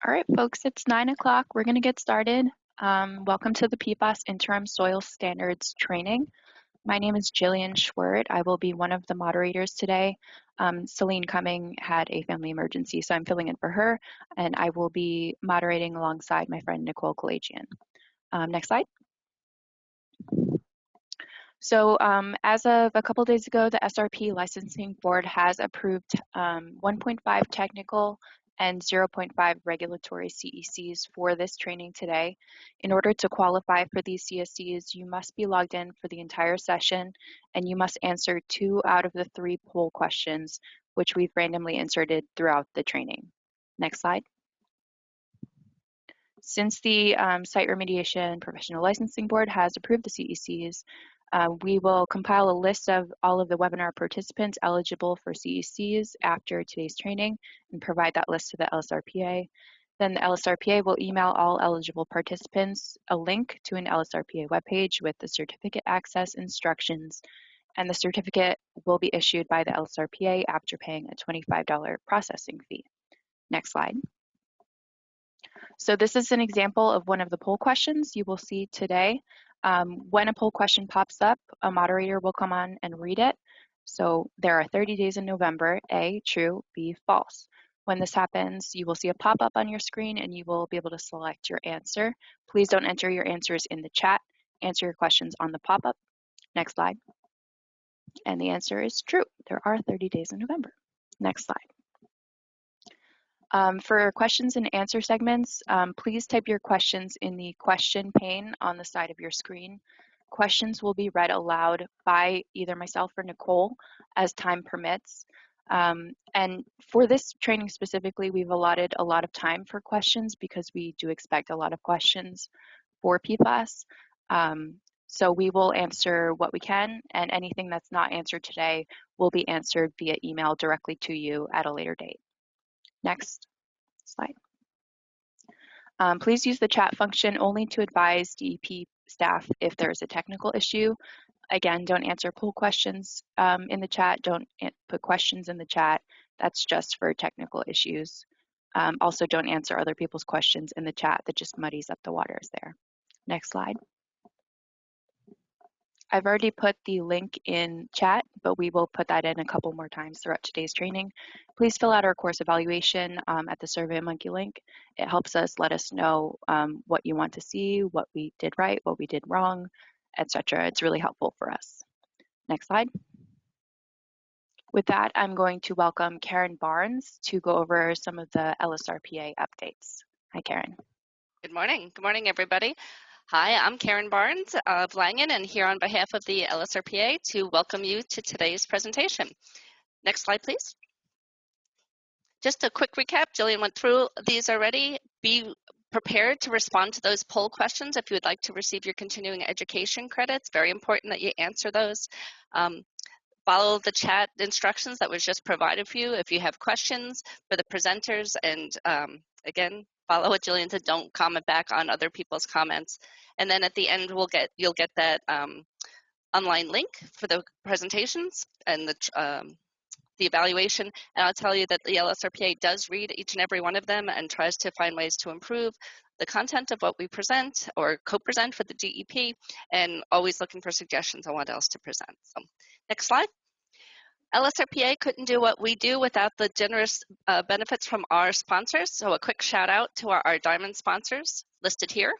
All right, folks, it's 9 o'clock. We're going to get started. Welcome to the PFAS Interim Soil Standards Training. My name is Jillian Schwert. I will be one of the moderators today. Celine Cumming had a family emergency, so I'm filling in for her, and I will be moderating alongside my friend Nicole Kalajian. Next slide. So as of a couple days ago, the SRP Licensing Board has approved 1.5 technical and 0.5 regulatory CECs for this training today. In order to qualify for these CSCs, you must be logged in for the entire session, and you must answer 2 out of the 3 poll questions, which we've randomly inserted throughout the training. Next slide. Since the Site Remediation Professional Licensing Board has approved the CECs, we will compile a list of all of the webinar participants eligible for CECs after today's training and provide that list to the LSRPA. Then the LSRPA will email all eligible participants a link to an LSRPA webpage with the certificate access instructions, and the certificate will be issued by the LSRPA after paying a $25 processing fee. Next slide. So this is an example of one of the poll questions you will see today. When a poll question pops up, a moderator will come on and read it. So there are 30 days in November, A, true, B, false. When this happens, you will see a pop-up on your screen and you will be able to select your answer. Please don't enter your answers in the chat. Answer your questions on the pop-up. Next slide. And the answer is true. There are 30 days in November. Next slide. For questions and answer segments, please type your questions in the question pane on the side of your screen. Questions will be read aloud by either myself or Nicole as time permits. And for this training specifically, we've allotted a lot of time for questions because we do expect a lot of questions for PFAS. So we will answer what we can, and anything that's not answered today will be answered via email directly to you at a later date. Next slide. Please use the chat function only to advise DEP staff if there's a technical issue. Again, don't answer poll questions in the chat. Don't put questions in the chat. That's just for technical issues. Also, don't answer other people's questions in the chat. That just muddies up the waters there. Next slide. I've already put the link in chat, but we will put that in a couple more times throughout today's training. Please fill out our course evaluation at the SurveyMonkey link. It helps us let us know what you want to see, what we did right, what we did wrong, etc. It's really helpful for us. Next slide. With that, I'm going to welcome Karen Barnes to go over some of the LSRPA updates. Hi, Karen. Good morning. Good morning, everybody. Hi, I'm Karen Barnes of Langen, and here on behalf of the LSRPA to welcome you to today's presentation. Next slide, please. Just a quick recap. Jillian went through these already. Be prepared to respond to those poll questions if you would like to receive your continuing education credits. Very important that you answer those. Follow the chat instructions that was just provided for you if you have questions for the presenters, and again, follow what Jillian said, don't comment back on other people's comments. And then at the end, you'll get that online link for the presentations and the evaluation. And I'll tell you that the LSRPA does read each and every one of them and tries to find ways to improve the content of what we present or co-present for the DEP, and always looking for suggestions on what else to present. So next slide. LSRPA couldn't do what we do without the generous benefits from our sponsors. So a quick shout out to our diamond sponsors listed here.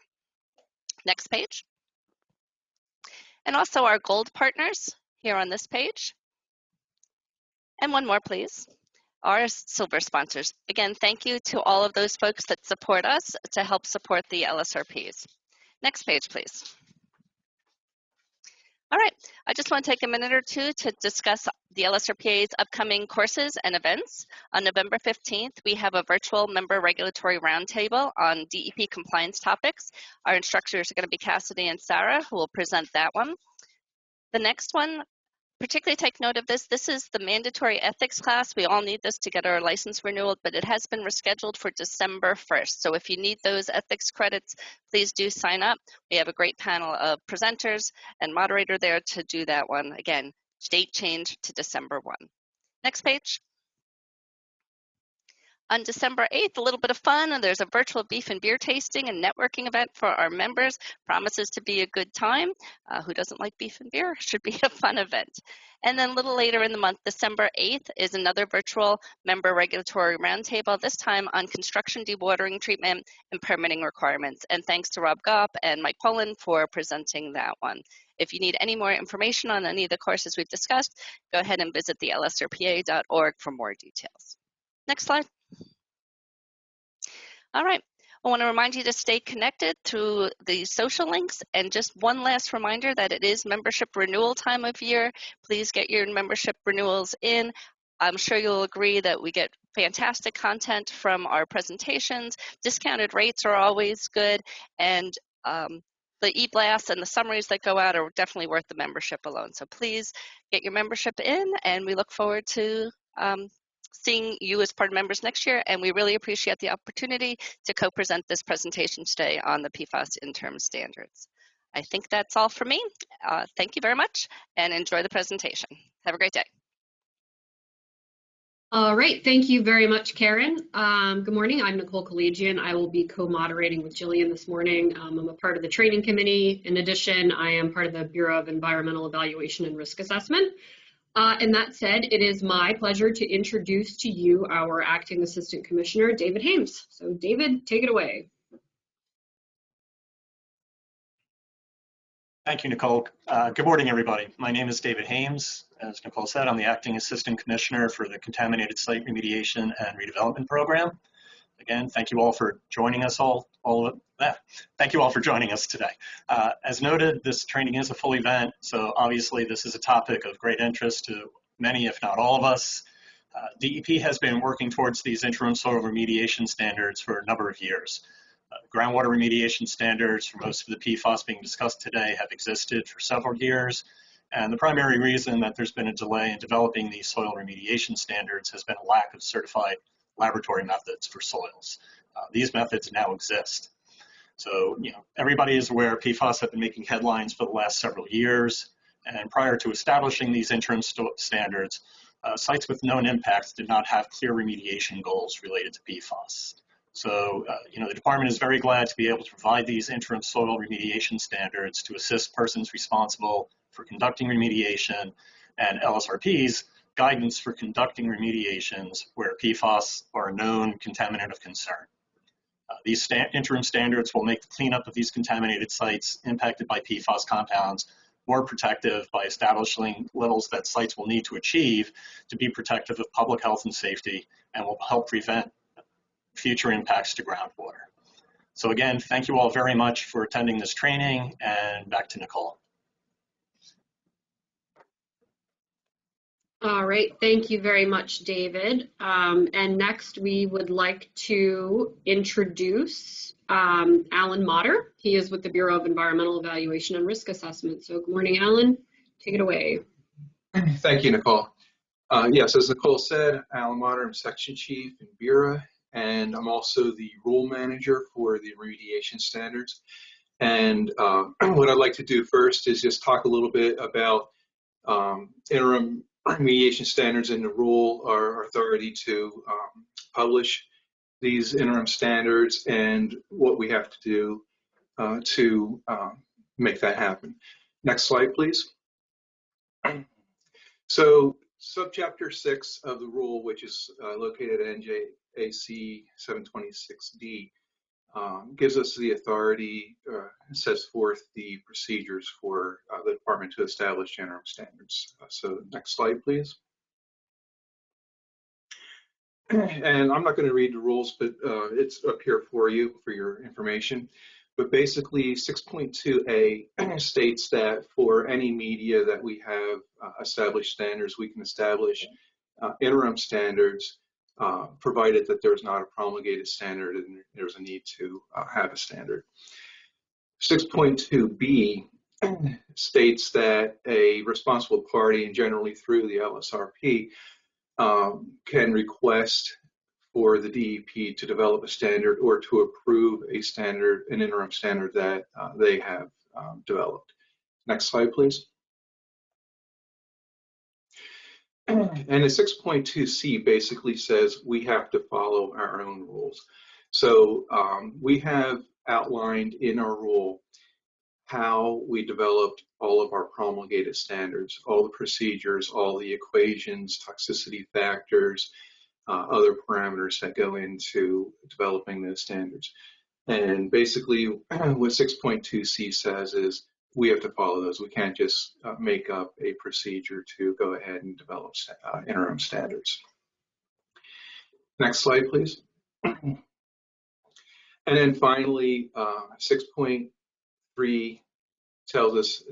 Next page. And also our gold partners here on this page. And one more, please. Our silver sponsors. Again, thank you to all of those folks that support us to help support the LSRPs. Next page, please. All right, I just want to take a minute or two to discuss the LSRPA's upcoming courses and events. On November 15th, we have a virtual member regulatory roundtable on DEP compliance topics. Our instructors are going to be Cassidy and Sarah, who will present that one. The next one, particularly take note of this. This is the mandatory ethics class. We all need this to get our license renewal, but it has been rescheduled for December 1st. So if you need those ethics credits, please do sign up. We have a great panel of presenters and moderator there to do that one. Again, date change to December 1. Next page. On December 8th, a little bit of fun, and there's a virtual beef and beer tasting and networking event for our members. Promises to be a good time. Who doesn't like beef and beer? Should be a fun event. And then a little later in the month, December 8th, is another virtual member regulatory roundtable, this time on construction dewatering treatment and permitting requirements. And thanks to Rob Gopp and Mike Poland for presenting that one. If you need any more information on any of the courses we've discussed, go ahead and visit the lsrpa.org for more details. Next slide. All right. I want to remind you to stay connected through the social links. And just one last reminder that it is membership renewal time of year. Please get your membership renewals in. I'm sure you'll agree that we get fantastic content from our presentations. Discounted rates are always good. And the e-blasts and the summaries that go out are definitely worth the membership alone. So please get your membership in, and we look forward to seeing you as part of members next year, and we really appreciate the opportunity to co-present this presentation today on the PFAS interim standards. I think that's all for me. Thank you very much, and enjoy the presentation. Have a great day. All right, thank you very much, Karen. Good morning, I'm Nicole Collegian. I will be co-moderating with Jillian this morning. I'm a part of the training committee. In addition, I am part of the Bureau of Environmental Evaluation and Risk Assessment. And that said, it is my pleasure to introduce to you our Acting Assistant Commissioner, David Hames. So David, take it away. Thank you, Nicole. Good morning, everybody. My name is David Hames. As Nicole said, I'm the Acting Assistant Commissioner for the Contaminated Site Remediation and Redevelopment Program. Again, thank you all for joining us Thank you all for joining us today. As noted, this training is a full event, so obviously this is a topic of great interest to many, if not all of us. DEP has been working towards these interim soil remediation standards for a number of years. Groundwater remediation standards for most of the PFAS being discussed today have existed for several years, and the primary reason that there's been a delay in developing these soil remediation standards has been a lack of certified laboratory methods for soils. These methods now exist. So, everybody is aware PFAS have been making headlines for the last several years, and prior to establishing these interim standards, sites with known impacts did not have clear remediation goals related to PFAS. So, the department is very glad to be able to provide these interim soil remediation standards to assist persons responsible for conducting remediation and LSRP's guidance for conducting remediations where PFAS are a known contaminant of concern. These interim standards will make the cleanup of these contaminated sites impacted by PFAS compounds more protective by establishing levels that sites will need to achieve to be protective of public health and safety, and will help prevent future impacts to groundwater. So again, thank you all very much for attending this training, and back to Nicole. All right, thank you very much, David. And next we would like to introduce Alan Motter. He is with the Bureau of Environmental Evaluation and Risk Assessment. So good morning, Alan. Take it away. Thank you, Nicole. Yes, as Nicole said, Alan Motter, I'm Section Chief in Bureau, and I'm also the rule manager for the remediation standards. And what I'd like to do first is just talk a little bit about interim remediation standards and the rule, our authority to publish these interim standards and what we have to do to make that happen. Next slide, please. So subchapter 6 of the rule, which is located at NJAC 726D, gives us the authority, sets forth the procedures for the department to establish interim standards. So next slide, please. And I'm not going to read the rules, but it's up here for you for your information. But basically 6.2a states that for any media that we have established standards, we can establish interim standards provided that there's not a promulgated standard and there's a need to have a standard. 6.2b states that a responsible party, and generally through the LSRP, can request for the DEP to develop a standard or to approve a standard, an interim standard that they have developed. Next slide, please. And the 6.2C basically says we have to follow our own rules. So we have outlined in our rule how we developed all of our promulgated standards, all the procedures, all the equations, toxicity factors, other parameters that go into developing those standards. And basically what 6.2C says is we have to follow those. We can't just make up a procedure to go ahead and develop interim standards. Next slide, please. And then finally, 6.3 tells us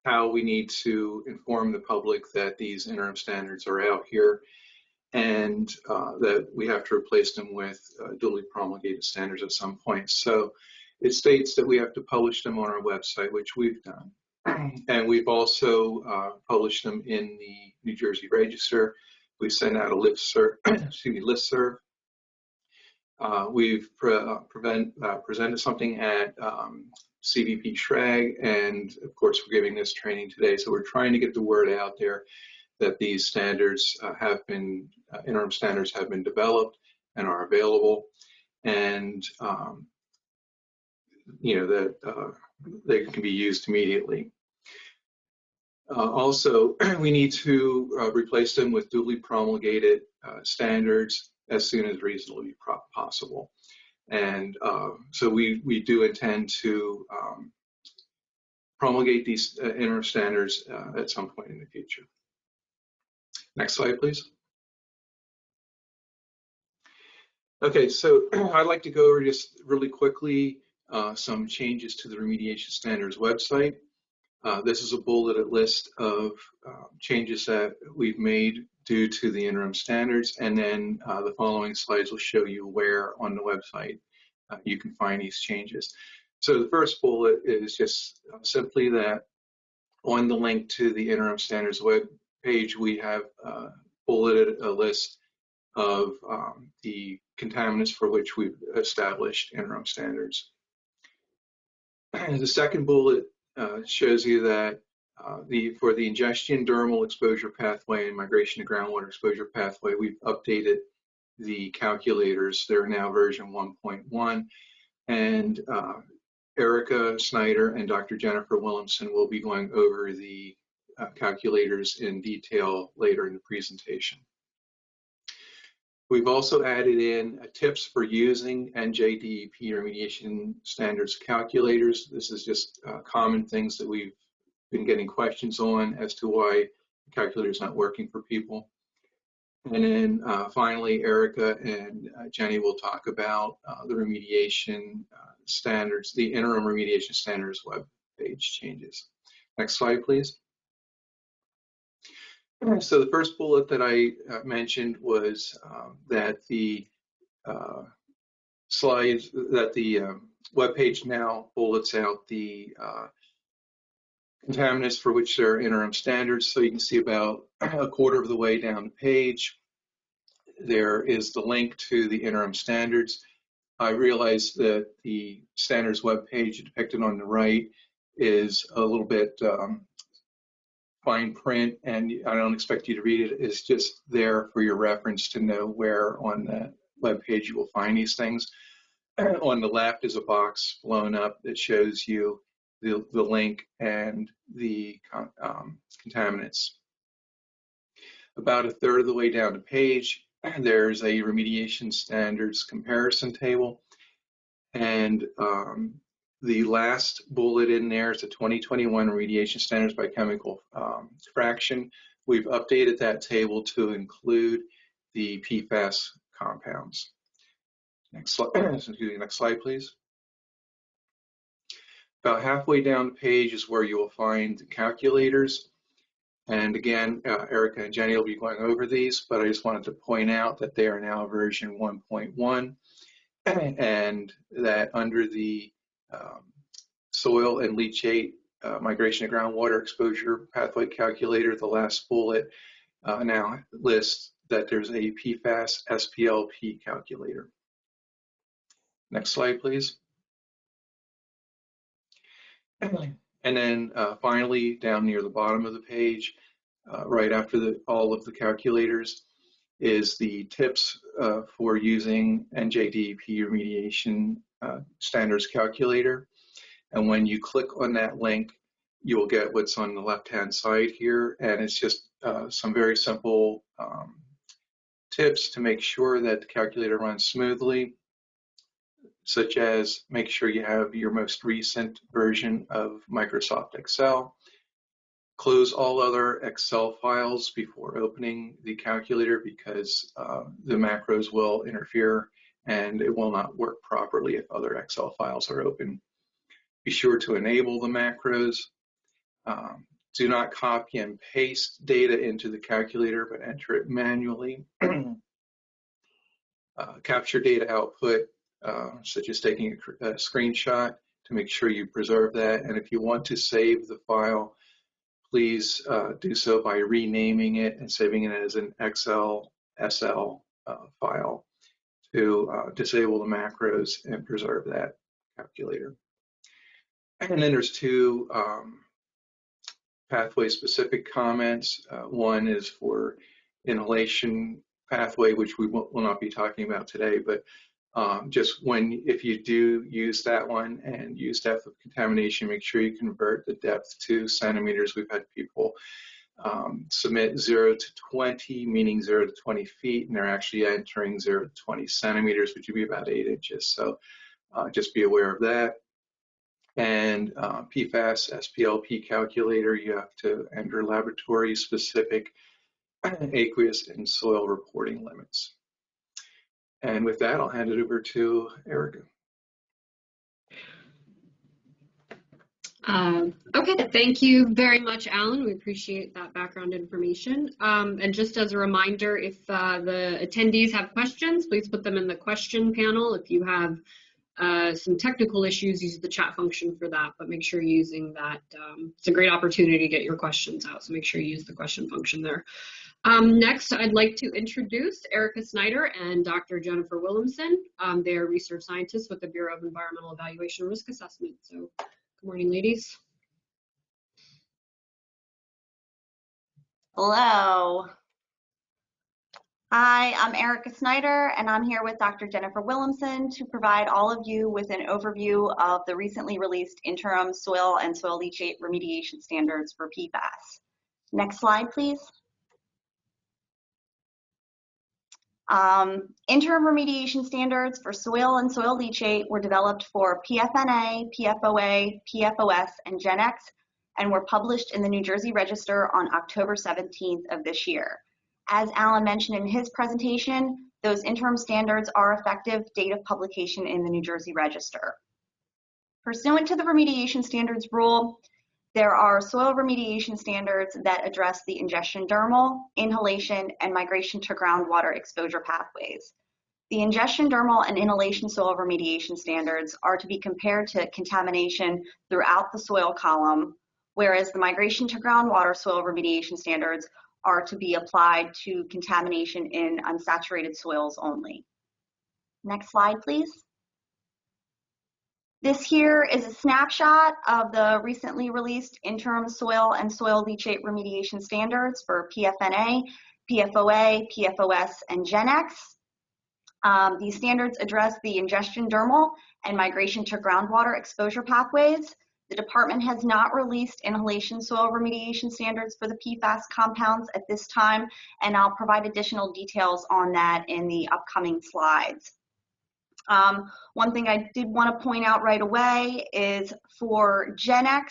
how we need to inform the public that these interim standards are out here and that we have to replace them with duly promulgated standards at some point. So it states that we have to publish them on our website, which we've done. And we've also published them in the New Jersey Register. We send out a listserv. We've presented something at CVP Schrag, and of course we're giving this training today. So we're trying to get the word out there that these standards interim standards have been developed and are available, and that they can be used immediately. Also, we need to replace them with duly promulgated standards as soon as reasonably possible. And so we do intend to promulgate these interim standards at some point in the future. Next slide, please. Okay, so I'd like to go over just really quickly some changes to the remediation standards website. This is a bulleted list of changes that we've made due to the interim standards, and then the following slides will show you where on the website you can find these changes. So the first bullet is just simply that on the link to the interim standards web page, we have bulleted a list of the contaminants for which we've established interim standards. The second bullet shows you that for the ingestion, dermal exposure pathway, and migration to groundwater exposure pathway, we've updated the calculators. They're now version 1.1, and Erica Snyder and Dr. Jennifer Williamson will be going over the calculators in detail later in the presentation. We've also added in tips for using NJDEP remediation standards calculators. This is just common things that we've been getting questions on as to why the calculator is not working for people. And then finally, Erica and Jenny will talk about the remediation standards, the interim remediation standards web page changes. Next slide, please. So the first bullet that I mentioned was that the web page now bullets out the contaminants for which there are interim standards. So you can see about a quarter of the way down the page, there is the link to the interim standards. I realize that the standards web page depicted on the right is a little bit fine print, and I don't expect you to read it. It's just there for your reference to know where on the web page you will find these things. On the left is a box blown up that shows you the link and the contaminants. About a third of the way down the page, there's a remediation standards comparison table, and the last bullet in there is the 2021 remediation standards by chemical fraction. We've updated that table to include the PFAS compounds. Next slide, excuse me, next slide, please. About halfway down the page is where you will find the calculators. And again, Erica and Jenny will be going over these, but I just wanted to point out that they are now version 1.1, and that under the soil and leachate migration to groundwater exposure pathway calculator, the last bullet now lists that there's a PFAS SPLP calculator. Next slide, please. And then finally, down near the bottom of the page, right after all of the calculators is the tips for using NJDEP remediation standards calculator. And when you click on that link, you'll get what's on the left-hand side here. And it's just some very simple tips to make sure that the calculator runs smoothly, such as make sure you have your most recent version of Microsoft Excel. Close all other Excel files before opening the calculator because the macros will interfere and it will not work properly if other Excel files are open. Be sure to enable the macros. Do not copy and paste data into the calculator, but enter it manually. Capture data output, such as taking a screenshot to make sure you preserve that. And if you want to save the file, please do so by renaming it and saving it as an XLSL file to disable the macros and preserve that calculator. And then there's two pathway-specific comments. One is for inhalation pathway, which we will not be talking about today, but just if you do use that one and use depth of contamination, make sure you convert the depth to centimeters. We've had people submit 0 to 20, meaning 0 to 20 feet, and they're actually entering 0 to 20 centimeters, which would be about 8 inches. So just be aware of that. And PFAS SPLP calculator, you have to enter laboratory-specific aqueous and soil reporting limits. And with that, I'll hand it over to Erica. Okay, thank you very much, Alan. We appreciate that background information. And just as a reminder, if the attendees have questions, please put them in the question panel. If you have some technical issues, use the chat function for that, but make sure you're using that. It's a great opportunity to get your questions out, so make sure you use the question function there. Next, I'd like to introduce Erica Snyder and Dr. Jennifer Williamson. They are research scientists with the Bureau of Environmental Evaluation and Risk Assessment. So, good morning, ladies. Hello. Hi, I'm Erica Snyder, and I'm here with Dr. Jennifer Williamson to provide all of you with an overview of the recently released interim soil and soil leachate remediation standards for PFAS. Next slide, please. Interim remediation standards for soil and soil leachate were developed for PFNA, PFOA, PFOS, and GenX, and were published in the New Jersey Register on October 17th of this year. As Alan mentioned in his presentation, those interim standards are effective date of publication in the New Jersey Register. Pursuant to the remediation standards rule, there are soil remediation standards that address the ingestion dermal, inhalation, and migration to groundwater exposure pathways. The ingestion dermal and inhalation soil remediation standards are to be compared to contamination throughout the soil column, whereas the migration to groundwater soil remediation standards are to be applied to contamination in unsaturated soils only. Next slide, please. This here is a snapshot of the recently released interim soil and soil leachate remediation standards for PFNA, PFOA, PFOS, and GenX. These standards address the ingestion dermal and migration to groundwater exposure pathways. The department has not released inhalation soil remediation standards for the PFAS compounds at this time, and I'll provide additional details on that in the upcoming slides. One thing I did want to point out right away is for GenX,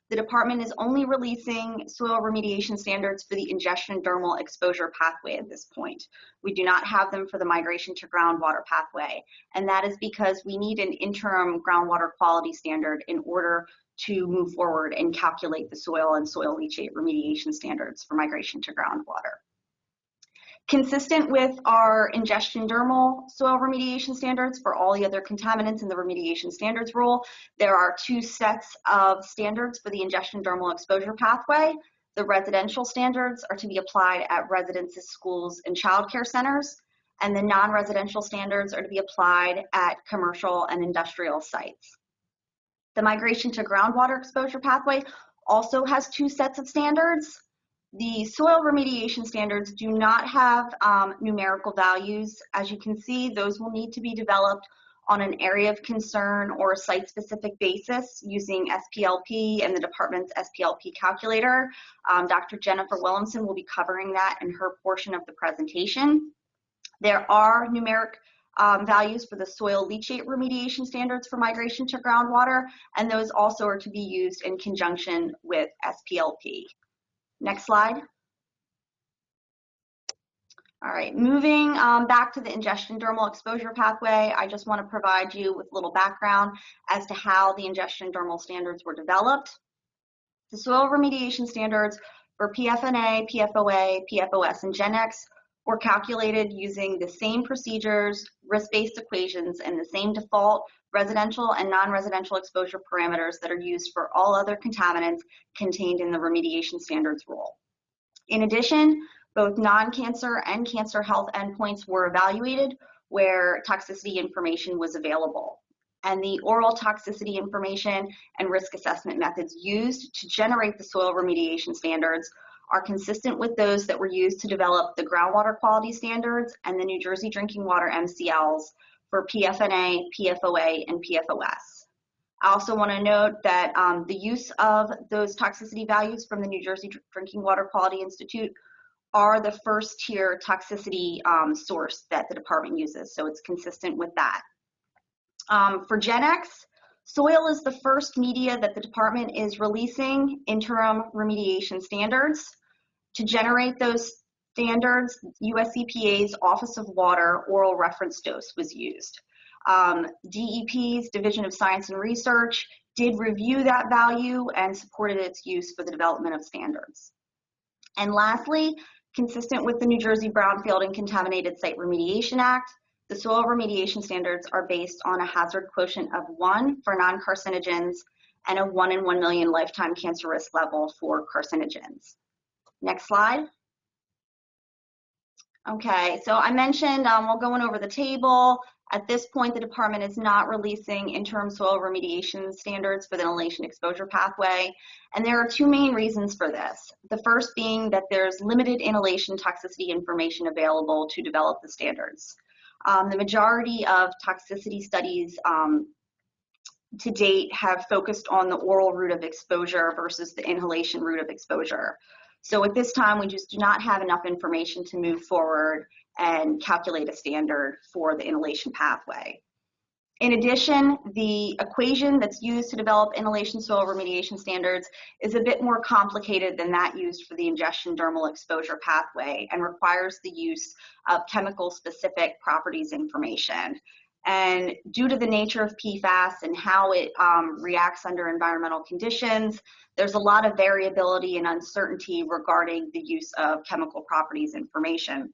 the department is only releasing soil remediation standards for the ingestion dermal exposure pathway at this point. We do not have them for the migration to groundwater pathway, and that is because we need an interim groundwater quality standard in order to move forward and calculate the soil and soil leachate remediation standards for migration to groundwater. Consistent with our ingestion dermal soil remediation standards for all the other contaminants in the remediation standards rule, there are two sets of standards for the ingestion dermal exposure pathway. The residential standards are to be applied at residences, schools, and child care centers, and the non-residential standards are to be applied at commercial and industrial sites. The migration to groundwater exposure pathway also has two sets of standards. The soil remediation standards do not have numerical values. As you can see, those will need to be developed on an area of concern or a site-specific basis using SPLP and the department's SPLP calculator. Dr. Jennifer Williamson will be covering that in her portion of the presentation. There are numeric values for the soil leachate remediation standards for migration to groundwater, and those also are to be used in conjunction with SPLP. Next slide. All right, moving back to the ingestion dermal exposure pathway, I just want to provide you with a little background as to how the ingestion dermal standards were developed. The soil remediation standards for PFNA, PFOA, PFOS, and GenX were calculated using the same procedures, risk-based equations, and the same default residential and non-residential exposure parameters that are used for all other contaminants contained in the remediation standards rule. In addition, both non-cancer and cancer health endpoints were evaluated where toxicity information was available. And the oral toxicity information and risk assessment methods used to generate the soil remediation standards are consistent with those that were used to develop the groundwater quality standards and the New Jersey drinking water MCLs for PFNA, PFOA, and PFOS. I also want to note that the use of those toxicity values from the New Jersey Drinking Water Quality Institute are the first tier toxicity source that the department uses, so it's consistent with that. For GenX, soil is the first media that the department is releasing interim remediation standards. To generate those standards, US EPA's Office of Water oral reference dose was used. DEP's Division of Science and Research did review that value and supported its use for the development of standards. And lastly, consistent with the New Jersey Brownfield and Contaminated Site Remediation Act, the soil remediation standards are based on a hazard quotient of 1 for non-carcinogens and a 1 in 1 million lifetime cancer risk level for carcinogens. Next slide. Okay, so I mentioned we're going over the table. At this point, the department is not releasing interim soil remediation standards for the inhalation exposure pathway, and there are two main reasons for this. The first being that there's limited inhalation toxicity information available to develop the standards. The majority of toxicity studies to date have focused on the oral route of exposure versus the inhalation route of exposure. So at this time, we just do not have enough information to move forward and calculate a standard for the inhalation pathway. In addition, the equation that's used to develop inhalation soil remediation standards is a bit more complicated than that used for the ingestion dermal exposure pathway and requires the use of chemical-specific properties information. And due to the nature of PFAS and how it reacts under environmental conditions, there's a lot of variability and uncertainty regarding the use of chemical properties information.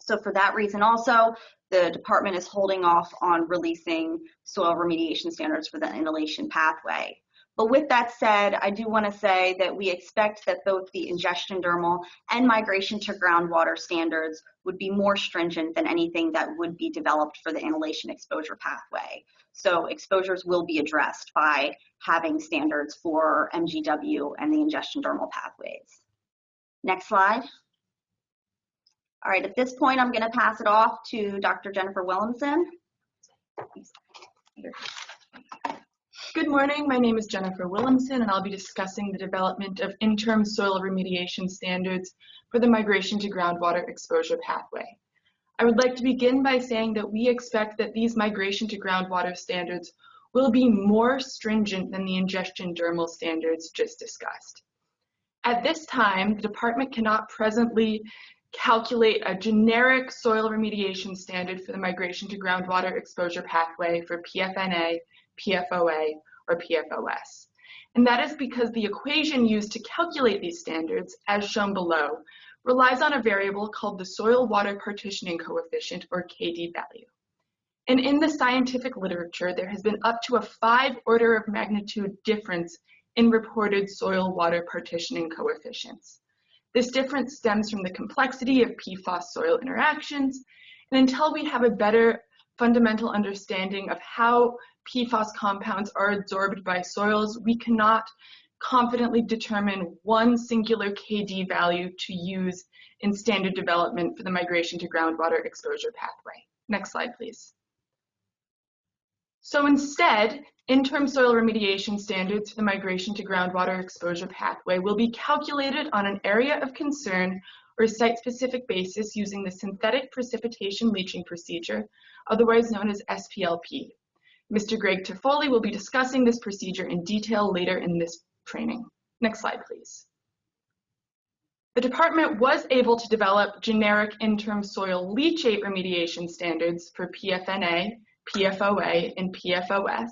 So for that reason also, the department is holding off on releasing soil remediation standards for the inhalation pathway. But with that said, I do want to say that we expect that both the ingestion dermal and migration to groundwater standards would be more stringent than anything that would be developed for the inhalation exposure pathway. So exposures will be addressed by having standards for MGW and the ingestion dermal pathways. Next slide. All right, at this point, I'm going to pass it off to Dr. Jennifer Williamson. Good morning, my name is Jennifer Williamson, and I'll be discussing the development of interim soil remediation standards for the migration to groundwater exposure pathway. I would like to begin by saying that we expect that these migration to groundwater standards will be more stringent than the ingestion dermal standards just discussed. At this time, the department cannot presently calculate a generic soil remediation standard for the migration to groundwater exposure pathway for PFNA, PFOA, or PFOS. And that is because the equation used to calculate these standards, as shown below, relies on a variable called the soil water partitioning coefficient, or KD value. And in the scientific literature, there has been up to a 5 order of magnitude difference in reported soil water partitioning coefficients. This difference stems from the complexity of PFAS soil interactions, and until we have a better fundamental understanding of how PFAS compounds are absorbed by soils, we cannot confidently determine one singular KD value to use in standard development for the migration to groundwater exposure pathway. Next slide, please. So instead, interim soil remediation standards for the migration to groundwater exposure pathway will be calculated on an area of concern or site-specific basis using the synthetic precipitation leaching procedure, otherwise known as SPLP. Mr. Greg Toffoli will be discussing this procedure in detail later in this training. Next slide, please. The department was able to develop generic interim soil leachate remediation standards for PFNA, PFOA, and PFOS.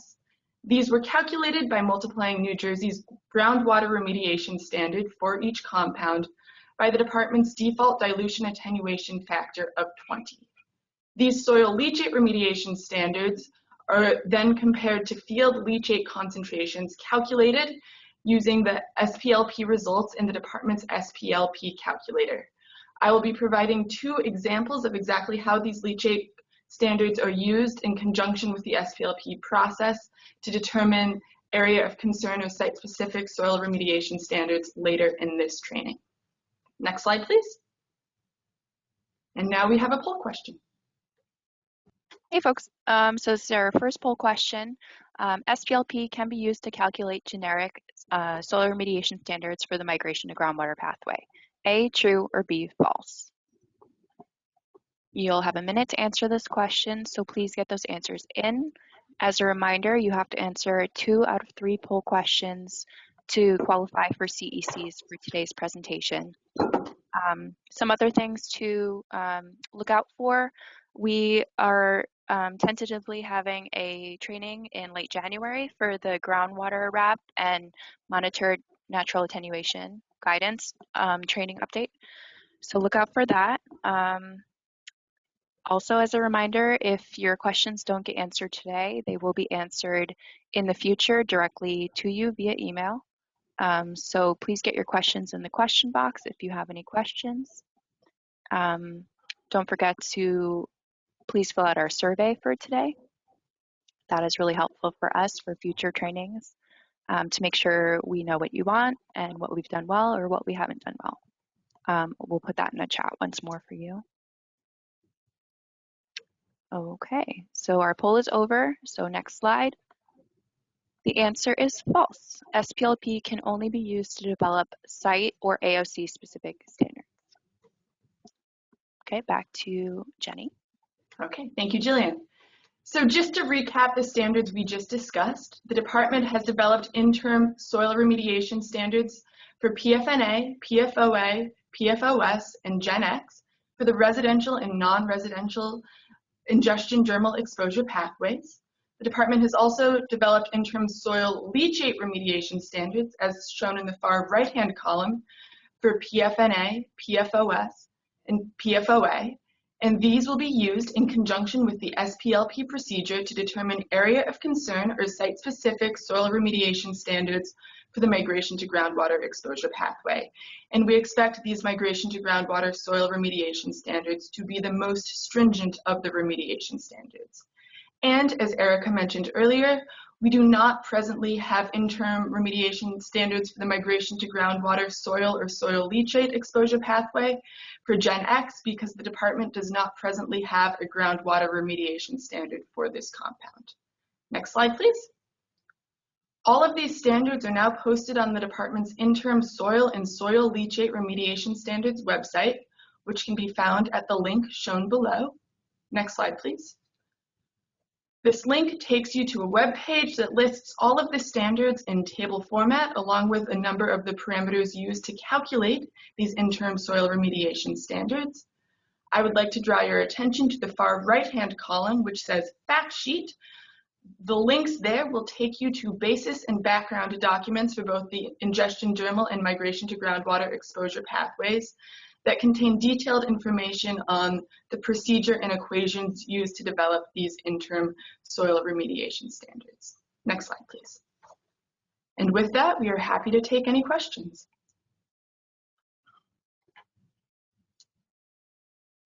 These were calculated by multiplying New Jersey's groundwater remediation standard for each compound by the department's default dilution attenuation factor of 20. These soil leachate remediation standards are then compared to field leachate concentrations calculated using the SPLP results in the department's SPLP calculator. I will be providing two examples of exactly how these leachate standards are used in conjunction with the SPLP process to determine area of concern or site-specific soil remediation standards later in this training. Next slide, please. And now we have a poll question. Hey folks, so this is our first poll question. SPLP can be used to calculate generic soil remediation standards for the migration to groundwater pathway. A, true, or B, false? You'll have a minute to answer this question, so please get those answers in. As a reminder, you have to answer 2 out of 3 poll questions to qualify for CECs for today's presentation. Some other things to look out for. We are tentatively having a training in late January for the groundwater RAP and monitored natural attenuation guidance training update. So look out for that. Also, as a reminder, if your questions don't get answered today, they will be answered in the future directly to you via email. So please get your questions in the question box if you have any questions. Don't forget to please fill out our survey for today. That is really helpful for us for future trainings to make sure we know what you want and what we've done well or what we haven't done well. We'll put that in a chat once more for you. Okay, so our poll is over. So next slide. The answer is false. SPLP can only be used to develop site or AOC specific standards. Okay, back to Jenny. Okay, thank you, Jillian. So just to recap the standards we just discussed, the department has developed interim soil remediation standards for PFNA, PFOA, PFOS, and GenX for the residential and non-residential ingestion dermal exposure pathways. The department has also developed interim soil leachate remediation standards, as shown in the far right-hand column, for PFNA, PFOS, and PFOA, and these will be used in conjunction with the SPLP procedure to determine area of concern or site-specific soil remediation standards for the migration to groundwater exposure pathway. And we expect these migration to groundwater soil remediation standards to be the most stringent of the remediation standards. And as Erica mentioned earlier, we do not presently have interim remediation standards for the migration to groundwater soil or soil leachate exposure pathway for GenX because the department does not presently have a groundwater remediation standard for this compound. Next slide, please. All of these standards are now posted on the department's interim soil and soil leachate remediation standards website, which can be found at the link shown below. Next slide, please. This link takes you to a web page that lists all of the standards in table format, along with a number of the parameters used to calculate these interim soil remediation standards. I would like to draw your attention to the far right-hand column, which says Fact Sheet. The links there will take you to basis and background documents for both the ingestion dermal and migration to groundwater exposure pathways that contain detailed information on the procedure and equations used to develop these interim soil remediation standards. Next slide, please. And with that, we are happy to take any questions.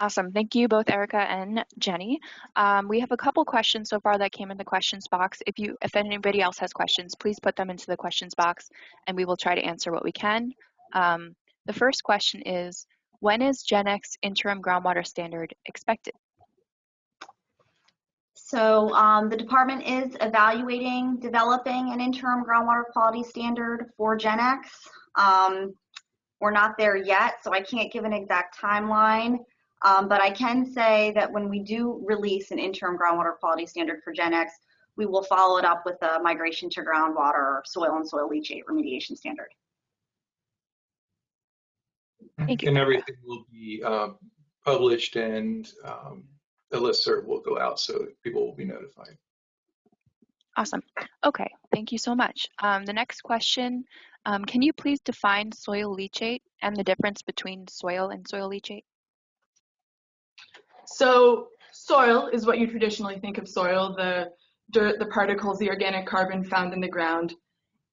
Awesome. Thank you both, Erica and Jenny. We have a couple questions so far that came in the questions box. If anybody else has questions, please put them into the questions box and we will try to answer what we can. The first question is, when is GenX interim groundwater standard expected? So the department is evaluating developing an interim groundwater quality standard for GenX. We're not there yet, so I can't give an exact timeline. But I can say that when we do release an interim groundwater quality standard for GenX, we will follow it up with a migration to groundwater soil and soil leachate remediation standard. Thank you. And everything will be published, and a listserv will go out so people will be notified. Awesome. Okay, thank you so much. The next question, can you please define soil leachate and the difference between soil and soil leachate? So soil is what you traditionally think of soil, the dirt, the particles, the organic carbon found in the ground.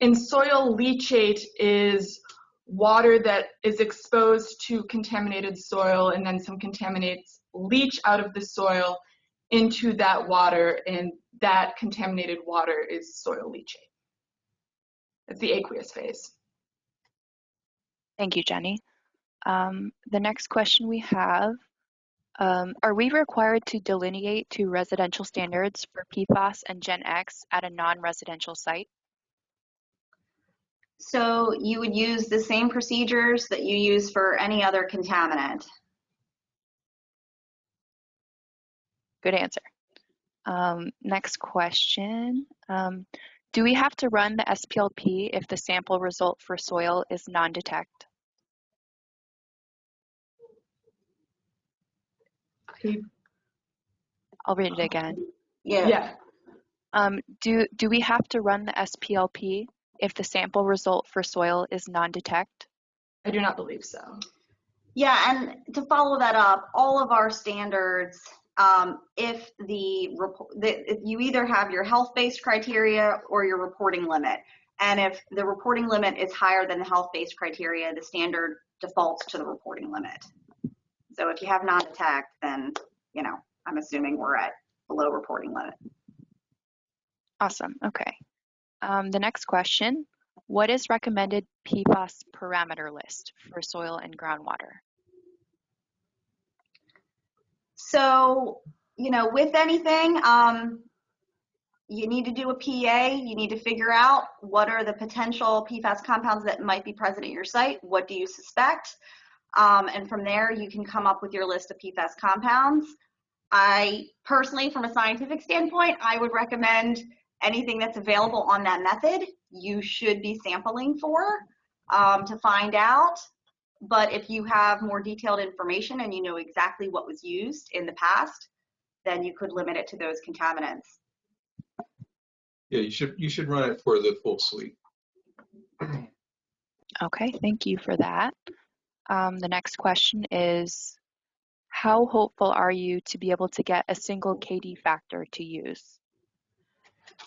And soil leachate is water that is exposed to contaminated soil, and then some contaminates leach out of the soil into that water, and that contaminated water is soil leachate. It's the aqueous phase. Thank you, Jenny. The next question we have, are we required to delineate to residential standards for PFAS and GenX at a non-residential site? So you would use the same procedures that you use for any other contaminant. Good answer. Next question. Do we have to run the SPLP if the sample result for soil is non-detect? I'll read it again. Yeah. Do we have to run the SPLP if the sample result for soil is non-detect? I do not believe so. Yeah, and to follow that up, all of our standards, if you either have your health-based criteria or your reporting limit, and if the reporting limit is higher than the health-based criteria, the standard defaults to the reporting limit. So if you have non-detect, then I'm assuming we're at below reporting limit. Awesome. Okay. The next question, what is recommended PFAS parameter list for soil and groundwater? So, with anything, you need to do a PA. You need to figure out what are the potential PFAS compounds that might be present at your site. What do you suspect? And from there, you can come up with your list of PFAS compounds. I personally, from a scientific standpoint, I would recommend anything that's available on that method, you should be sampling for to find out. But if you have more detailed information and you know exactly what was used in the past, then you could limit it to those contaminants. Yeah, you should run it for the full suite. Okay, thank you for that. The next question is, how hopeful are you to be able to get a single KD factor to use?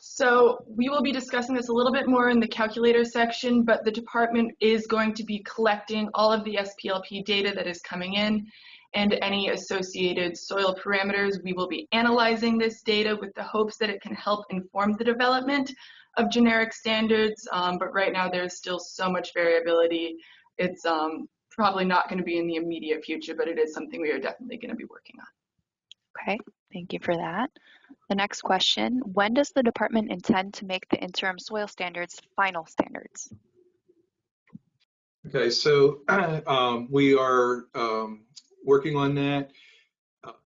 So we will be discussing this a little bit more in the calculator section, but the department is going to be collecting all of the SPLP data that is coming in and any associated soil parameters. We will be analyzing this data with the hopes that it can help inform the development of generic standards, but right now there's still so much variability. It's probably not going to be in the immediate future, but it is something we are definitely going to be working on. Okay, thank you for that. The next question, when does the department intend to make the interim soil standards final standards? Okay, so we are working on that.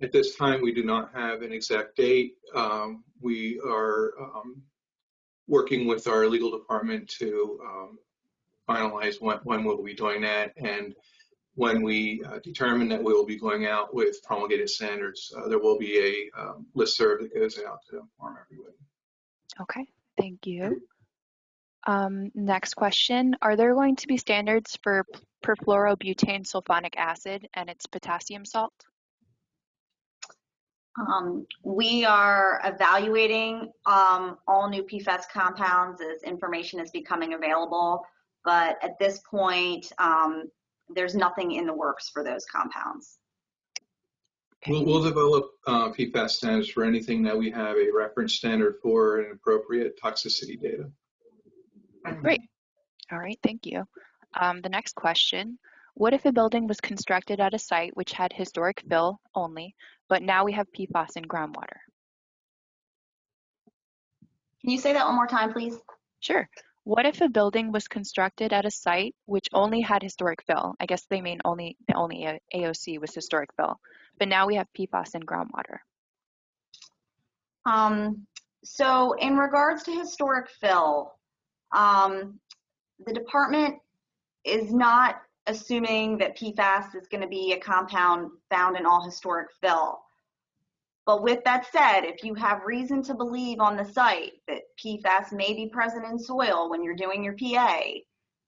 At this time, we do not have an exact date. We are working with our legal department to finalize when we'll be doing that, and when we determine that we will be going out with promulgated standards, there will be a listserv that goes out to inform everybody. Okay, thank you. Next question, are there going to be standards for perfluorobutane sulfonic acid and its potassium salt? We are evaluating all new PFAS compounds as information is becoming available, but at this point, there's nothing in the works for those compounds. We'll develop PFAS standards for anything that we have a reference standard for and appropriate toxicity data. Great. All right, thank you. The next question, what if a building was constructed at a site which had historic fill only, but now we have PFAS in groundwater? Can you say that one more time, please? Sure. What if a building was constructed at a site which only had historic fill? I guess they mean the only AOC was historic fill, but now we have PFAS in groundwater. So in regards to historic fill, the department is not assuming that PFAS is going to be a compound found in all historic fill. But with that said, if you have reason to believe on the site that PFAS may be present in soil when you're doing your PA,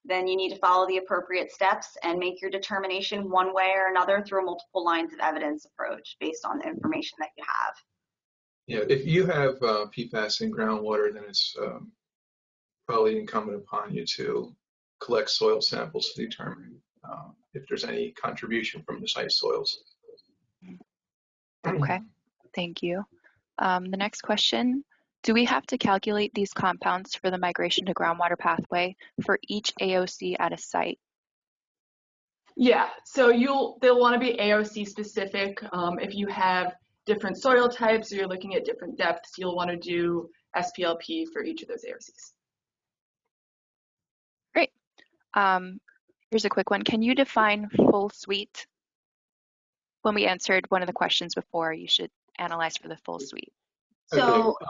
then you need to follow the appropriate steps and make your determination one way or another through a multiple lines of evidence approach based on the information that you have. Yeah, if you have PFAS in groundwater, then it's probably incumbent upon you to collect soil samples to determine if there's any contribution from the site soils. Okay, thank you. The next question, do we have to calculate these compounds for the migration to groundwater pathway for each AOC at a site? Yeah, so they'll want to be AOC specific. If you have different soil types or you're looking at different depths, you'll want to do SPLP for each of those AOCs. Great. Here's a quick one. Can you define full suite? When we answered one of the questions before, you should analyze for the full suite. So, okay.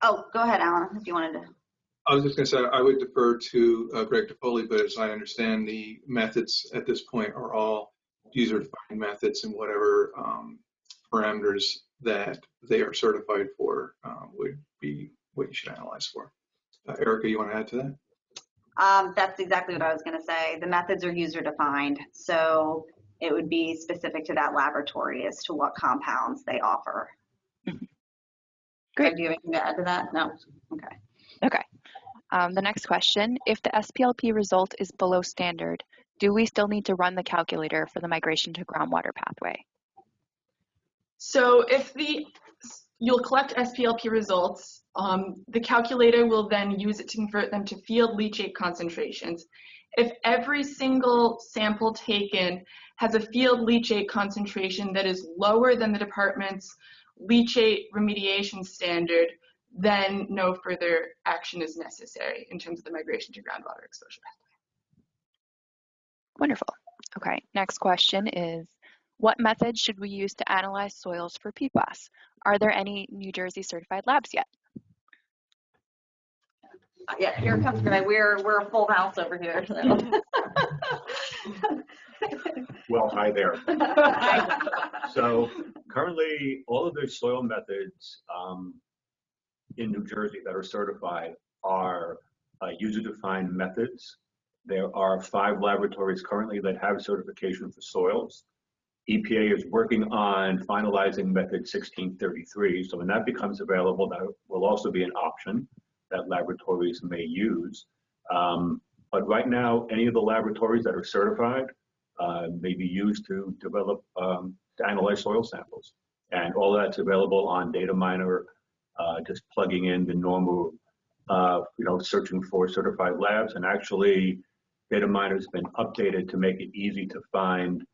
Oh, go ahead, Alan, if you wanted to. I was just going to say I would defer to Greg DePoli, but as I understand, the methods at this point are all user-defined methods, and whatever parameters that they are certified for would be what you should analyze for. Erica, you want to add to that? That's exactly what I was going to say. The methods are user-defined, so it would be specific to that laboratory as to what compounds they offer. Great. Do you have anything to add to that? No? Okay. Okay. The next question, if the SPLP result is below standard, do we still need to run the calculator for the migration to groundwater pathway? So if you'll collect SPLP results, the calculator will then use it to convert them to field leachate concentrations. If every single sample taken has a field leachate concentration that is lower than the department's leachate remediation standard, then no further action is necessary in terms of the migration to groundwater exposure pathway. Wonderful. Okay, next question is, what method should we use to analyze soils for PFAS? Are there any New Jersey certified labs yet? Yeah, here comes Greg. We're a full house over here. So. Well, hi there. So currently, all of the soil methods in New Jersey that are certified are user-defined methods. There are 5 laboratories currently that have certification for soils. EPA is working on finalizing method 1633. So when that becomes available, that will also be an option that laboratories may use. But right now, any of the laboratories that are certified may be used to develop, to analyze soil samples. And all that's available on Data Miner, just plugging in the normal, searching for certified labs. And actually, Data Miner has been updated to make it easy to find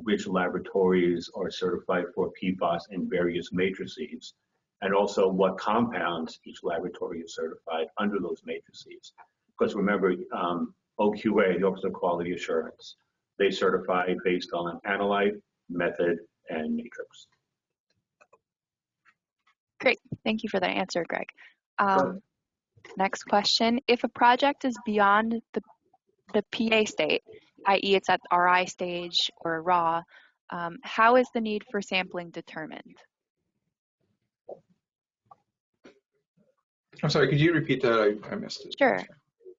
which laboratories are certified for PFAS in various matrices, and also what compounds each laboratory is certified under those matrices. Because remember, OQA, the Office of Quality Assurance, they certify based on analyte, method, and matrix. Great, thank you for that answer, Greg. Sure. Next question, if a project is beyond the PA state, i.e. it's at the RI stage or raw, how is the need for sampling determined? I'm sorry, could you repeat that? I missed it. Sure.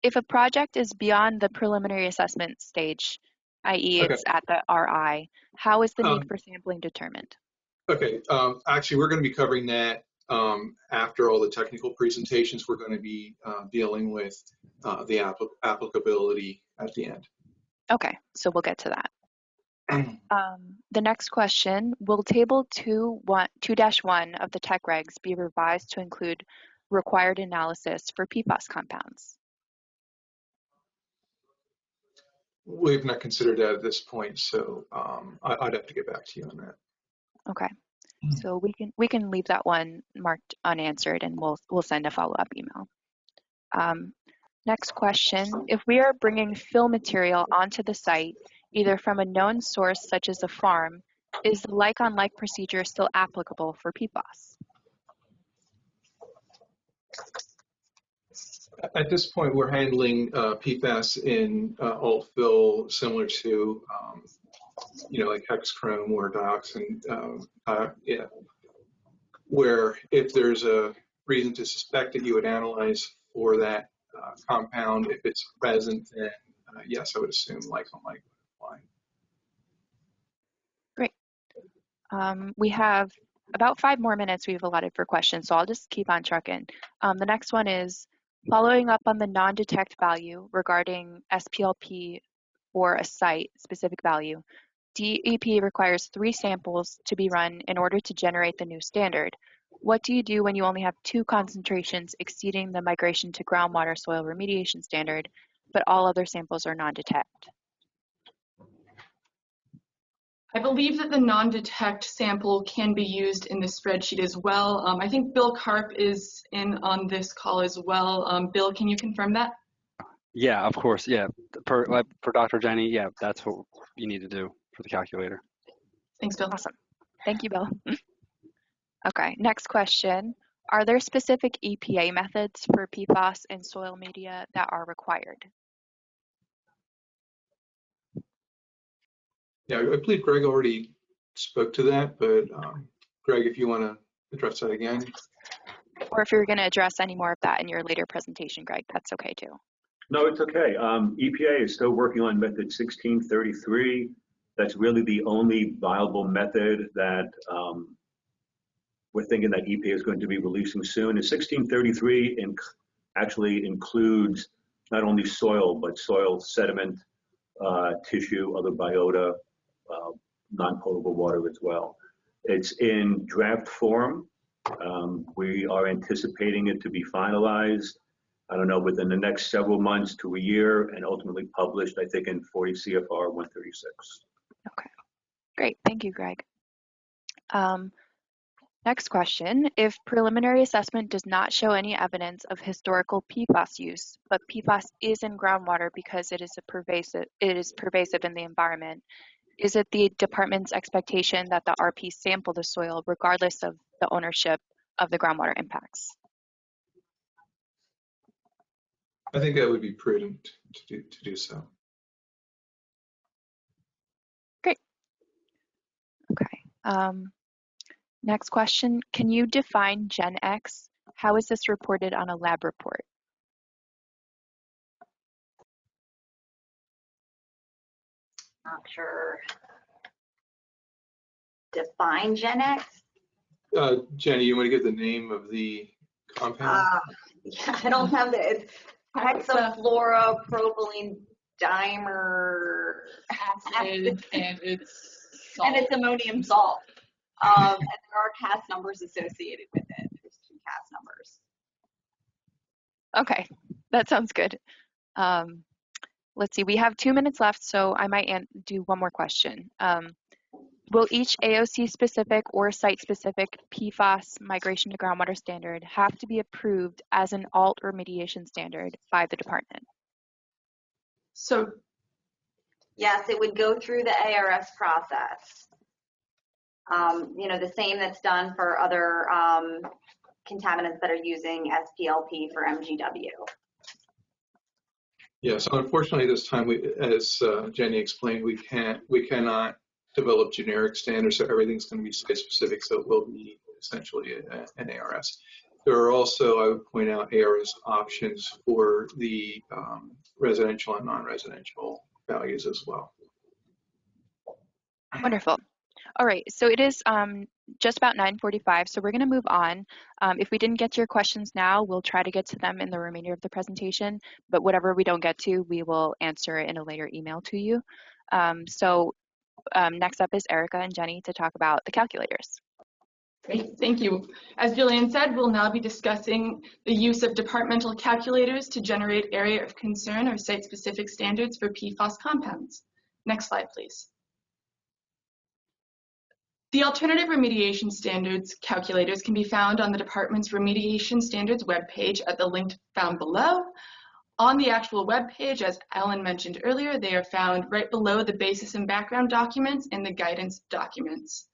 If a project is beyond the preliminary assessment stage, i.e. Okay. it's at the RI, how is the need for sampling determined? Okay, actually we're going to be covering that after all the technical presentations. We're going to be dealing with the applicability at the end. Okay, so we'll get to that. The next question, will table 2-1 of the tech regs be revised to include required analysis for PFAS compounds? We've not considered that at this point, so I'd have to get back to you on that. Okay, so we can leave that one marked unanswered, and we'll send a follow-up email. Next question, if we are bringing fill material onto the site, either from a known source such as a farm, is the like-on-like procedure still applicable for PFAS? At this point, we're handling PFAS in alt fill similar to, like hexchrome or dioxin, yeah, where if there's a reason to suspect that you would analyze for that compound, if it's present, then yes, I would assume like-on-like would apply. Great. We have about 5 more minutes we've allotted for questions, so I'll just keep on trucking. The next one is, following up on the non-detect value regarding SPLP for a site-specific value, DEP requires 3 samples to be run in order to generate the new standard. What do you do when you only have 2 concentrations exceeding the migration to groundwater soil remediation standard, but all other samples are non-detect? I believe that the non-detect sample can be used in the spreadsheet as well. I think Bill Karp is in on this call as well. Bill, can you confirm that? Yeah, of course. Yeah, for Dr. Jenny, yeah, that's what you need to do for the calculator. Thanks, Bill. Awesome. Thank you, Bill. Okay, next question. Are there specific EPA methods for PFAS in soil media that are required? Yeah, I believe Greg already spoke to that, but Greg, if you want to address that again. Or if you're going to address any more of that in your later presentation, Greg, that's okay too. No, it's okay. EPA is still working on method 1633. That's really the only viable method that we're thinking that EPA is going to be releasing soon. And 1633 actually includes not only soil, but soil sediment, tissue, other biota, non-potable water as well. It's in draft form. We are anticipating it to be finalized, I don't know, within the next several months to a year, and ultimately published, I think, in 40 CFR 136. Okay, great. Thank you, Greg. Next question. If preliminary assessment does not show any evidence of historical PFAS use, but PFAS is in groundwater because it is pervasive in the environment, is it the department's expectation that the RP sample the soil regardless of the ownership of the groundwater impacts? I think that would be prudent to do so. Great. Okay. Next question. Can you define Gen X? How is this reported on a lab report? Not sure. Define Gen X? Jenny, you want to give the name of the compound? Yeah, I don't have the, it's hexafluoropropylene dimer acid, and it's salt. And it's ammonium salt. And there are CAS numbers associated with it. There's 2 CAS numbers. Okay, that sounds good. Let's see, we have 2 minutes left, so I might do one more question. Will each AOC specific or site specific PFAS migration to groundwater standard have to be approved as an alt remediation standard by the department? So, yes, it would go through the ARS process. The same that's done for other contaminants that are using SPLP for MGW. Yes, unfortunately, this time, as Jenny explained, we cannot develop generic standards, so everything's going to be site-specific, so it will be essentially an ARS. There are also, I would point out, ARS options for the residential and non-residential values as well. Wonderful. All right, so it is just about 9:45, so we're going to move on. If we didn't get to your questions now, we'll try to get to them in the remainder of the presentation, but whatever we don't get to, we will answer in a later email to you. So next up is Erica and Jenny to talk about the calculators. Great, thank you. As Jillian said, we'll now be discussing the use of departmental calculators to generate area of concern or site-specific standards for PFAS compounds. Next slide, please. The alternative remediation standards calculators can be found on the department's remediation standards webpage at the link found below. On the actual webpage, as Ellen mentioned earlier, they are found right below the basis and background documents and the guidance documents.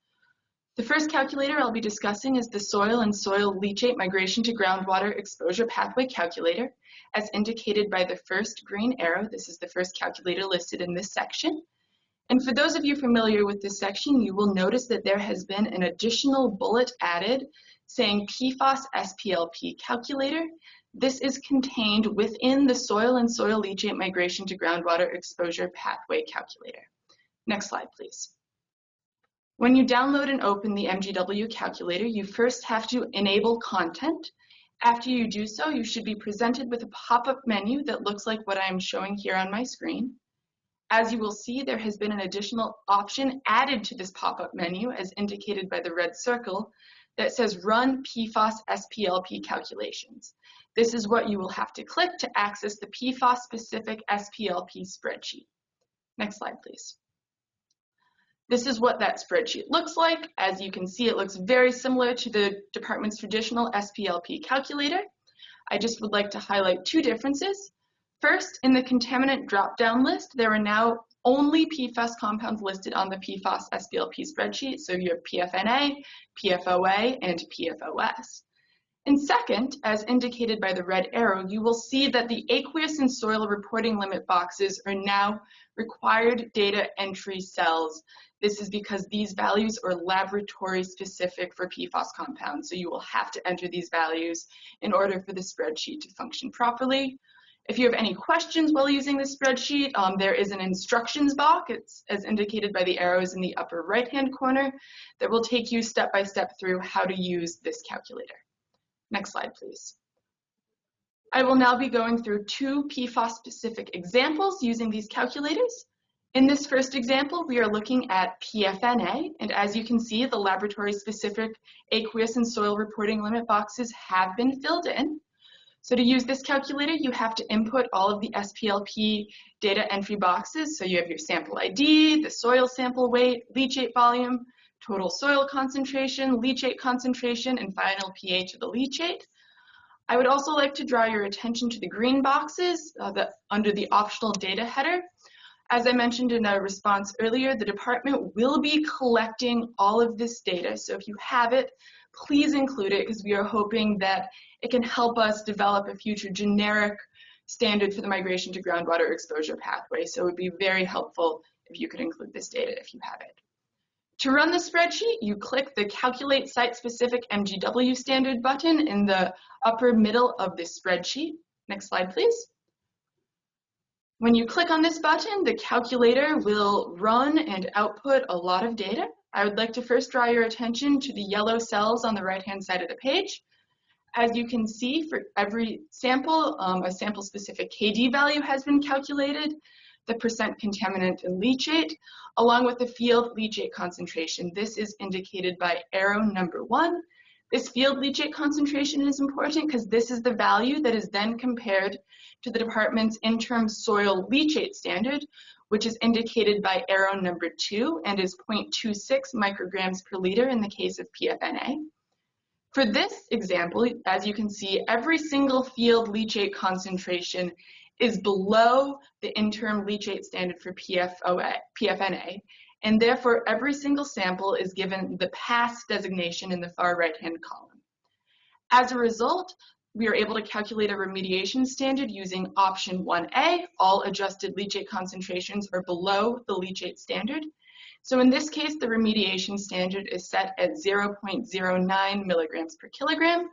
The first calculator I'll be discussing is the Soil and Soil Leachate Migration to Groundwater Exposure Pathway Calculator, as indicated by the first green arrow. This is the first calculator listed in this section. And for those of you familiar with this section, you will notice that there has been an additional bullet added saying PFAS SPLP calculator. This is contained within the Soil and Soil Leachate Migration to Groundwater Exposure Pathway Calculator. Next slide, please. When you download and open the MGW calculator, you first have to enable content. After you do so, you should be presented with a pop-up menu that looks like what I am showing here on my screen. As you will see, there has been an additional option added to this pop-up menu, as indicated by the red circle, that says Run PFAS SPLP Calculations. This is what you will have to click to access the PFAS-specific SPLP spreadsheet. Next slide, please. This is what that spreadsheet looks like. As you can see, it looks very similar to the department's traditional SPLP calculator. I just would like to highlight two differences. First, in the contaminant drop-down list, there are now only PFAS compounds listed on the PFAS SPLP spreadsheet. So you have PFNA, PFOA, and PFOS. And second, as indicated by the red arrow, you will see that the aqueous and soil reporting limit boxes are now required data entry cells. This is because these values are laboratory specific for PFAS compounds. So you will have to enter these values in order for the spreadsheet to function properly. If you have any questions while using the spreadsheet, there is an instructions box, it's as indicated by the arrows in the upper right-hand corner, that will take you step-by-step through how to use this calculator. Next slide, please. I will now be going through two PFAS-specific examples using these calculators. In this first example, we are looking at PFNA, and as you can see, the laboratory-specific aqueous and soil reporting limit boxes have been filled in. So to use this calculator, you have to input all of the SPLP data entry boxes. So you have your sample ID, the soil sample weight, leachate volume, total soil concentration, leachate concentration, and final pH of the leachate. I would also like to draw your attention to the green boxes under the optional data header. As I mentioned in a response earlier, the department will be collecting all of this data. So if you have it, please include it, because we are hoping that it can help us develop a future generic standard for the migration to groundwater exposure pathway. So it would be very helpful if you could include this data if you have it. To run the spreadsheet, you click the Calculate Site-Specific MGW Standard button in the upper middle of this spreadsheet. Next slide, please. When you click on this button, the calculator will run and output a lot of data. I would like to first draw your attention to the yellow cells on the right-hand side of the page. As you can see, for every sample, a sample-specific KD value has been calculated, the percent contaminant and leachate, along with the field leachate concentration. This is indicated by arrow number 1. This field leachate concentration is important because this is the value that is then compared to the department's interim soil leachate standard, which is indicated by arrow number 2 and is 0.26 micrograms per liter in the case of PFNA. For this example, as you can see, every single field leachate concentration is below the interim leachate standard for PFNA, and therefore every single sample is given the pass designation in the far right-hand column. As a result, we are able to calculate a remediation standard using option 1A. All adjusted leachate concentrations are below the leachate standard. So in this case, the remediation standard is set at 0.09 milligrams per kilogram,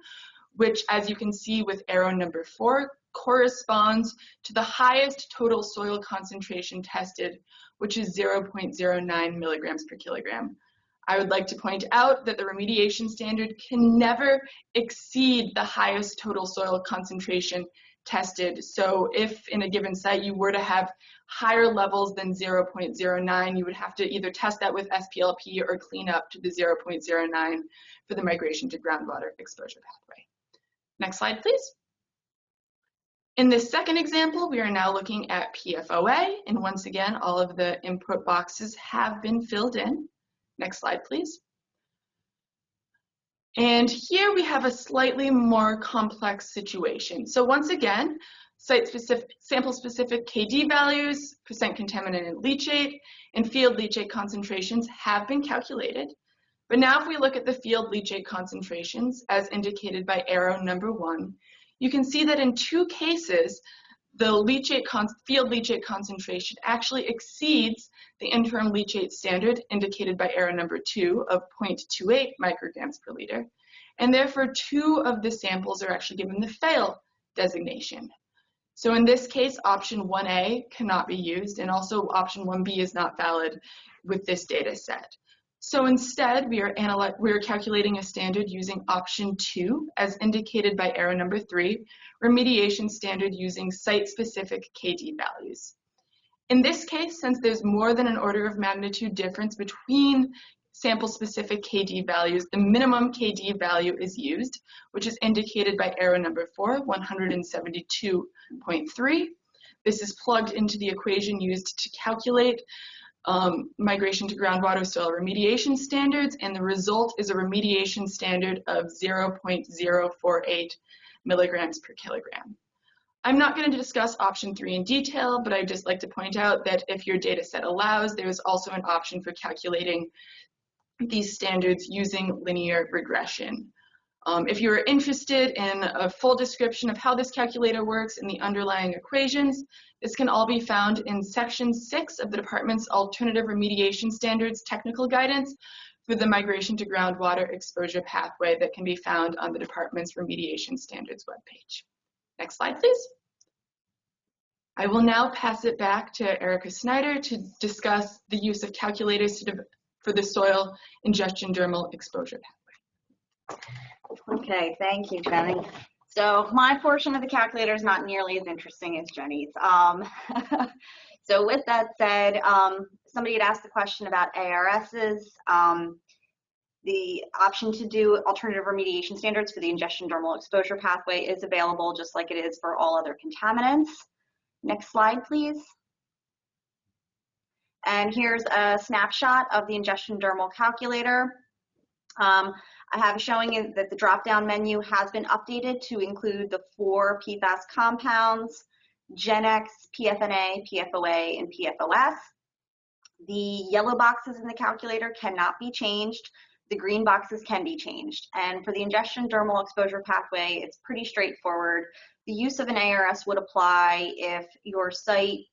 which, as you can see with arrow number 4, corresponds to the highest total soil concentration tested, which is 0.09 milligrams per kilogram. I would like to point out that the remediation standard can never exceed the highest total soil concentration tested. So if in a given site you were to have higher levels than 0.09, you would have to either test that with SPLP or clean up to the 0.09 for the migration to groundwater exposure pathway. Next slide, please. In this second example, we are now looking at PFOA, and once again, all of the input boxes have been filled in. Next slide, please. And here we have a slightly more complex situation. So once again, site-specific, sample-specific KD values, percent contaminated leachate, and field leachate concentrations have been calculated. But now if we look at the field leachate concentrations, as indicated by arrow number 1, you can see that in 2 cases, the field leachate concentration actually exceeds the interim leachate standard indicated by arrow number 2 of 0.28 micrograms per liter. And therefore, 2 of the samples are actually given the fail designation. So in this case, option 1A cannot be used, and also option 1B is not valid with this data set. So instead, we are calculating a standard using option 2, as indicated by arrow number 3, remediation standard using site-specific KD values. In this case, since there's more than an order of magnitude difference between sample-specific KD values, the minimum KD value is used, which is indicated by arrow number 4, 172.3. This is plugged into the equation used to calculate migration to groundwater soil remediation standards, and the result is a remediation standard of 0.048 milligrams per kilogram. I'm not going to discuss option 3 in detail, but I'd just like to point out that if your data set allows, there is also an option for calculating these standards using linear regression. If you're interested in a full description of how this calculator works and the underlying equations, this can all be found in section 6 of the department's Alternative Remediation Standards Technical Guidance for the Migration to Groundwater Exposure Pathway that can be found on the department's Remediation Standards webpage. Next slide, please. I will now pass it back to Erica Snyder to discuss the use of calculators for the soil ingestion dermal exposure pathway. Okay, thank you, Jenny. So my portion of the calculator is not nearly as interesting as Jenny's. So with that said, somebody had asked the question about ARSs. The option to do alternative remediation standards for the ingestion dermal exposure pathway is available just like it is for all other contaminants. Next slide, please. And here's a snapshot of the ingestion dermal calculator. I have showing that the drop-down menu has been updated to include the 4 PFAS compounds, GenX, PFNA, PFOA, and PFOS. The yellow boxes in the calculator cannot be changed. The green boxes can be changed. And for the ingestion dermal exposure pathway, it's pretty straightforward. The use of an ARS would apply if your site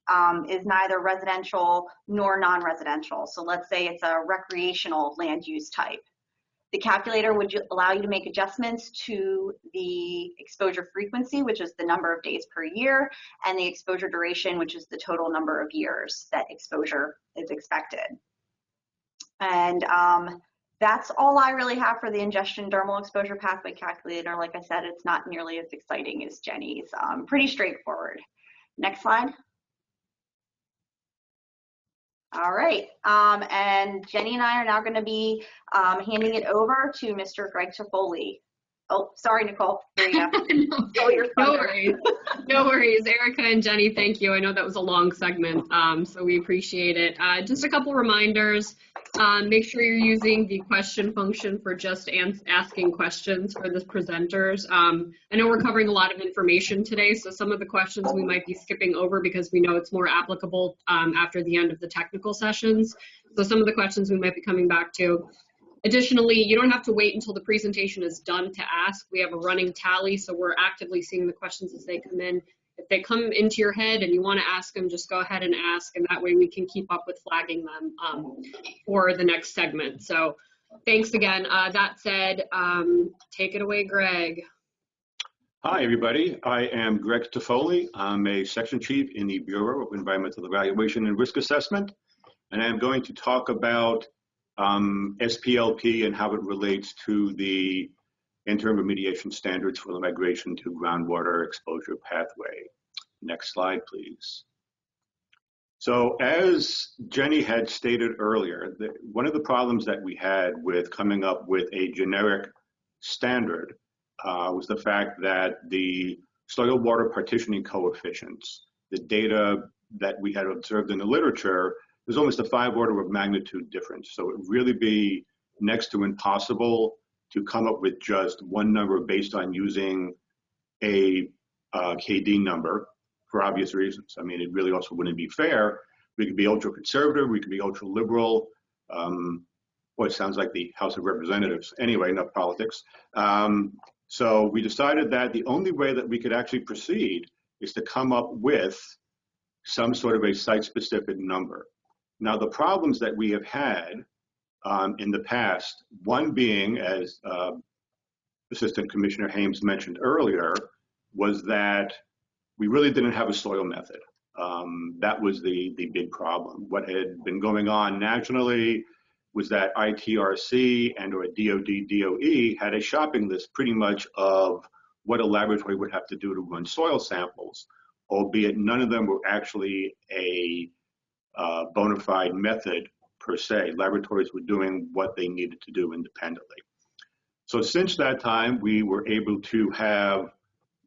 is neither residential nor non-residential. So let's say it's a recreational land use type. The calculator would allow you to make adjustments to the exposure frequency, which is the number of days per year, and the exposure duration, which is the total number of years that exposure is expected. And that's all I really have for the ingestion dermal exposure pathway calculator. Like I said, it's not nearly as exciting as Jenny's. Pretty straightforward. Next slide. All right, and Jenny and I are now going to be handing it over to Mr. Greg Toffoli. Oh, sorry, Nicole. There you go. No worries. No worries. Erica and Jenny, thank you. I know that was a long segment, so we appreciate it. Just a couple reminders. Make sure you're using the question function for just asking questions for the presenters. I know we're covering a lot of information today, so some of the questions we might be skipping over because we know it's more applicable after the end of the technical sessions. So some of the questions we might be coming back to. Additionally, you don't have to wait until the presentation is done to ask. We have a running tally, so we're actively seeing the questions as they come in. If they come into your head and you want to ask them, just go ahead and ask, and that way we can keep up with flagging them for the next segment. So thanks again. That said, take it away, Greg. Hi, everybody. I am Greg Toffoli. I'm a section chief in the Bureau of Environmental Evaluation and Risk Assessment, and I'm going to talk about SPLP and how it relates to the interim remediation standards for the migration to groundwater exposure pathway. Next slide, please. So as Jenny had stated earlier, one of the problems that we had with coming up with a generic standard was the fact that the soil water partitioning coefficients, the data that we had observed in the literature, there's almost a 5 order of magnitude difference. So it would really be next to impossible to come up with just one number based on using a KD number for obvious reasons. I mean, it really also wouldn't be fair. We could be ultra conservative, we could be ultra liberal. Boy, it sounds like the House of Representatives. Anyway, enough politics. So we decided that the only way that we could actually proceed is to come up with some sort of a site-specific number. Now, the problems that we have had in the past, one being, as Assistant Commissioner Hames mentioned earlier, was that we really didn't have a soil method. That was the big problem. What had been going on nationally was that ITRC and or DOD, DOE had a shopping list pretty much of what a laboratory would have to do to run soil samples, albeit none of them were actually a bona fide method per se. Laboratories were doing what they needed to do independently. So since that time, we were able to have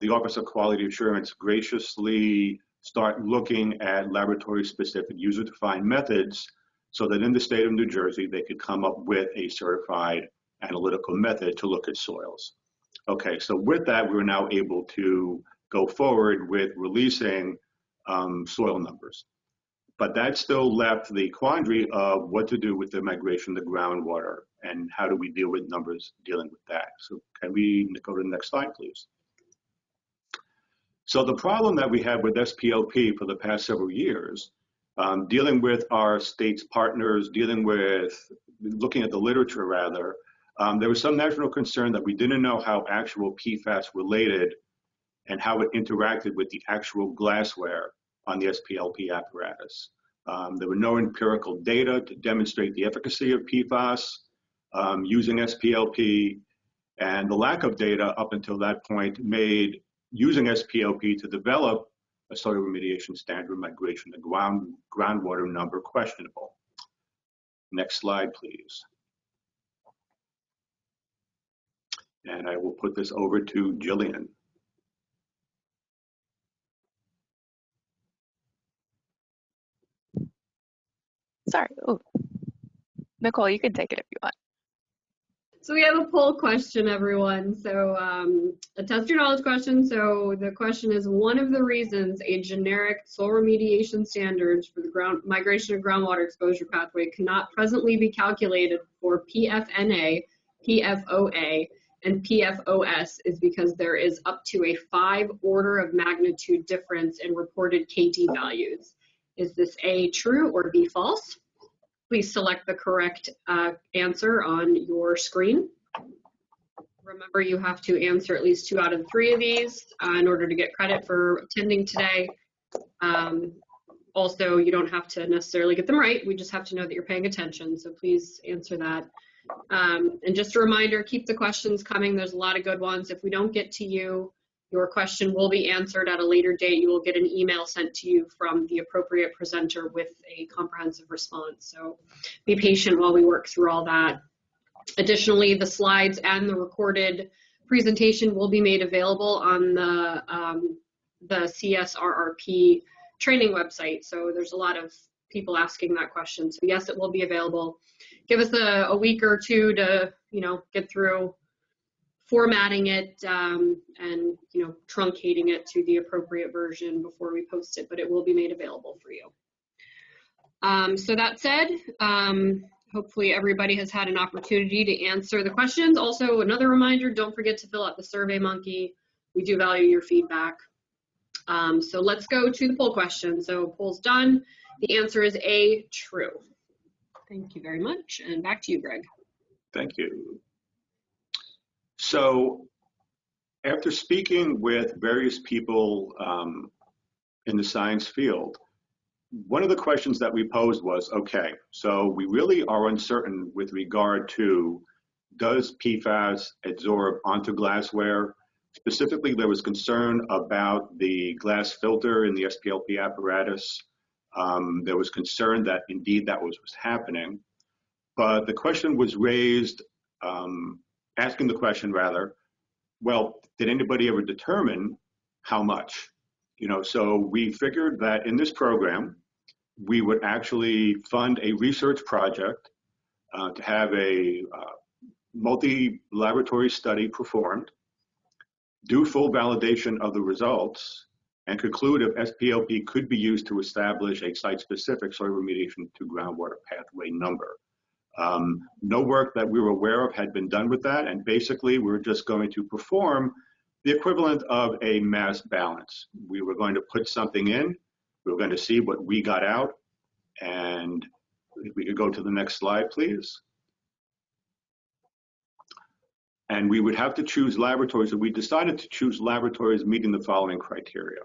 the Office of Quality Assurance graciously start looking at laboratory-specific user-defined methods so that in the state of New Jersey, they could come up with a certified analytical method to look at soils. Okay, so with that, we're now able to go forward with releasing soil numbers. But that still left the quandary of what to do with the migration to groundwater and how do we deal with numbers dealing with that. So can we go to the next slide, please? So the problem that we had with SPLP for the past several years, dealing with our state's partners, looking at the literature rather, there was some national concern that we didn't know how actual PFAS related and how it interacted with the actual glassware on the SPLP apparatus. There were no empirical data to demonstrate the efficacy of PFAS using SPLP, and the lack of data up until that point made using SPLP to develop a soil remediation standard migration to groundwater number questionable. Next slide, please. And I will put this over to Jillian. Sorry. Oh, Nicole, you can take it if you want. So we have a poll question, everyone. So a test your knowledge question. So the question is, one of the reasons a generic soil remediation standards for the migration of groundwater exposure pathway cannot presently be calculated for PFNA, PFOA, and PFOS is because there is up to a 5 order of magnitude difference in reported KT values. Is this A, true, or B, false? Please select the correct answer on your screen. Remember, you have to answer at least 2 out of 3 of these in order to get credit for attending today. Also, you don't have to necessarily get them right. We just have to know that you're paying attention, so please answer that. And just a reminder, keep the questions coming. There's a lot of good ones. If we don't get to you, your question will be answered at a later date. You will get an email sent to you from the appropriate presenter with a comprehensive response. So be patient while we work through all that. Additionally, the slides and the recorded presentation will be made available on the CSRRP training website. So there's a lot of people asking that question. So yes, it will be available. Give us a week or 2 to, get through formatting it and truncating it to the appropriate version before we post it, but it will be made available for you. So that said, hopefully everybody has had an opportunity to answer the questions. Also, another reminder, don't forget to fill out the Survey Monkey. We do value your feedback. So let's go to the poll question. So poll's done. The answer is A, true. Thank you very much. And back to you, Greg. Thank you. So after speaking with various people in the science field, one of the questions that we posed was, okay, so we really are uncertain with regard to does PFAS absorb onto glassware? Specifically, there was concern about the glass filter in the SPLP apparatus. There was concern that indeed that was happening, but the question was raised, asking the question rather, well, did anybody ever determine how much? So we figured that in this program, we would actually fund a research project to have a multi-laboratory study performed, do full validation of the results, and conclude if SPLP could be used to establish a site-specific soil remediation to groundwater pathway number. No work that we were aware of had been done with that, and basically we're just going to perform the equivalent of a mass balance. We were going to put something in, we were going to see what we got out, and if we could go to the next slide, please. And we would have to choose laboratories, and we decided to choose laboratories meeting the following criteria.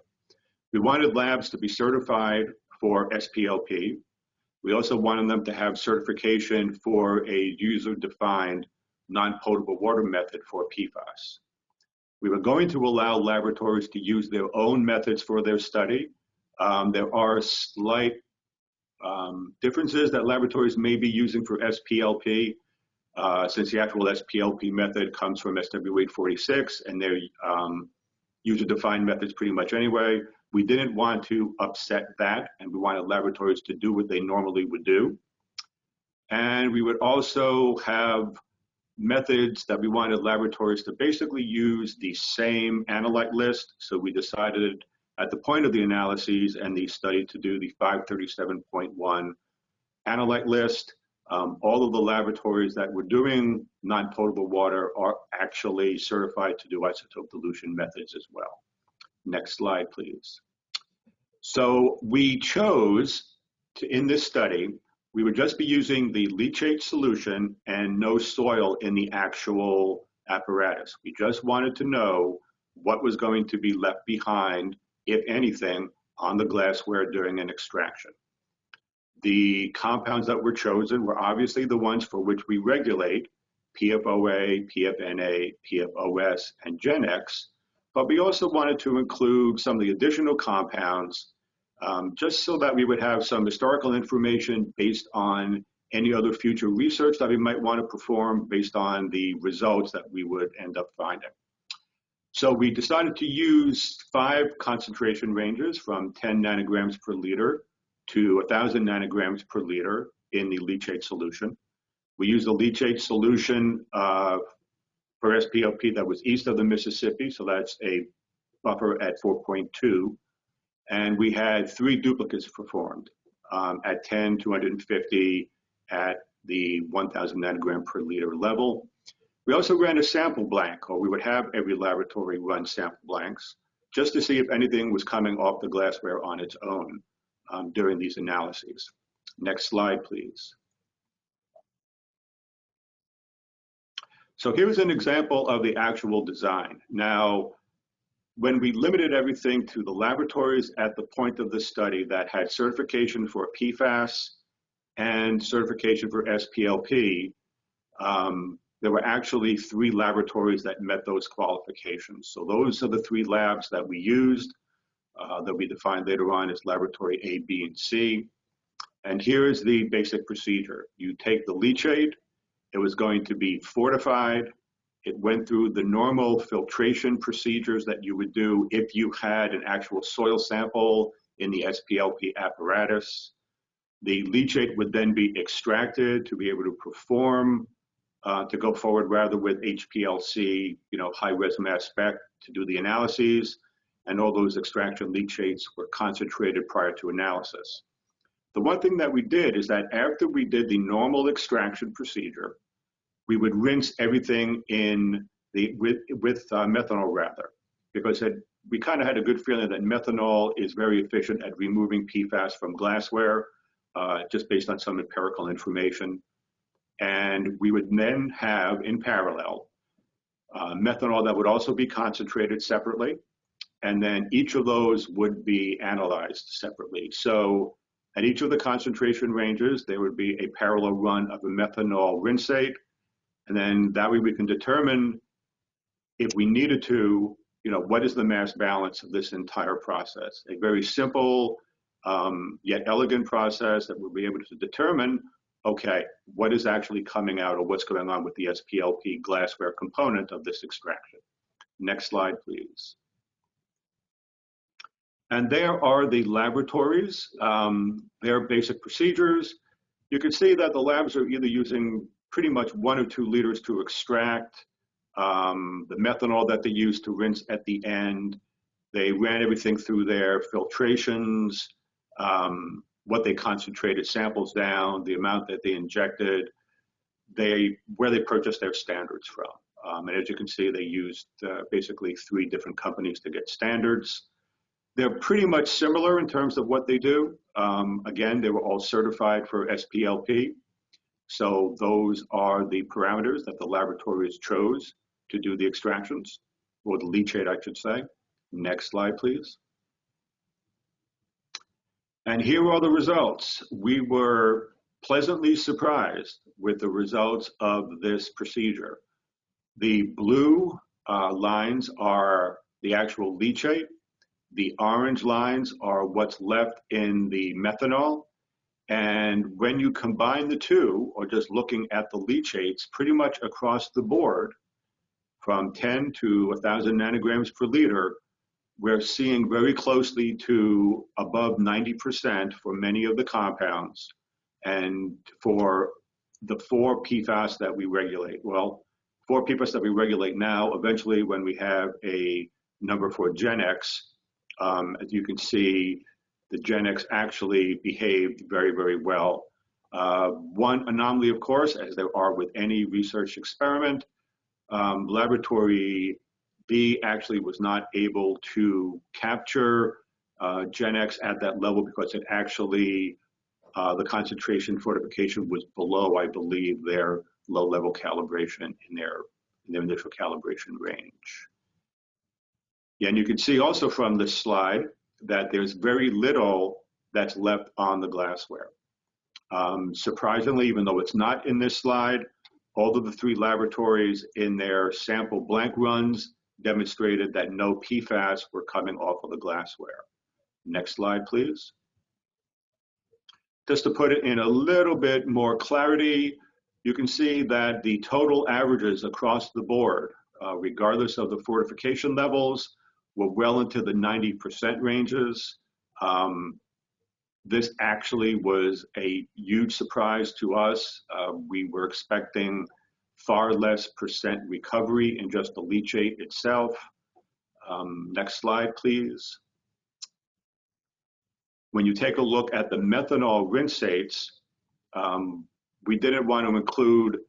We wanted labs to be certified for SPLP. We also wanted them to have certification for a user-defined non-potable water method for PFAS. We were going to allow laboratories to use their own methods for their study. There are slight differences that laboratories may be using for SPLP, since the actual SPLP method comes from SW846 and they're user-defined methods pretty much anyway. We didn't want to upset that, and we wanted laboratories to do what they normally would do. And we would also have methods that we wanted laboratories to basically use the same analyte list. So we decided at the point of the analyses and the study to do the 537.1 analyte list. All of the laboratories that were doing non-potable water are actually certified to do isotope dilution methods as well. Next slide, please. So we chose to, in this study, we would just be using the leachate solution and no soil in the actual apparatus. We just wanted to know what was going to be left behind, if anything, on the glassware during an extraction. The compounds that were chosen were obviously the ones for which we regulate, PFOA, PFNA, PFOS, and GenX, but we also wanted to include some of the additional compounds just so that we would have some historical information based on any other future research that we might want to perform based on the results that we would end up finding. So we decided to use 5 concentration ranges from 10 nanograms per liter to 1,000 nanograms per liter in the leachate solution. We used a leachate solution for SPLP that was east of the Mississippi, so that's a buffer at 4.2. And we had 3 duplicates performed at 10, 250, at the 1,000 nanogram per liter level. We also ran a sample blank, or we would have every laboratory run sample blanks, just to see if anything was coming off the glassware on its own during these analyses. Next slide, please. So here's an example of the actual design. Now, when we limited everything to the laboratories at the point of the study that had certification for PFAS and certification for SPLP, there were actually 3 laboratories that met those qualifications. So those are the 3 labs that we used, that we defined later on as laboratory A, B, and C. And here's the basic procedure. You take the leachate, it was going to be fortified. It went through the normal filtration procedures that you would do if you had an actual soil sample in the SPLP apparatus. The leachate would then be extracted to be able to perform, to go forward rather with HPLC, high-res mass spec to do the analyses, and all those extraction leachates were concentrated prior to analysis. The one thing that we did is that after we did the normal extraction procedure, we would rinse everything in with methanol rather, because we kind of had a good feeling that methanol is very efficient at removing PFAS from glassware, just based on some empirical information. And we would then have, in parallel, methanol that would also be concentrated separately, and then each of those would be analyzed separately. So at each of the concentration ranges, there would be a parallel run of a methanol rinsate, And then that way we can determine if we needed to, what is the mass balance of this entire process? A very simple yet elegant process that we'll be able to determine, okay, what is actually coming out or what's going on with the SPLP glassware component of this extraction. Next slide, please. And there are the laboratories, their basic procedures. You can see that the labs are either using pretty much 1 or 2 liters to extract, the methanol that they use to rinse at the end. They ran everything through their filtrations, what they concentrated samples down, the amount that they injected, where they purchased their standards from. And as you can see, they used basically 3 different companies to get standards. They're pretty much similar in terms of what they do. Again, they were all certified for SPLP. So those are the parameters that the laboratories chose to do the extractions, or the leachate, I should say. Next slide, please. And here are the results. We were pleasantly surprised with the results of this procedure. The blue lines are the actual leachate. The orange lines are what's left in the methanol. And when you combine the two, or just looking at the leachates, pretty much across the board, from 10 to 1,000 nanograms per liter, we're seeing very closely to above 90% for many of the compounds. And for the 4 PFAS that we regulate, well, 4 PFAS that we regulate now, eventually when we have a number for GenX, as you can see, the GenX actually behaved very, very well. One anomaly, of course, as there are with any research experiment, Laboratory B actually was not able to capture GenX at that level because it actually, the concentration fortification was below, I believe, their low-level calibration in their initial calibration range. Yeah, and you can see also from this slide that there's very little that's left on the glassware. Surprisingly, even though it's not in this slide, all of the 3 laboratories in their sample blank runs demonstrated that no PFAS were coming off of the glassware. Next slide, please. Just to put it in a little bit more clarity, you can see that the total averages across the board, regardless of the fortification levels, were well into the 90% ranges. This actually was a huge surprise to us. We were expecting far less percent recovery in just the leachate itself. Next slide, please. When you take a look at the methanol rinsates, we didn't want to include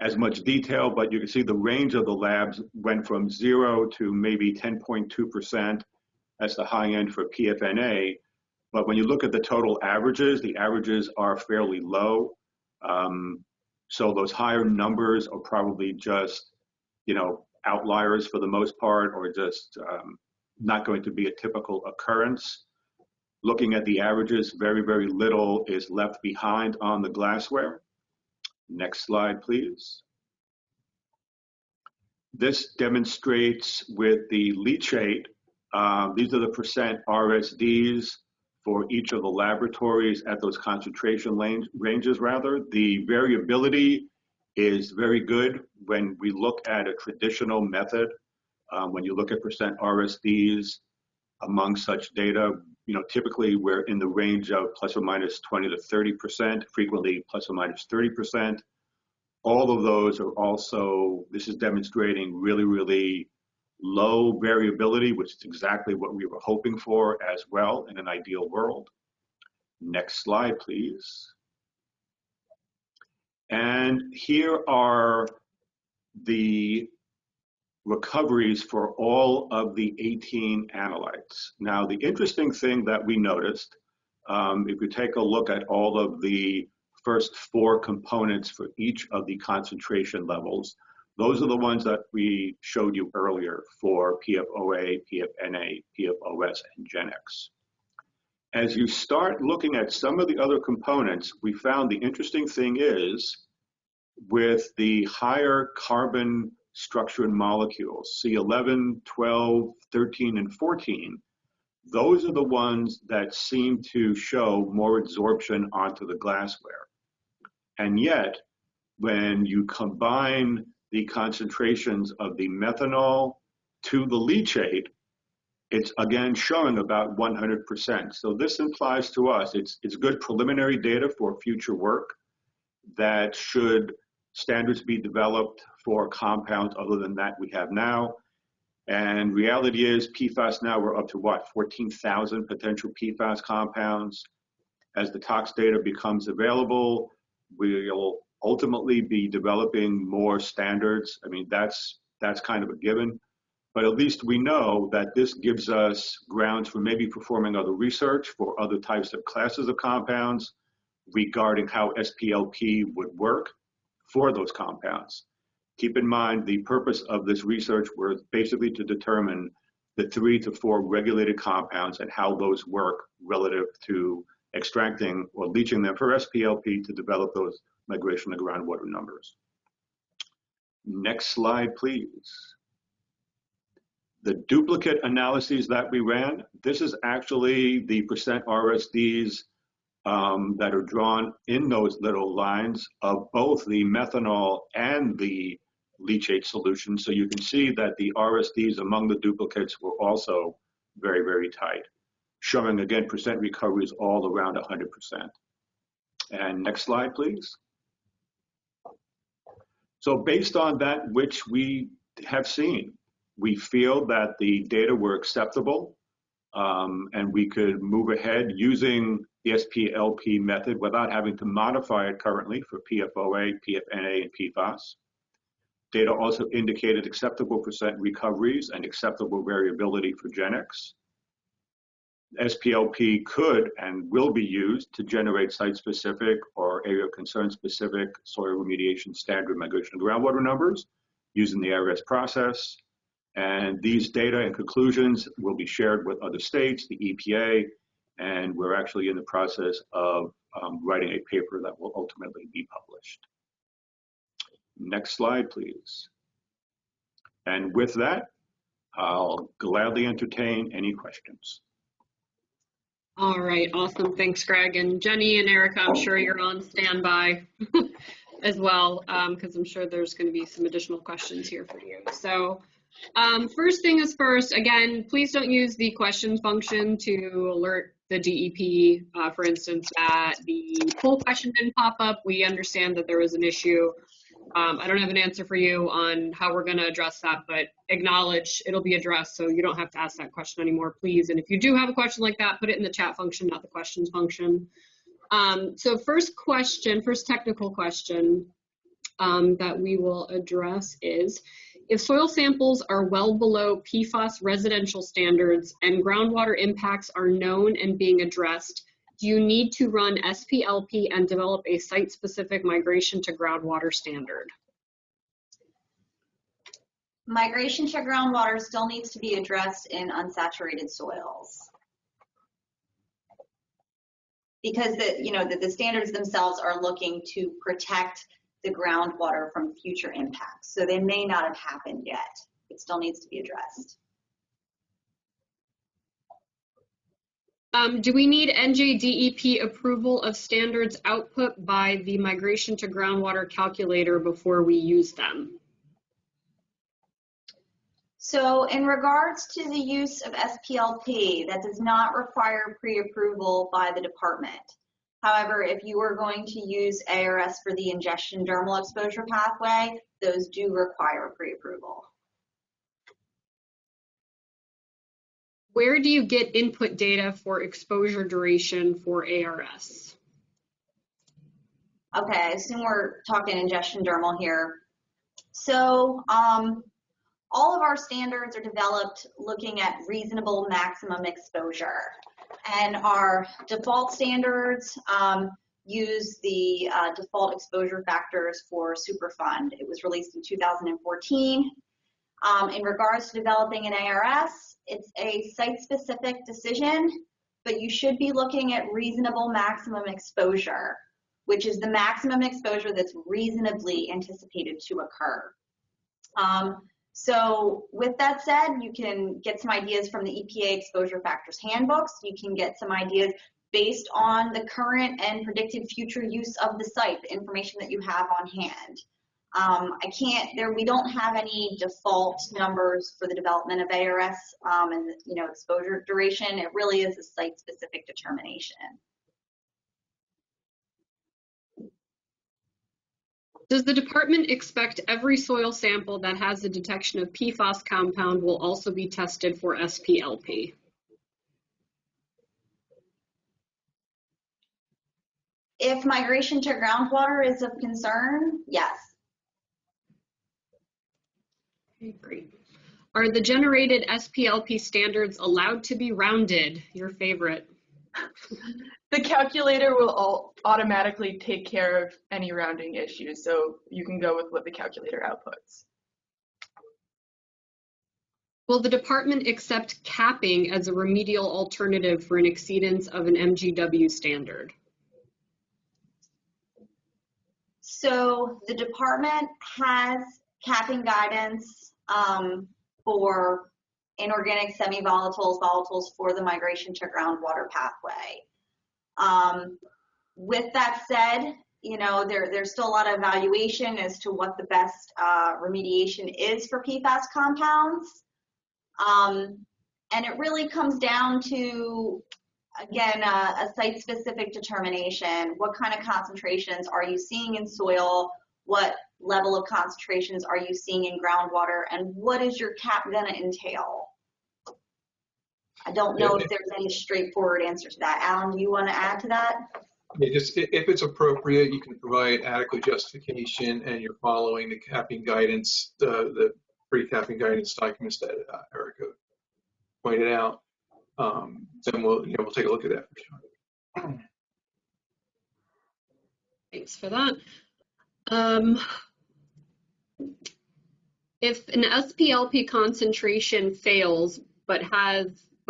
as much detail, but you can see the range of the labs went from 0 to maybe 10.2%. That's the high end for PFNA. But when you look at the total averages, the averages are fairly low. So those higher numbers are probably just, outliers for the most part, or just not going to be a typical occurrence. Looking at the averages, very, very little is left behind on the glassware. Next slide, please. This demonstrates with the leachate, these are the percent RSDs for each of the laboratories at those concentration ranges rather. The variability is very good when we look at a traditional method. When you look at percent RSDs among such data, typically we're in the range of plus or minus 20 to 30%, frequently plus or minus 30%. All of those are also, this is demonstrating really, really low variability, which is exactly what we were hoping for as well in an ideal world. Next slide, please. And here are the recoveries for all of the 18 analytes. Now, the interesting thing that we noticed, if we take a look at all of the first 4 components for each of the concentration levels, those are the ones that we showed you earlier for PFOA, PFNA, PFOS, and GenX. As you start looking at some of the other components, we found the interesting thing is with the higher carbon structured molecules, C11, 12, 13, and 14, those are the ones that seem to show more absorption onto the glassware. And yet, when you combine the concentrations of the methanol to the leachate, it's again showing about 100%. So this implies to us, it's good preliminary data for future work that should standards be developed for compounds other than that we have now. And reality is PFAS now we're up to what, 14,000 potential PFAS compounds. As the tox data becomes available, we'll ultimately be developing more standards. I mean, that's kind of a given. But at least we know that this gives us grounds for maybe performing other research for other types of classes of compounds regarding how SPLP would work for those compounds. Keep in mind, the purpose of this research was basically to determine the 3 to 4 regulated compounds and how those work relative to extracting or leaching them for SPLP to develop those migration to groundwater numbers. Next slide, please. The duplicate analyses that we ran, this is actually the percent RSDs that are drawn in those little lines of both the methanol and the leachate solution. So you can see that the RSDs among the duplicates were also very, very tight, showing again percent recoveries all around 100%. And next slide, please. So based on that which we have seen, we feel that the data were acceptable and we could move ahead using the SPLP method without having to modify it currently for PFOA, PFNA, and PFAS. Data also indicated acceptable percent recoveries and acceptable variability for GenX. SPLP could and will be used to generate site-specific or area of concern-specific soil remediation standard migration to groundwater numbers using the ARS process. And these data and conclusions will be shared with other states, the EPA, and we're actually in the process of writing a paper that will ultimately be published. Next slide, please. And with that, I'll gladly entertain any questions. All right, awesome. Thanks, Greg. And Jenny and Erica, I'm sure you're on standby as well, because I'm sure there's going to be some additional questions here for you. So first thing is first, again, please don't use the question function to alert the DEP, for instance, that the poll question didn't pop up. We understand that there was an issue. I don't have an answer for you on how we're going to address that, but acknowledge it'll be addressed, so you don't have to ask that question anymore, please. And if you do have a question like that, put it in the chat function, not the questions function. So first technical question that we will address is, if soil samples are well below PFAS residential standards and groundwater impacts are known and being addressed, do you need to run SPLP and develop a site-specific migration to groundwater standard? Migration to groundwater still needs to be addressed in unsaturated soils, because the standards themselves are looking to protect the groundwater from future impacts. So they may not have happened yet. It still needs to be addressed. Do we need NJDEP approval of standards output by the migration to groundwater calculator before we use them? So in regards to the use of SPLP, that does not require pre-approval by the department. However, if you are going to use ARS for the ingestion dermal exposure pathway, those do require pre-approval. Where do you get input data for exposure duration for ARS? Okay, I assume we're talking ingestion dermal here. So all of our standards are developed looking at reasonable maximum exposure. And our default standards use the default exposure factors for Superfund. It was released in 2014. In regards to developing an ARS, it's a site-specific decision, but you should be looking at reasonable maximum exposure. which is the maximum exposure that's reasonably anticipated to occur. So with that said, you can get some ideas from the EPA exposure factors handbooks. You can get some ideas based on the current and predicted future use of the site, the information that you have on hand. We don't have any default numbers for the development of ARS and exposure duration. It really is a site-specific determination. Does the department expect every soil sample that has a detection of PFAS compound will also be tested for SPLP? If migration to groundwater is of concern, yes. Okay, great. Are the generated SPLP standards allowed to be rounded? Your favorite. The calculator will automatically take care of any rounding issues, so you can go with what the calculator outputs. Will the department accept capping as a remedial alternative for an exceedance of an MGW standard? So the department has capping guidance for inorganic semi-volatiles, volatiles for the migration to groundwater pathway. With that said, there's still a lot of evaluation as to what the best remediation is for PFAS compounds. And it really comes down to, again, a site-specific determination. What kind of concentrations are you seeing in soil? What level of concentrations are you seeing in groundwater? And what is your cap going to entail? I don't know if there's any straightforward answer to that. Alan, do you want to add to that? Yeah, just if it's appropriate, you can provide adequate justification and you're following the capping guidance, the pre-capping guidance documents that Erica pointed out. Then we'll take a look at that for sure. Thanks for that. If an SPLP concentration fails, but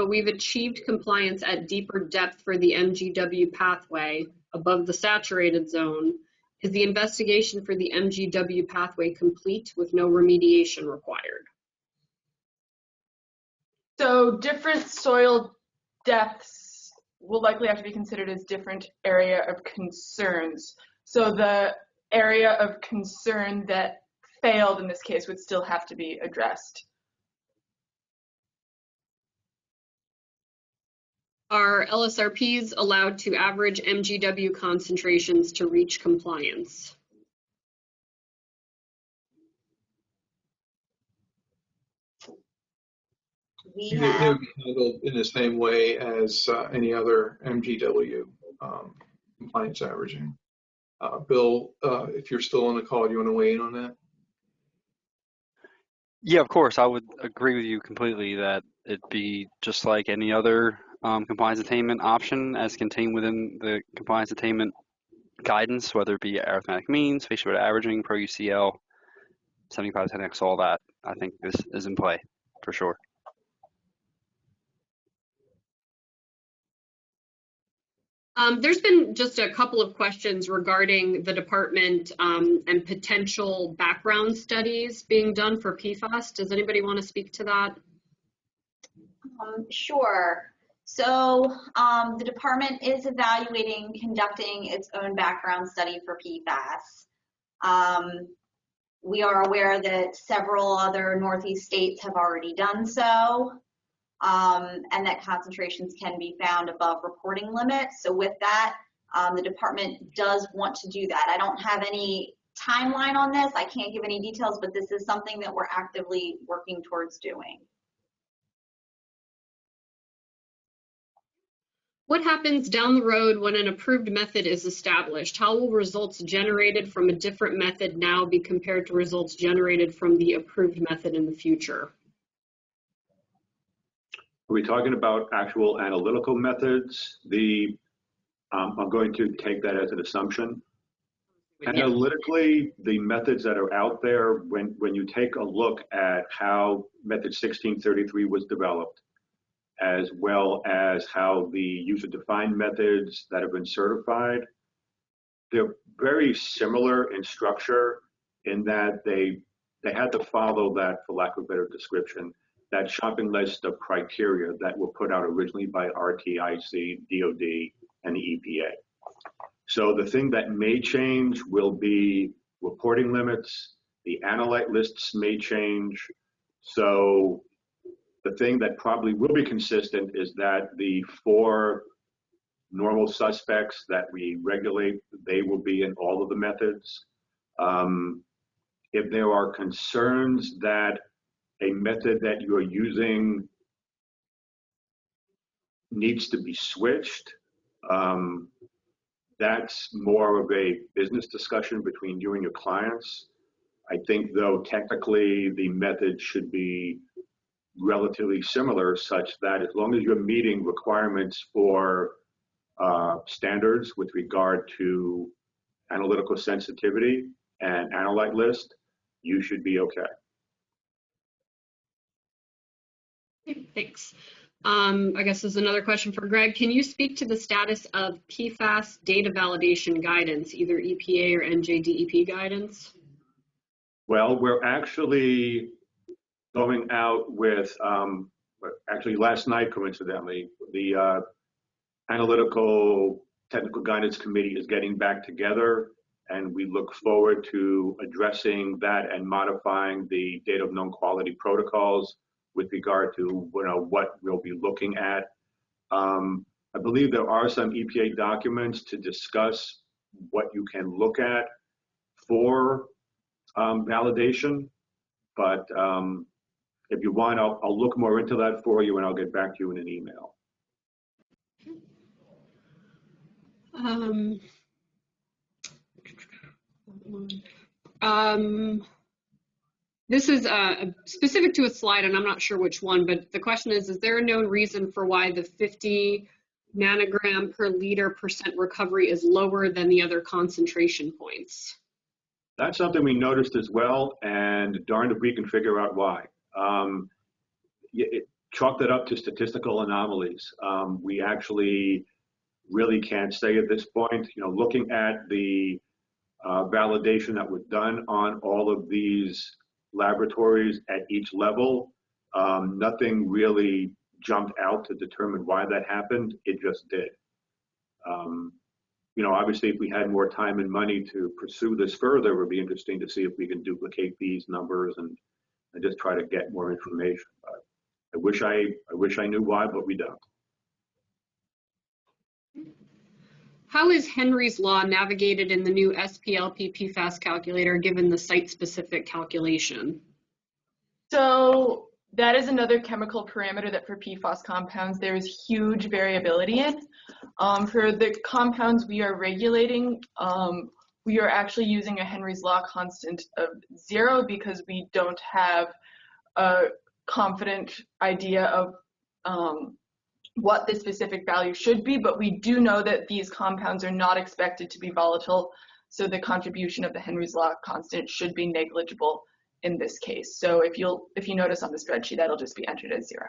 we've achieved compliance at deeper depth for the MGW pathway above the saturated zone, is the investigation for the MGW pathway complete with no remediation required? So different soil depths will likely have to be considered as different area of concerns. So the area of concern that failed in this case would still have to be addressed. Are LSRPs allowed to average MGW concentrations to reach compliance? They would be handled in the same way as any other MGW compliance averaging. Bill, if you're still on the call, do you want to weigh in on that? Yeah, of course. I would agree with you completely that it'd be just like any other compliance attainment option as contained within the compliance attainment guidance, whether it be arithmetic mean, spatial averaging, pro UCL, 75 10x, all that. I think this is in play for sure. There's been just a couple of questions regarding the department and potential background studies being done for PFAS. Does anybody want to speak to that? Sure. So the department is evaluating conducting its own background study for PFAS. We are aware that several other Northeast states have already done so. And that concentrations can be found above reporting limits. So with that, the department does want to do that. I don't have any timeline on this. I can't give any details, but this is something that we're actively working towards doing. What happens down the road when an approved method is established? How will results generated from a different method now be compared to results generated from the approved method in the future? Are we talking about actual analytical methods? I'm going to take that as an assumption. Analytically, the methods that are out there, when you take a look at how method 1633 was developed, as well as how the user-defined methods that have been certified, they're very similar in structure in that they had to follow that, for lack of a better description, that shopping list of criteria that were put out originally by RTIC, DOD, and the EPA. So the thing that may change will be reporting limits. The analyte lists may change. So the thing that probably will be consistent is that the 4 normal suspects that we regulate, they will be in all of the methods. If there are concerns that a method that you're using needs to be switched, that's more of a business discussion between you and your clients. I think, though, technically the method should be relatively similar, such that as long as you're meeting requirements for standards with regard to analytical sensitivity and analyte list, you should be okay. Thanks. I guess this is another question for Greg. Can you speak to the status of PFAS data validation guidance, either EPA or NJDEP guidance? Well, we're actually going out with, actually last night, coincidentally, the Analytical Technical Guidance Committee is getting back together, and we look forward to addressing that and modifying the data of known quality protocols with regard to what we'll be looking at. I believe there are some EPA documents to discuss what you can look at for validation, but if you want, I'll look more into that for you and I'll get back to you in an email. This is specific to a slide, and I'm not sure which one, but the question is there a known reason for why the 50 nanogram per liter % recovery is lower than the other concentration points? That's something we noticed as well, and darned if we can figure out why. Chalk that up to statistical anomalies. We actually really can't say at this point. Looking at the validation that was done on all of these laboratories at each level, nothing really jumped out to determine why that happened. It just did. Obviously, if we had more time and money to pursue this further, it would be interesting to see if we can duplicate these numbers and just try to get more information. But I wish I knew why, but we don't. How is Henry's Law navigated in the new SPLP PFAS calculator given the site-specific calculation? So that is another chemical parameter that for PFAS compounds there is huge variability in. For the compounds we are regulating, we are actually using a Henry's Law constant of 0 because we don't have a confident idea of what the specific value should be, but we do know that these compounds are not expected to be volatile, so the contribution of the Henry's Law constant should be negligible in this case. So if you notice on the spreadsheet, that'll just be entered as 0.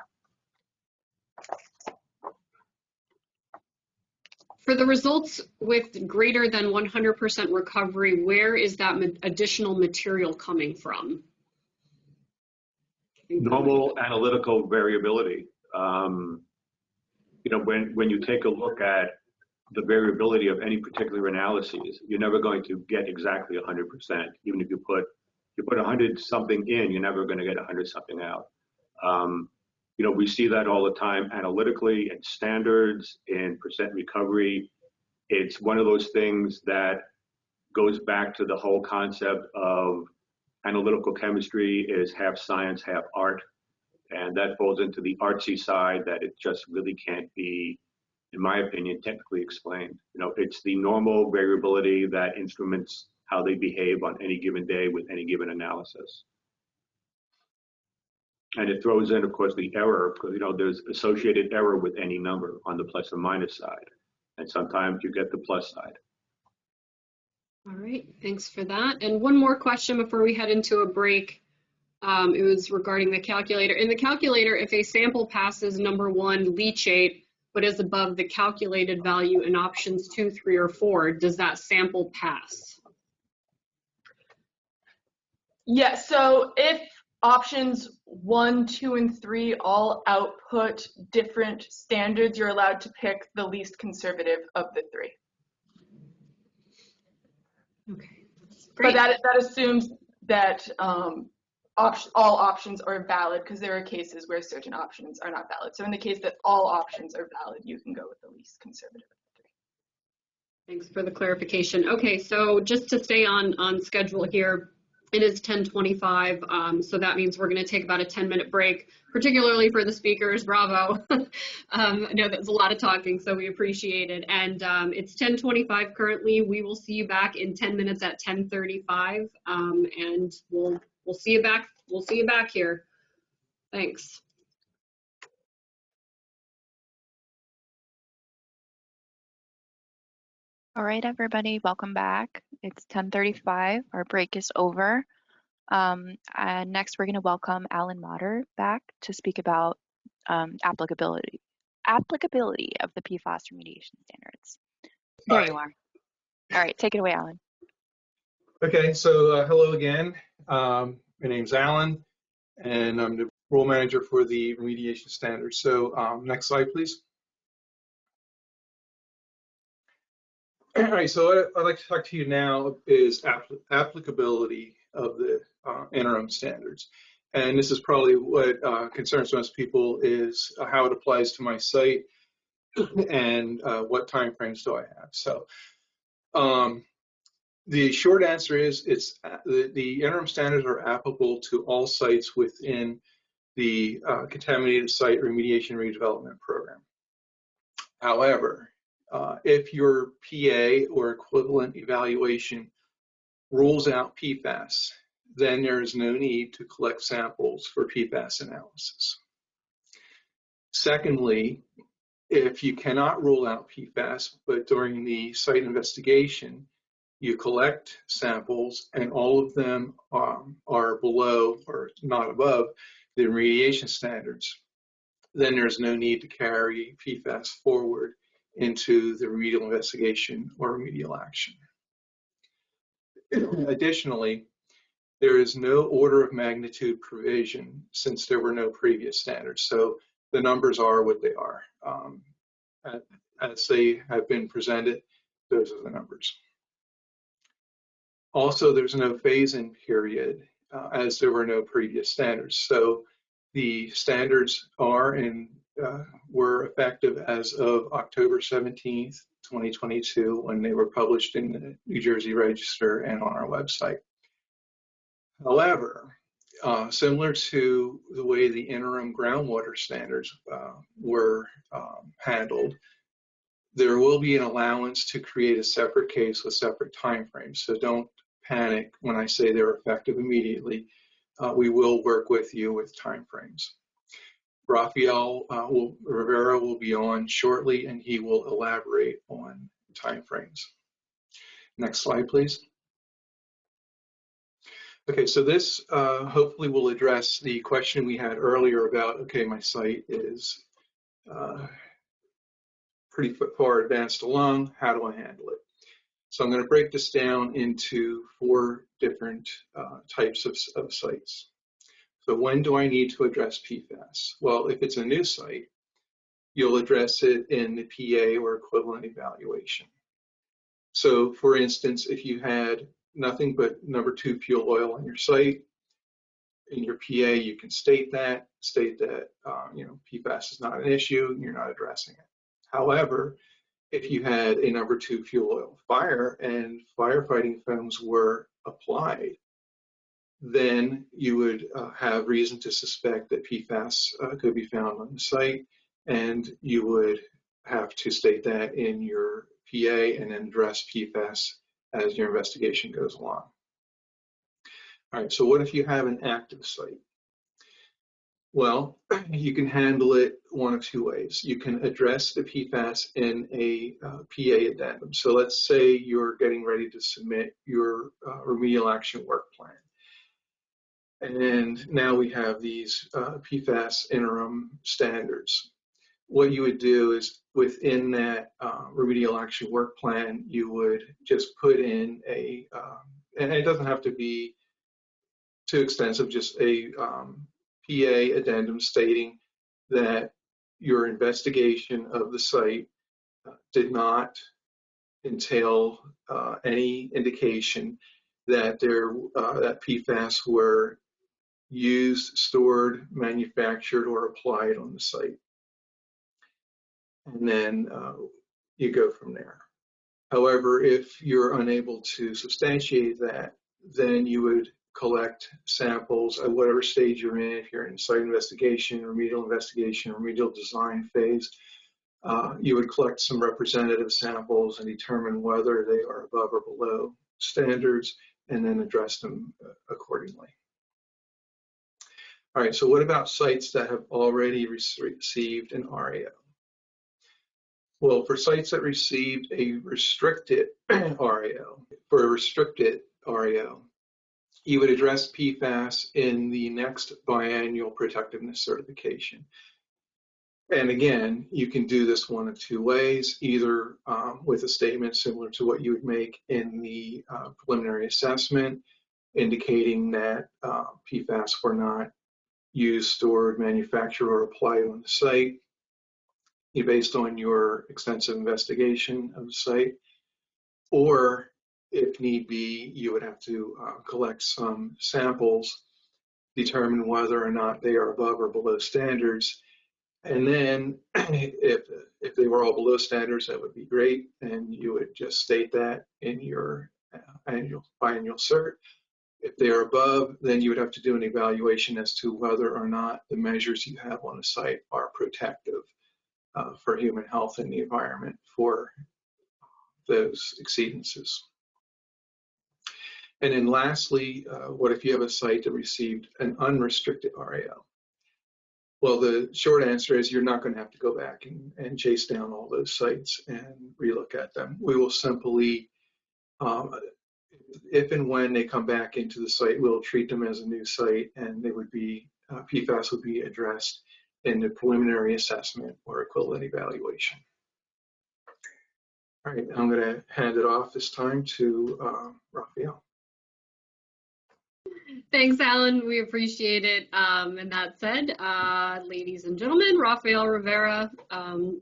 For the results with greater than 100% recovery, where is that additional material coming from? Normal analytical variability. When you take a look at the variability of any particular analyses, you're never going to get exactly 100%. Even if you put 100 something in, you're never going to get 100 something out. We see that all the time analytically in standards, in percent recovery. It's one of those things that goes back to the whole concept of analytical chemistry is half science, half art. And that falls into the artsy side that it just really can't be, in my opinion, technically explained. It's the normal variability that instruments how they behave on any given day with any given analysis. And it throws in, of course, the error, because there's associated error with any number on the plus or minus side. And sometimes you get the plus side. All right, thanks for that. And one more question before we head into a break. It was regarding the calculator. In the calculator, if a sample passes number 1 leachate, but is above the calculated value in options 2, 3, or 4, does that sample pass? Yeah, so if options 1, 2, and 3 all output different standards, you're allowed to pick the least conservative of the 3. Okay, but that assumes that all options are valid, because there are cases where certain options are not valid. So in the case that all options are valid, you can go with the least conservative of the 3. Thanks for the clarification. Okay, so just to stay on schedule here, it is 10:25, so that means we're going to take about a 10-minute break, particularly for the speakers. Bravo. I know that's a lot of talking, so we appreciate it. And it's 10:25 currently. We will see you back in 10 minutes at 10:35, and we'll see you back. We'll see you back here. Thanks. All right, everybody, welcome back. It's 10:35. Our break is over. And next, we're going to welcome Alan Motter back to speak about applicability of the PFAS remediation standards. There you are. All right, take it away, Alan. Okay, so hello again. My name's Alan, and I'm the role manager for the remediation standards. So next slide, please. All right, so what I'd like to talk to you now is applicability of the interim standards. And this is probably what concerns most people, is how it applies to my site and what timeframes do I have. So the short answer is the interim standards are applicable to all sites within the Contaminated Site Remediation Redevelopment Program. However, if your PA or equivalent evaluation rules out PFAS, then there is no need to collect samples for PFAS analysis. Secondly, if you cannot rule out PFAS, but during the site investigation, you collect samples and all of them are below or not above the remediation standards, then there's no need to carry PFAS forward into the remedial investigation or remedial action. Additionally, there is no order of magnitude provision since there were no previous standards. So the numbers are what they are. As they have been presented, those are the numbers. Also, there's no phase-in period as there were no previous standards. So the standards are and were effective as of October 17th, 2022, when they were published in the New Jersey Register and on our website. However, similar to the way the interim groundwater standards were handled, there will be an allowance to create a separate case with separate timeframes. So don't panic when I say they're effective immediately. We will work with you with timeframes. Rafael Rivera will be on shortly, and he will elaborate on timeframes. Next slide, please. Okay, so this hopefully will address the question we had earlier about, okay, my site is pretty far advanced along, how do I handle it? So I'm going to break this down into 4 different types of sites. So when do I need to address PFAS? Well, if it's a new site, you'll address it in the PA or equivalent evaluation. So for instance, if you had nothing but number 2 fuel oil on your site, in your PA, you can state that PFAS is not an issue and you're not addressing it. However, if you had a number 2 fuel oil fire and firefighting foams were applied, then you would have reason to suspect that PFAS could be found on the site, and you would have to state that in your PA and then address PFAS as your investigation goes along. All right, so what if you have an active site? Well, you can handle it one of 2 ways. You can address the PFAS in a PA addendum. So let's say you're getting ready to submit your remedial action work plan. And now we have these PFAS interim standards. what you would do is within that remedial action work plan, you would just put in a, and it doesn't have to be too extensive, just a PA addendum stating that your investigation of the site did not entail any indication that that PFAS were used, stored, manufactured, or applied on the site. And then you go from there. However, if you're unable to substantiate that, then you would collect samples at whatever stage you're in. If you're in site investigation, remedial design phase, you would collect some representative samples and determine whether they are above or below standards, and then address them accordingly. All right, so what about sites that have already received an RAO? Well, for sites that received a restricted RAO, you would address PFAS in the next biannual protectiveness certification. And again, you can do this one of two ways, either with a statement similar to what you would make in the preliminary assessment, indicating that PFAS were not used, stored, manufactured, or applied on the site based on your extensive investigation of the site. Or if need be, you would have to collect some samples, determine whether or not they are above or below standards. And then if they were all below standards, that would be great. And you would just state that in your biannual cert. If they are above, then you would have to do an evaluation as to whether or not the measures you have on the site are protective for human health and the environment for those exceedances. And then lastly, what if you have a site that received an unrestricted RAO? Well, the short answer is you're not going to have to go back and chase down all those sites and relook at them. We will simply, if and when they come back into the site, we'll treat them as a new site, and they would be, PFAS would be addressed in the preliminary assessment or equivalent evaluation. All right, I'm going to hand it off this time to Raphael. Thanks, Alan. We appreciate it. And that said, ladies and gentlemen, Rafael Rivera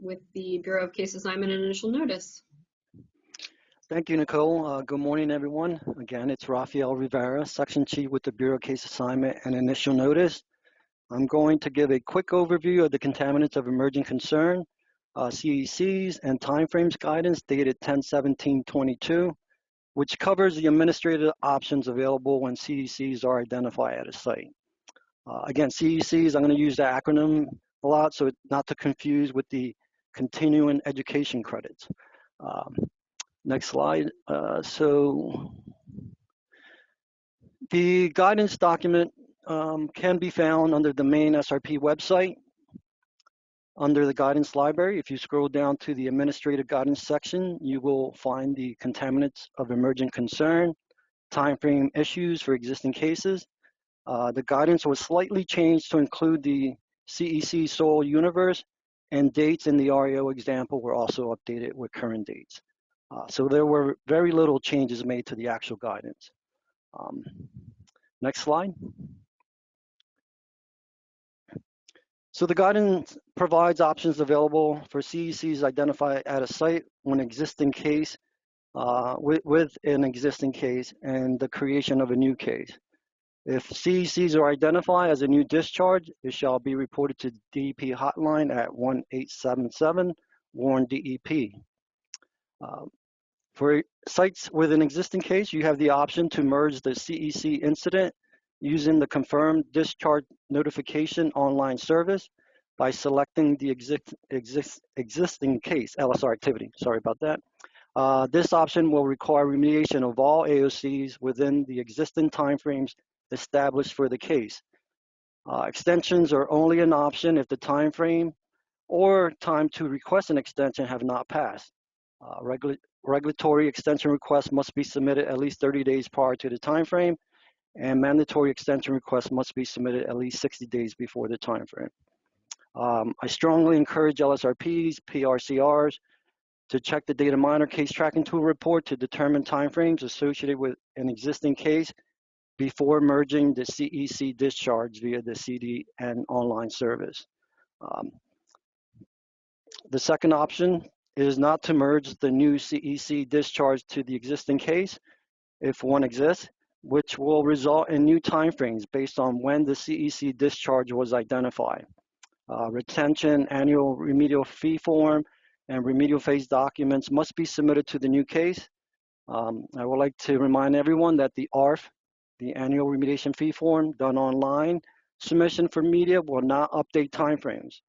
with the Bureau of Case Assignment and Initial Notice. Thank you, Nicole. Good morning, everyone. Again, it's Rafael Rivera, Section Chief with the Bureau of Case Assignment and Initial Notice. I'm going to give a quick overview of the contaminants of emerging concern, CECs, and timeframes guidance dated 10/17/22, which covers the administrative options available when CECs are identified at a site. Again, CECs, I'm going to use the acronym a lot, so not to confuse with the continuing education credits. Next slide. So the guidance document can be found under the main SRP website. Under the guidance library, if you scroll down to the administrative guidance section, you will find the contaminants of emergent concern, timeframe issues for existing cases. The guidance was slightly changed to include the CEC soil universe, and dates in the RAO example were also updated with current dates. So there were very little changes made to the actual guidance. Next slide. So the guidance provides options available for CECs identified at a site when existing case, with an existing case and the creation of a new case. If CECs are identified as a new discharge, it shall be reported to DEP hotline at 1877 warn DEP. For sites with an existing case, you have the option to merge the CEC incident using the confirmed discharge notification online service by selecting the existing case, LSR activity. Sorry about that. This option will require remediation of all AOCs within the existing timeframes established for the case. Extensions are only an option if the timeframe or time to request an extension have not passed. Regulatory extension requests must be submitted at least 30 days prior to the timeframe, and mandatory extension requests must be submitted at least 60 days before the timeframe. I strongly encourage LSRPs, PRCRs to check the data miner case tracking tool report to determine timeframes associated with an existing case before merging the CEC discharge via the CDN online service. The second option is not to merge the new CEC discharge to the existing case, if one exists, which will result in new timeframes based on when the CEC discharge was identified. Retention, annual remedial fee form, and remedial phase documents must be submitted to the new case. I would like to remind everyone that the ARF, the annual remediation fee form done online, submission for media will not update timeframes.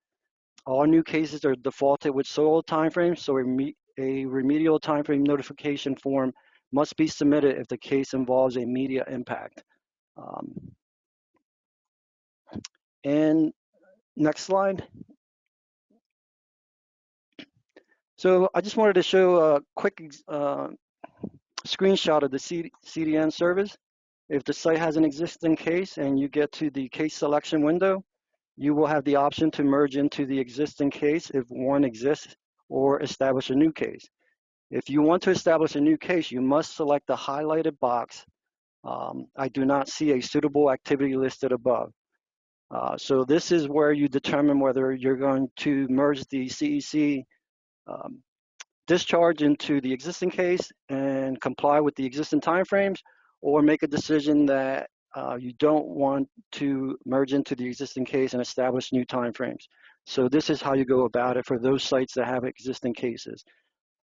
All new cases are defaulted with soil timeframes, so a remedial timeframe notification form must be submitted if the case involves a media impact. And next slide. So I just wanted to show a quick screenshot of the CDN service. If the site has an existing case and you get to the case selection window, you will have the option to merge into the existing case if one exists or establish a new case. If you want to establish a new case, you must select the highlighted box. I do not see a suitable activity listed above. So this is where you determine whether you're going to merge the CEC discharge into the existing case and comply with the existing timeframes, or make a decision that you don't want to merge into the existing case and establish new timeframes. So this is how you go about it for those sites that have existing cases.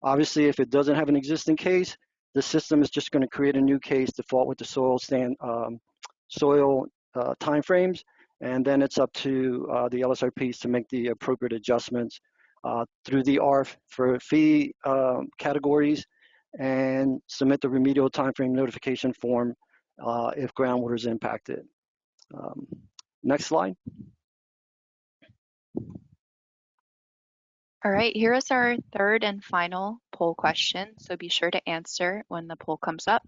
Obviously, if it doesn't have an existing case, the system is just going to create a new case, default with the soil timeframes, and then it's up to the LSRPs to make the appropriate adjustments through the ARF for fee categories and submit the remedial timeframe notification form if groundwater is impacted. Next slide. All right, here is our third and final poll question, so be sure to answer when the poll comes up.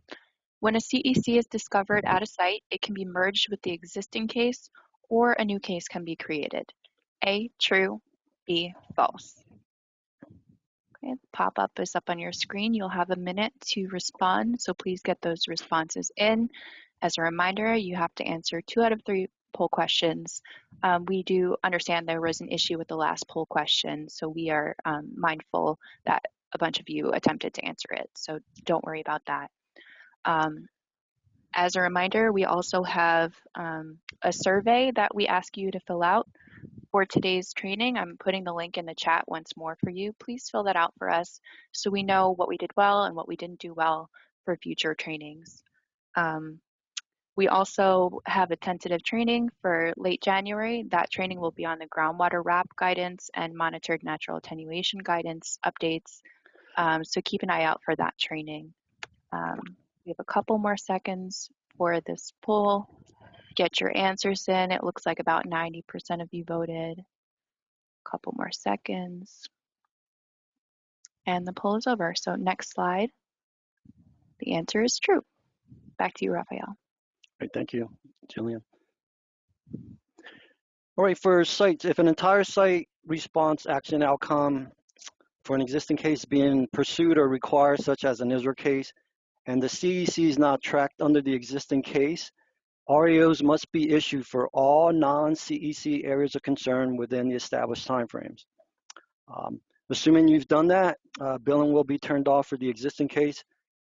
When a CEC is discovered at a site, it can be merged with the existing case or a new case can be created. A, true, B, false. Okay, the pop-up is up on your screen. You'll have a minute to respond, so please get those responses in. As a reminder, you have to answer 2 out of 3 poll questions. We do understand there was an issue with the last poll question, so we are mindful that a bunch of you attempted to answer it, so don't worry about that. As a reminder, we also have a survey that we ask you to fill out for today's training. I'm putting the link in the chat once more for you. Please fill that out for us so we know what we did well and what we didn't do well for future trainings. We also have a tentative training for late January. That training will be on the groundwater RAP guidance and monitored natural attenuation guidance updates. So keep an eye out for that training. We have a couple more seconds for this poll. Get your answers in. It looks like about 90% of you voted. A couple more seconds. And the poll is over. So next slide. The answer is true. Back to you, Raphael. Great, thank you, Jillian. All right, for sites, if an entire site response action outcome for an existing case being pursued or required, such as an ISRA case, and the CEC is not tracked under the existing case, REOs must be issued for all non-CEC areas of concern within the established timeframes. Assuming you've done that, billing will be turned off for the existing case.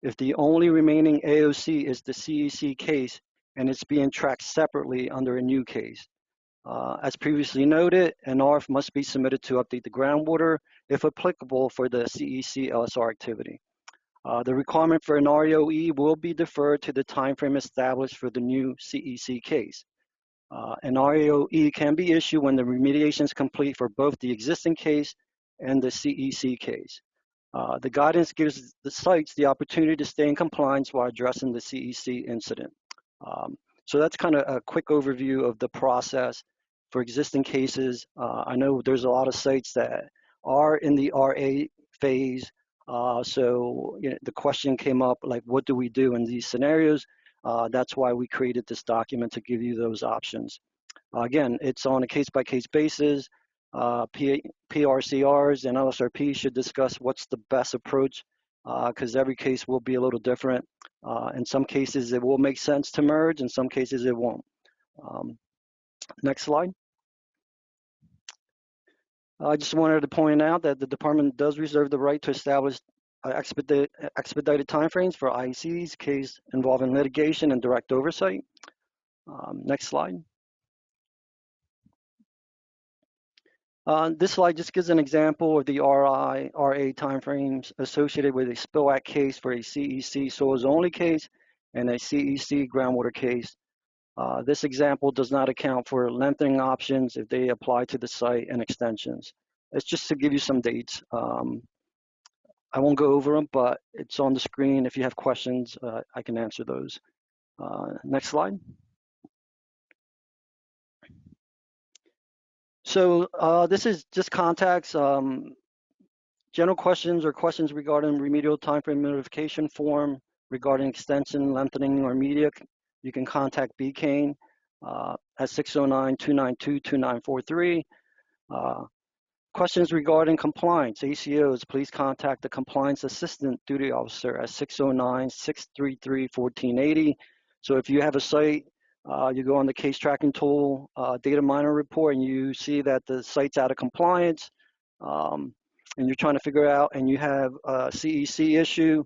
If the only remaining AOC is the CEC case and it's being tracked separately under a new case. As previously noted, an ARF must be submitted to update the groundwater, if applicable, for the CEC LSR activity. The requirement for an REOE will be deferred to the timeframe established for the new CEC case. An REOE can be issued when the remediation is complete for both the existing case and the CEC case. The guidance gives the sites the opportunity to stay in compliance while addressing the CEC incident. So that's kind of a quick overview of the process for existing cases. I know there's a lot of sites that are in the RA phase. So the question came up, like, what do we do in these scenarios? That's why we created this document, to give you those options. Again, it's on a case-by-case basis. PRCRs and LSRP should discuss what's the best approach, because every case will be a little different. In some cases, it will make sense to merge. In some cases, it won't. Next slide. I just wanted to point out that the department does reserve the right to establish expedited timeframes for IECs, case involving litigation and direct oversight. Next slide. This slide just gives an example of the RA timeframes associated with a Spill Act case for a CEC soils only case and a CEC groundwater case. This example does not account for lengthening options if they apply to the site and extensions. It's just to give you some dates. I won't go over them, but it's on the screen. If you have questions, I can answer those. Next slide. So this is just contacts. General questions or questions regarding remedial timeframe notification form regarding extension, lengthening, or media, you can contact BCANE at 609-292-2943. Questions regarding compliance, ACOs, please contact the Compliance Assistant Duty Officer at 609-633-1480. So if you have a site, you go on the case tracking tool, data miner report, and you see that the site's out of compliance, and you're trying to figure out, and you have a CEC issue,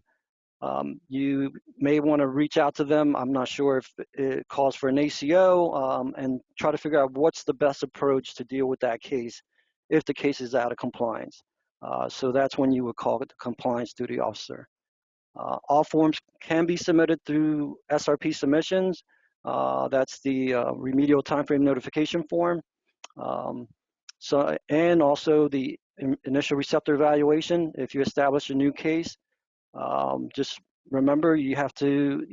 you may want to reach out to them. I'm not sure if it calls for an ACO, and try to figure out what's the best approach to deal with that case if the case is out of compliance. So that's when you would call it the Compliance Duty Officer. All forms can be submitted through SRP submissions. That's the remedial timeframe notification form. And also the initial receptor evaluation. If you establish a new case, just remember you have to,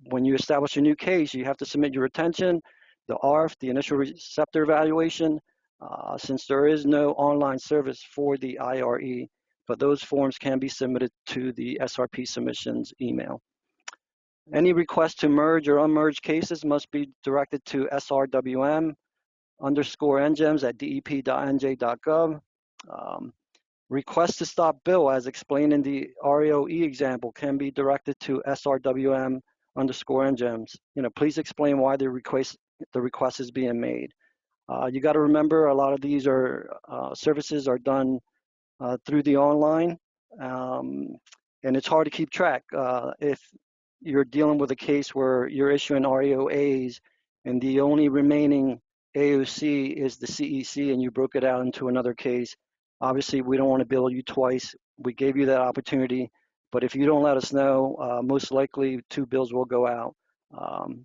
when you establish a new case, you have to submit your retention, the ARF, the initial receptor evaluation, since there is no online service for the IRE, but those forms can be submitted to the SRP submissions email. Any request to merge or unmerge cases must be directed to srwm_NGEMS@dep.nj.gov. Request to stop bill, as explained in the REOE example, can be directed to srwm_NGEMS. Please explain why the request is being made. You got to remember, a lot of these are services are done through the online, and it's hard to keep track. If you're dealing with a case where you're issuing REOAs and the only remaining AOC is the CEC and you broke it out into another case, obviously we don't want to bill you twice. We gave you that opportunity, but if you don't let us know, most likely 2 bills will go out,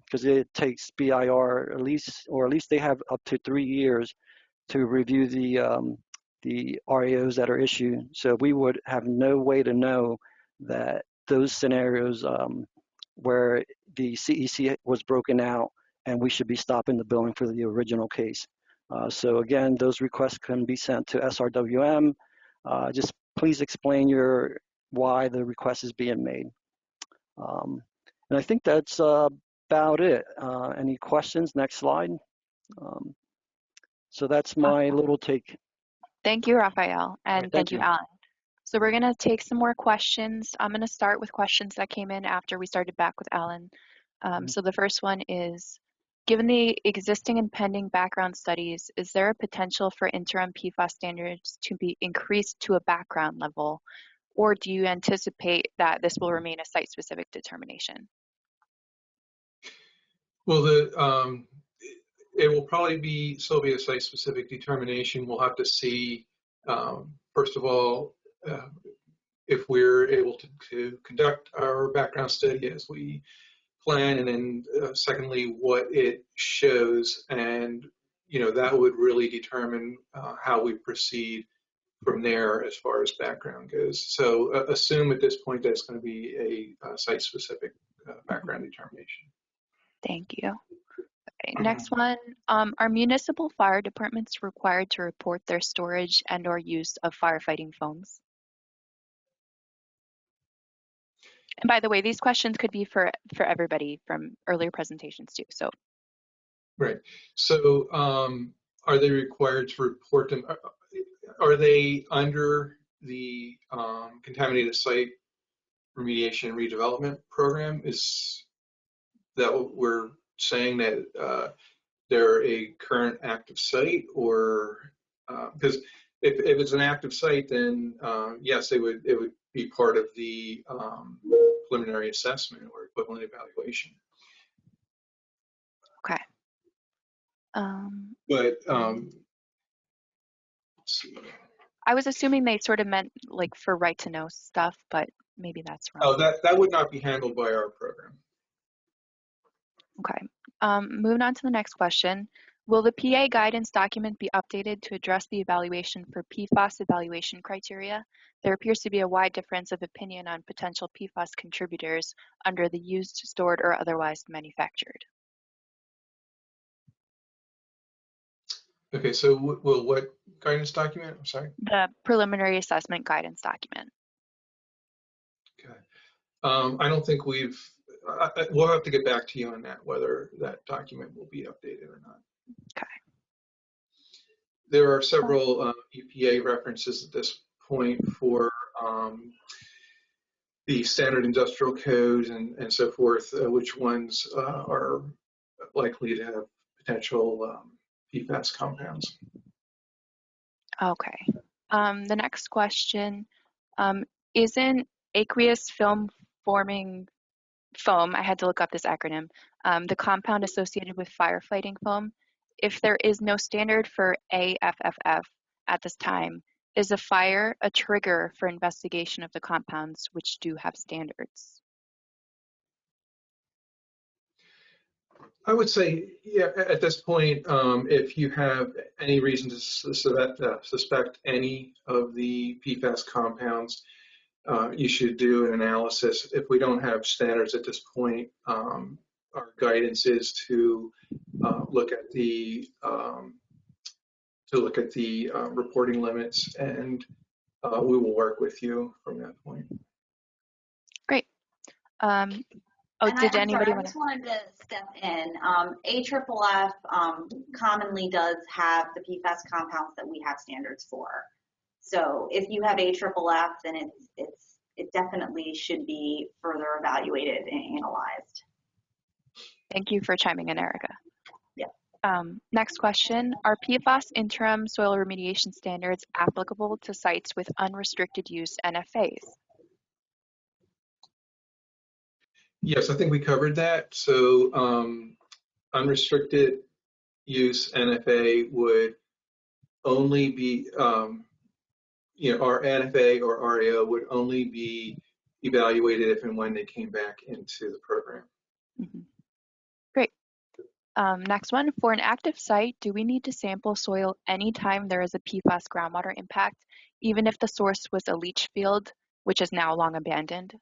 because it takes BIR at least they have up to 3 years to review the REOs that are issued. So we would have no way to know that those scenarios where the CEC was broken out and we should be stopping the billing for the original case. So again, those requests can be sent to SRWM. Just please explain why the request is being made. And I think that's about it. Any questions? Next slide. So that's my little take. Thank you, Raphael, and thank you, Alan. So we're going to take some more questions. I'm going to start with questions that came in after we started back with Alan. So the first one is, given the existing and pending background studies, is there a potential for interim PFAS standards to be increased to a background level, or do you anticipate that this will remain a site-specific determination? Well, it will probably still be a site-specific determination. We'll have to see, first of all, if we're able to conduct our background study as we plan, and then secondly, what it shows, and that would really determine how we proceed from there as far as background goes. So assume at this point that it's going to be a site-specific background determination. Thank you. Okay, next one, are municipal fire departments required to report their storage and/or use of firefighting foams? And by the way, these questions could be for everybody from earlier presentations too. So. Right. So are they required to report them? Are they under the contaminated site remediation and redevelopment program? Is that what we're saying, that they're a current active site, or because if it's an active site, then yes, it would be part of the preliminary assessment or equivalent evaluation. Okay. But let's see. I was assuming they sort of meant like for right to know stuff, but maybe that's wrong. Oh, that would not be handled by our program. Okay. Moving on to the next question. Will the PA guidance document be updated to address the evaluation for PFAS evaluation criteria? There appears to be a wide difference of opinion on potential PFAS contributors under the used, stored, or otherwise manufactured. Okay, so will what guidance document? I'm sorry. The preliminary assessment guidance document. Okay. I don't think we'll have to get back to you on that, whether that document will be updated or not. Okay. There are several EPA references at this point for the standard industrial codes and so forth, which ones are likely to have potential PFAS compounds. Okay. The next question, isn't aqueous film forming foam, I had to look up this acronym, the compound associated with firefighting foam? If there is no standard for AFFF at this time, is a fire a trigger for investigation of the compounds which do have standards? I would say, yeah, at this point, if you have any reason to suspect any of the PFAS compounds, you should do an analysis. If we don't have standards at this point, our guidance is to look at the reporting limits, and we will work with you from that point. Great. Oh, and did I'm anybody sorry, I want just wanted to step in. AFFF commonly does have the PFAS compounds that we have standards for. So if you have AFFF, then it definitely should be further evaluated and analyzed. Thank you for chiming in, Erica. Yeah. Next question, are PFAS interim soil remediation standards applicable to sites with unrestricted use NFAs? Yes, I think we covered that. So unrestricted use NFA would only be, our NFA or RAO would only be evaluated if and when they came back into the program. Mm-hmm. Great. Next one, for an active site, do we need to sample soil anytime there is a PFAS groundwater impact, even if the source was a leach field, which is now long abandoned?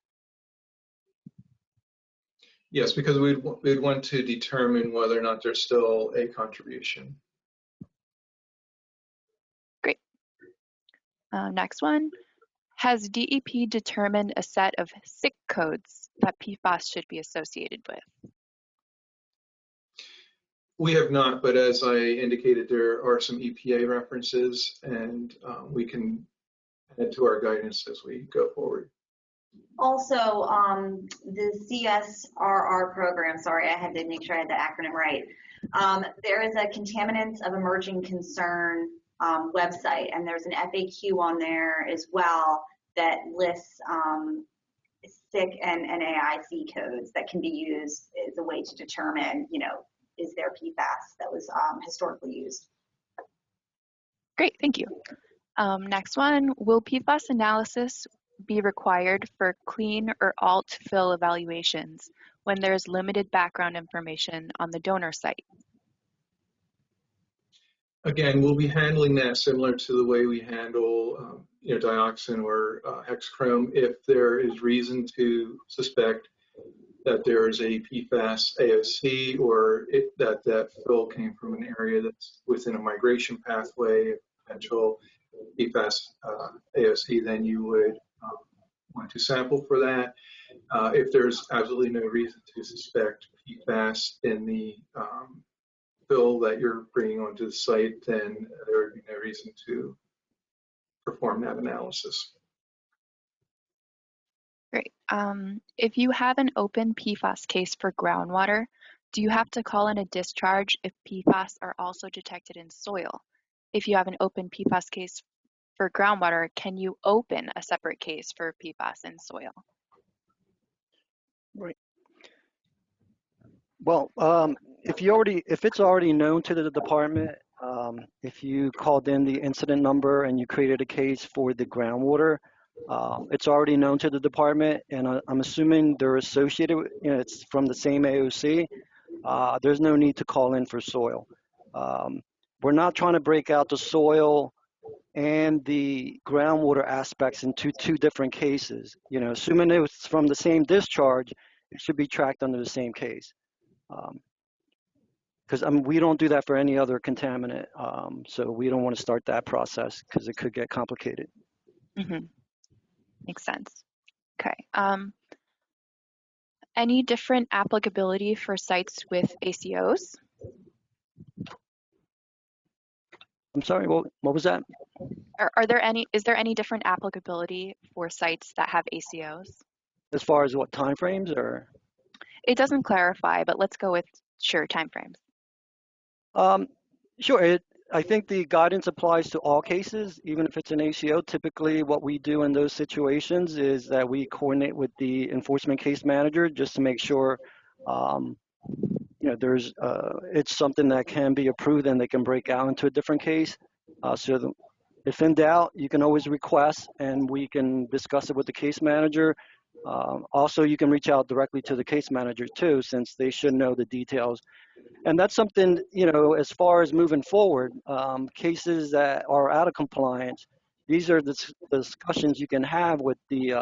Yes, because we'd want to determine whether or not there's still a contribution. Great. Next one, has DEP determined a set of SIC codes that PFAS should be associated with? We have not, but as I indicated, there are some EPA references, and we can add to our guidance as we go forward. Also, the CSRR program, sorry, I had to make sure I had the acronym right. There is a Contaminants of Emerging Concern website, and there's an FAQ on there as well that lists SIC and NAIC codes that can be used as a way to determine, is there PFAS that was historically used. Great, thank you. Next one, will PFAS analysis be required for clean or alt fill evaluations when there is limited background information on the donor site? Again, we'll be handling that similar to the way we handle dioxin or hexachrome. If there is reason to suspect that there is a PFAS AOC, or that fill came from an area that's within a migration pathway, potential PFAS AOC, then you would want to sample for that. If there's absolutely no reason to suspect PFAS in the spill that you're bringing onto the site, then there would be no reason to perform that analysis. Great. If you have an open PFAS case for groundwater, do you have to call in a discharge if PFAS are also detected in soil? If you have an open PFAS case for groundwater, can you open a separate case for PFAS in soil? Right. Well, if it's already known to the department, if you called in the incident number and you created a case for the groundwater, it's already known to the department, and I'm assuming they're associated with, it's from the same AOC. There's no need to call in for soil. We're not trying to break out the soil and the groundwater aspects into two different cases. Assuming it's from the same discharge, it should be tracked under the same case. Because we don't do that for any other contaminant, so we don't want to start that process because it could get complicated. Mm-hmm. Makes sense. Okay. Any different applicability for sites with ACOs? I'm sorry, what was that? Is there any different applicability for sites that have ACOs? As far as what timeframes, or? It doesn't clarify, but let's go with sure timeframes. Sure. I think the guidance applies to all cases, even if it's an ACO. Typically, what we do in those situations is that we coordinate with the enforcement case manager just to make sure, it's something that can be approved and they can break out into a different case. If in doubt, you can always request and we can discuss it with the case manager. Also, you can reach out directly to the case manager too, since they should know the details. And that's something, as far as moving forward, cases that are out of compliance, these are the discussions you can have with the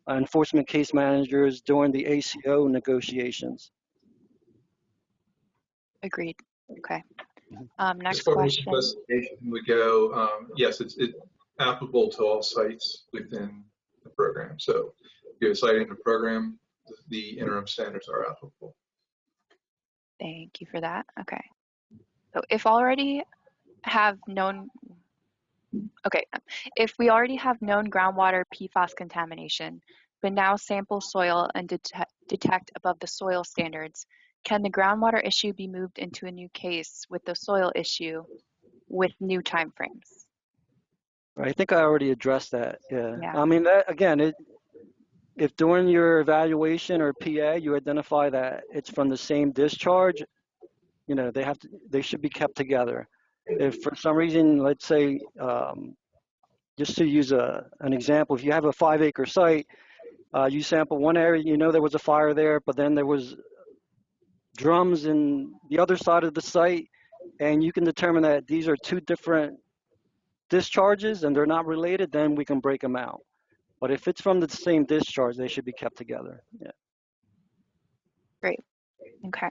enforcement case managers during the ACO negotiations. Agreed. Okay. As Next far question. as specification would go, yes, it's applicable to all sites within the program. So if you're citing the program, the interim standards are applicable. Thank you for that. Okay. So if we already have known groundwater PFAS contamination, but now sample soil and detect above the soil standards, can the groundwater issue be moved into a new case with the soil issue with new timeframes? I think I already addressed that. Yeah. Yeah. I mean, if during your evaluation or PA you identify that it's from the same discharge, they should be kept together. If for some reason, let's say, just to use an example, if you have a 5-acre site, you sample one area, there was a fire there, but then there was drums in the other side of the site, and you can determine that these are two different discharges and they're not related, then we can break them out. But if it's from the same discharge, they should be kept together. Yeah. Great. Okay.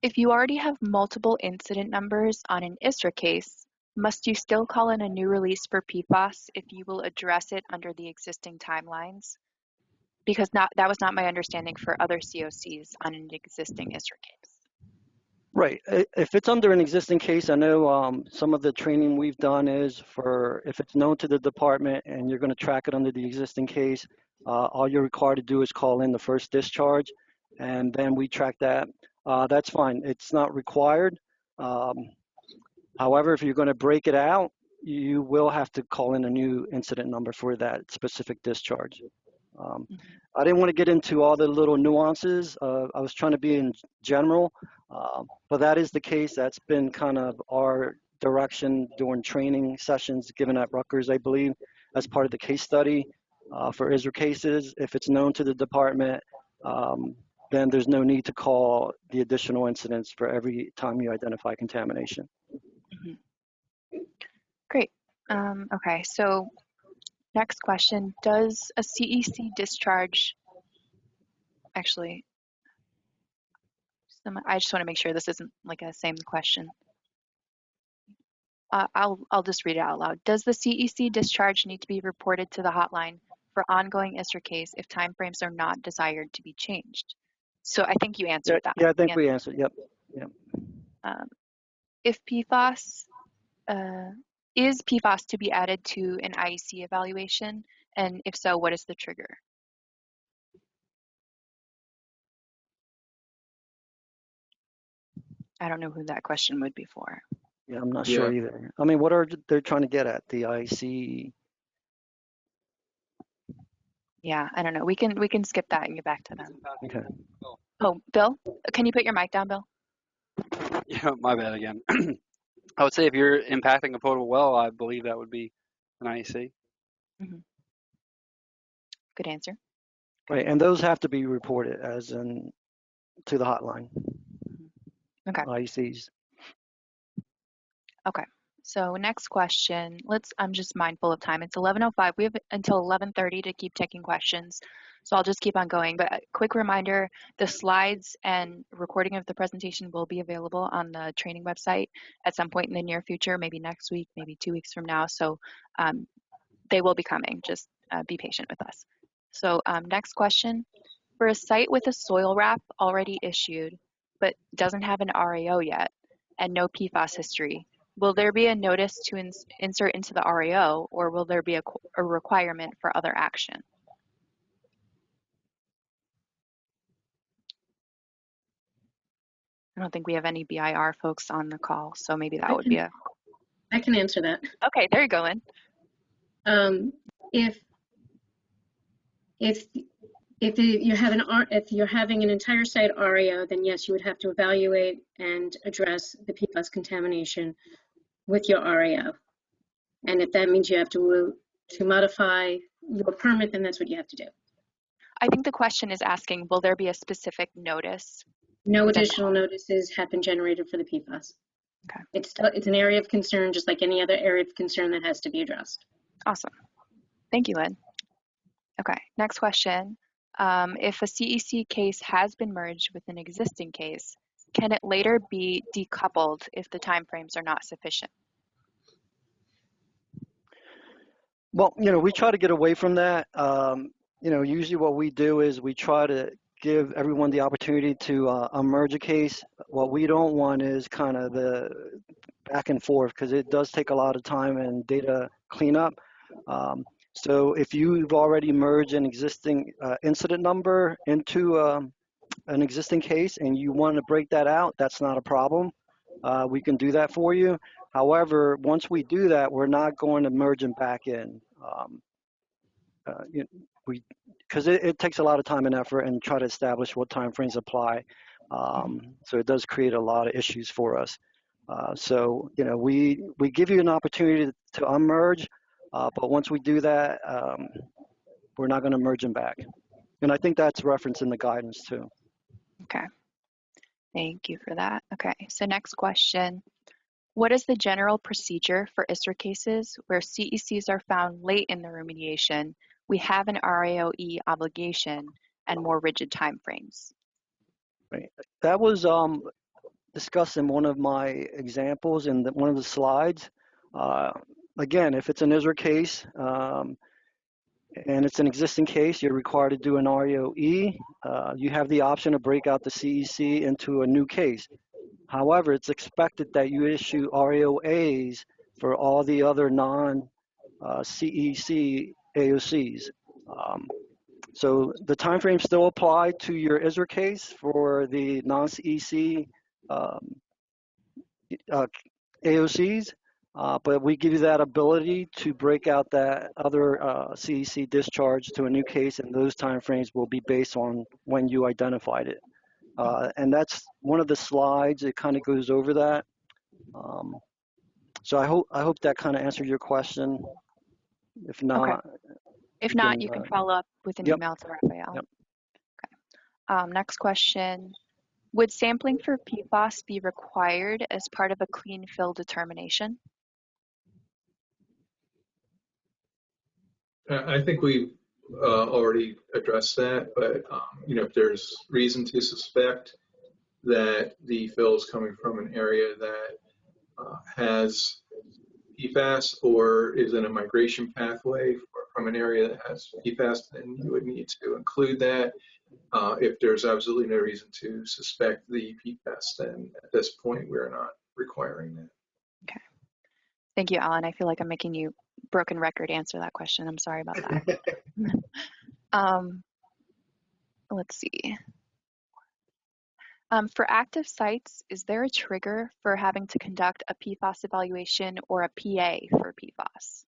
If you already have multiple incident numbers on an ISRA case, must you still call in a new release for PFAS if you will address it under the existing timelines? Because that was not my understanding for other COCs on an existing ISRA case. Right. If it's under an existing case, I know some of the training we've done is for if it's known to the department and you're going to track it under the existing case, all you're required to do is call in the first discharge, and then we track that. That's fine. It's not required. However, if you're going to break it out, you will have to call in a new incident number for that specific discharge. I didn't want to get into all the little nuances. I was trying to be in general, but that is the case. That's been kind of our direction during training sessions given at Rutgers, I believe, as part of the case study for ISRA cases. If it's known to the department, then there's no need to call the additional incidents for every time you identify contamination. Mm-hmm. Great. Okay, so next question, does a CEC discharge, actually, I just want to make sure this isn't like a same question. I'll just read it out loud. Does the CEC discharge need to be reported to the hotline for ongoing ISRA case if timeframes are not desired to be changed? So I think you answered that. Yeah, I think we answered, yep. Yep. If PFAS, is PFAS to be added to an IEC evaluation? And if so, what is the trigger? I don't know who that question would be for. Yeah, I'm not Yeah. sure either. I mean, what are they trying to get at? The IEC? Yeah, I don't know. We can skip that and get back to them. Okay. Oh, Bill, can you put your mic down, Bill? Yeah, my bad again. I would say if you're impacting a potable well, I believe that would be an IEC. Good answer. Right, and those have to be reported as in to the hotline. Okay. IECs. Okay. So next question. I'm just mindful of time. It's 11:05. We have until 11:30 to keep taking questions. So I'll just keep on going. But a quick reminder, the slides and recording of the presentation will be available on the training website at some point in the near future, maybe next week, maybe 2 weeks from now. So they will be coming. Just be patient with us. So next question. For a site with a soil wrap already issued, but doesn't have an RAO yet and no PFAS history, will there be a notice to insert into the RAO, or will there be a requirement for other action? I don't think we have any BIR folks on the call, so maybe that would be a... I can answer that. Okay, there you go, Lynn. If you're having an entire site RAO, then yes, you would have to evaluate and address the PFAS contamination with your RAO. And if that means you have to modify your permit, then that's what you have to do. I think the question is asking, will there be a specific notice? No additional notices have been generated for the PFAS. Okay. It's an area of concern, just like any other area of concern that has to be addressed. Awesome. Thank you, Lynn. Okay, next question. If a CEC case has been merged with an existing case, can it later be decoupled if the timeframes are not sufficient? Well, we try to get away from that. Usually what we do is we try to give everyone the opportunity to merge a case. What we don't want is kind of the back and forth, because it does take a lot of time and data cleanup. So if you've already merged an existing incident number into an existing case and you want to break that out, that's not a problem. We can do that for you. However, once we do that, we're not going to merge them back in. Because it takes a lot of time and effort and try to establish what timeframes apply. So it does create a lot of issues for us. So we give you an opportunity to unmerge, but once we do that, we're not going to merge them back. And I think that's referenced in the guidance too. Okay, thank you for that. Okay, so next question. What is the general procedure for ISRA cases where CECs are found late in the remediation? We have an RAOE obligation and more rigid timeframes. Right. That was discussed in one of my examples in one of the slides. Again, if it's an ISRA case and it's an existing case, you're required to do an RAOE. You have the option to break out the CEC into a new case. However, it's expected that you issue RAOAs for all the other non-CEC AOCs. So the timeframes still apply to your ISRA case for the non-CEC AOCs, but we give you that ability to break out that other CEC discharge to a new case, and those timeframes will be based on when you identified it. And that's one of the slides. It kind of goes over that. So I hope that kind of answered your question. If not, okay. If not, you can follow up with an email to Raphael. Yep. Okay. Next question. Would sampling for PFAS be required as part of a clean fill determination? I think we've already addressed that, but if there's reason to suspect that the fill is coming from an area that has PFAS or is in a migration pathway from an area that has PFAS, then you would need to include that. If there's absolutely no reason to suspect the PFAS, then at this point we're not requiring that. Okay. Thank you, Alan. I feel like I'm making you broken record answer that question. I'm sorry about that. Let's see. For active sites, is there a trigger for having to conduct a PFAS evaluation or a PA for PFAS?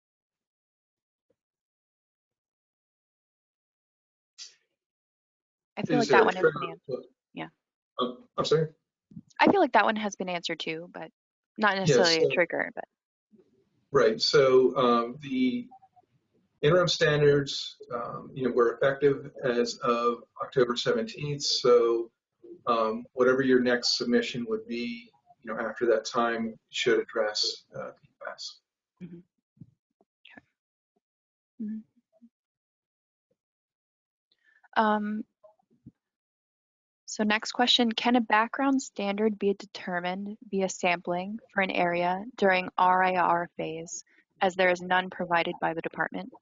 I feel like that one has been answered. Yeah. I'm sorry? I feel like that one has been answered too, but not necessarily a trigger. But right. So the interim standards, were effective as of October 17th. So whatever your next submission would be, after that time should address PFAS. Mm-hmm. Okay. Mm-hmm. So next question, can a background standard be determined via sampling for an area during RIR phase, as there is none provided by the department?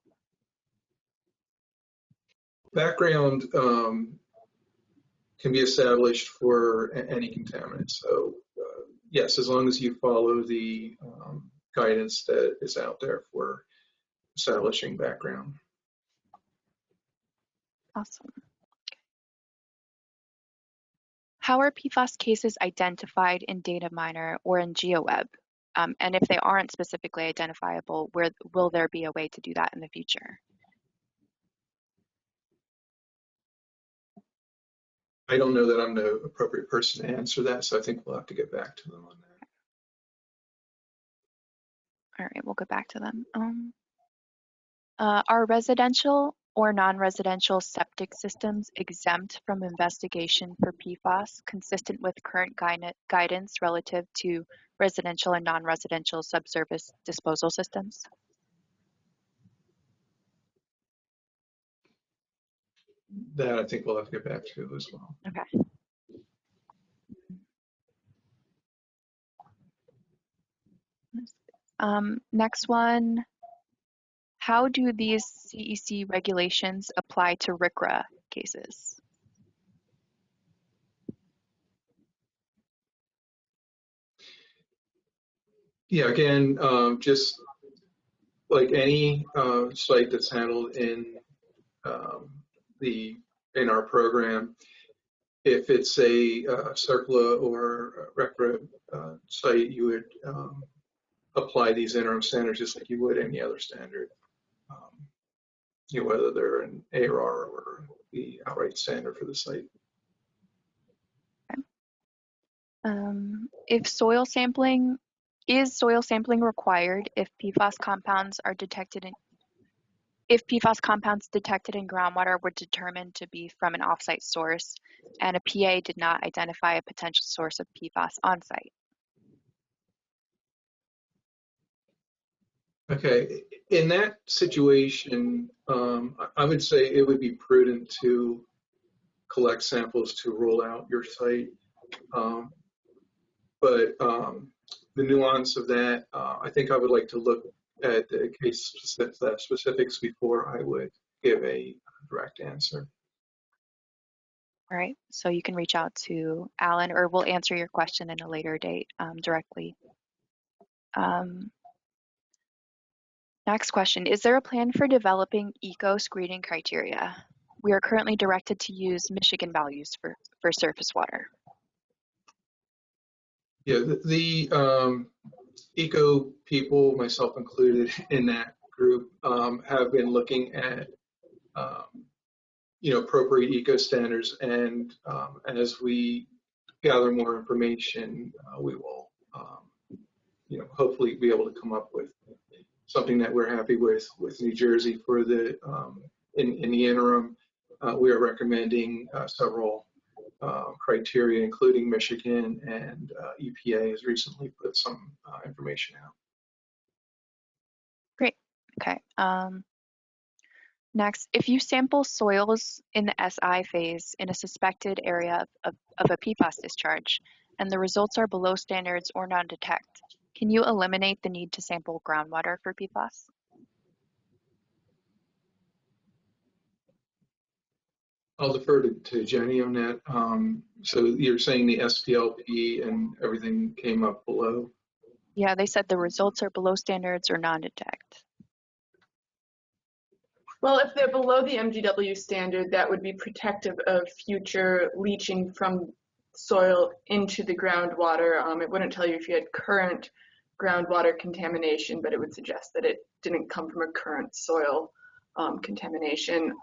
Background can be established for any contaminant. So yes, as long as you follow the guidance that is out there for establishing background. Awesome. How are PFAS cases identified in DataMiner or in GeoWeb? And if they aren't specifically identifiable, will there be a way to do that in the future? I don't know that I'm the appropriate person to answer that, so I think we'll have to get back to them on that. All right, we'll go back to them. Are residential or non-residential septic systems exempt from investigation for PFAS, consistent with current guidance relative to residential and non-residential subsurface disposal systems? That I think we'll have to get back to as well. Okay. Next one. How do these CEC regulations apply to RCRA cases? Yeah, again, just like any site that's handled in our program, if it's a CERCLA or RCRA site, you would apply these interim standards just like you would any other standard, whether they're an ARR or the outright standard for the site. Is soil sampling required if PFAS compounds are detected detected in groundwater were determined to be from an offsite source and a PA did not identify a potential source of PFAS on site? Okay, in that situation, I would say it would be prudent to collect samples to rule out your site. But the nuance of that, I think I would like to look at the case specifics before I would give a direct answer. All right, so you can reach out to Alan or we'll answer your question in a later date directly. Next question, is there a plan for developing eco screening criteria? We are currently directed to use Michigan values for surface water. Yeah, the eco people, myself included in that group, have been looking at appropriate eco standards, and as we gather more information, we will hopefully be able to come up with something that we're happy with New Jersey. For the in the interim, we are recommending several criteria, including Michigan, and EPA has recently put some information out. Great. Okay. Next, if you sample soils in the SI phase in a suspected area of a PFAS discharge and the results are below standards or non-detect, can you eliminate the need to sample groundwater for PFAS? I'll defer to Jenny on that. So you're saying the SPLP and everything came up below? Yeah, they said the results are below standards or non-detect. Well, if they're below the MGW standard, that would be protective of future leaching from soil into the groundwater. It wouldn't tell you if you had current groundwater contamination, but it would suggest that it didn't come from a current soil contamination.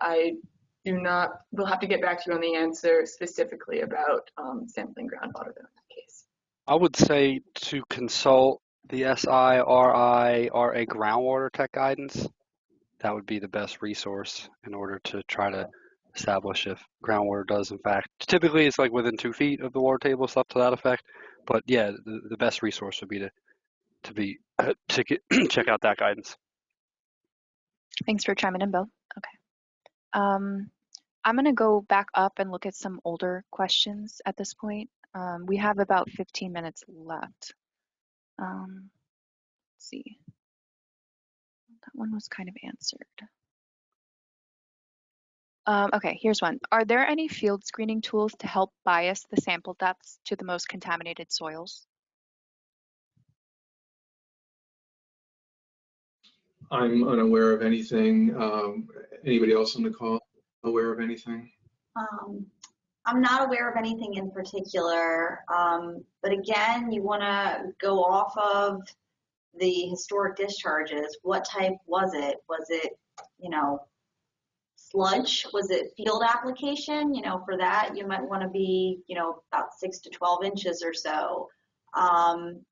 We'll have to get back to you on the answer specifically about sampling groundwater in that case. I would say to consult the CSRRP groundwater tech guidance. That would be the best resource in order to try to establish if groundwater does in fact. Typically, it's like within 2 feet of the water table, stuff to that effect. But yeah, the best resource would be to check out that guidance. Thanks for chiming in, Bill. Okay. I'm going to go back up and look at some older questions at this point. We have about 15 minutes left. Let's see. That one was kind of answered. Okay, here's one. Are there any field screening tools to help bias the sample depths to the most contaminated soils? I'm unaware of anything. Anybody else on the call aware of anything? I'm not aware of anything in particular, but again, you want to go off of the historic discharges. What type was it? Was it, sludge? Was it field application? For that, you might want to be, about 6 to 12 inches or so.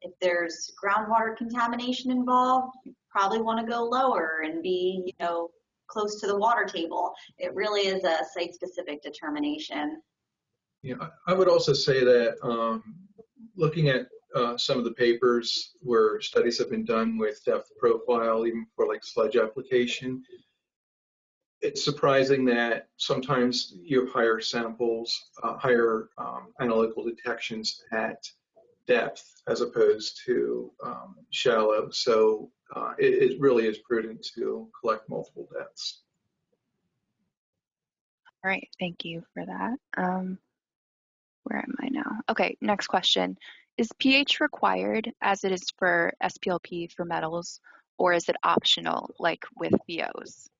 If there's groundwater contamination involved, you probably want to go lower and be, close to the water table. It really is a site-specific determination. Yeah, I would also say that looking at some of the papers where studies have been done with depth profile, even for like sludge application, it's surprising that sometimes you have higher samples, higher analytical detections at depth as opposed to shallow. So it really is prudent to collect multiple depths. All right, thank you for that. Where am I now? Okay, next question. Is pH required as it is for SPLP for metals, or is it optional like with VOs?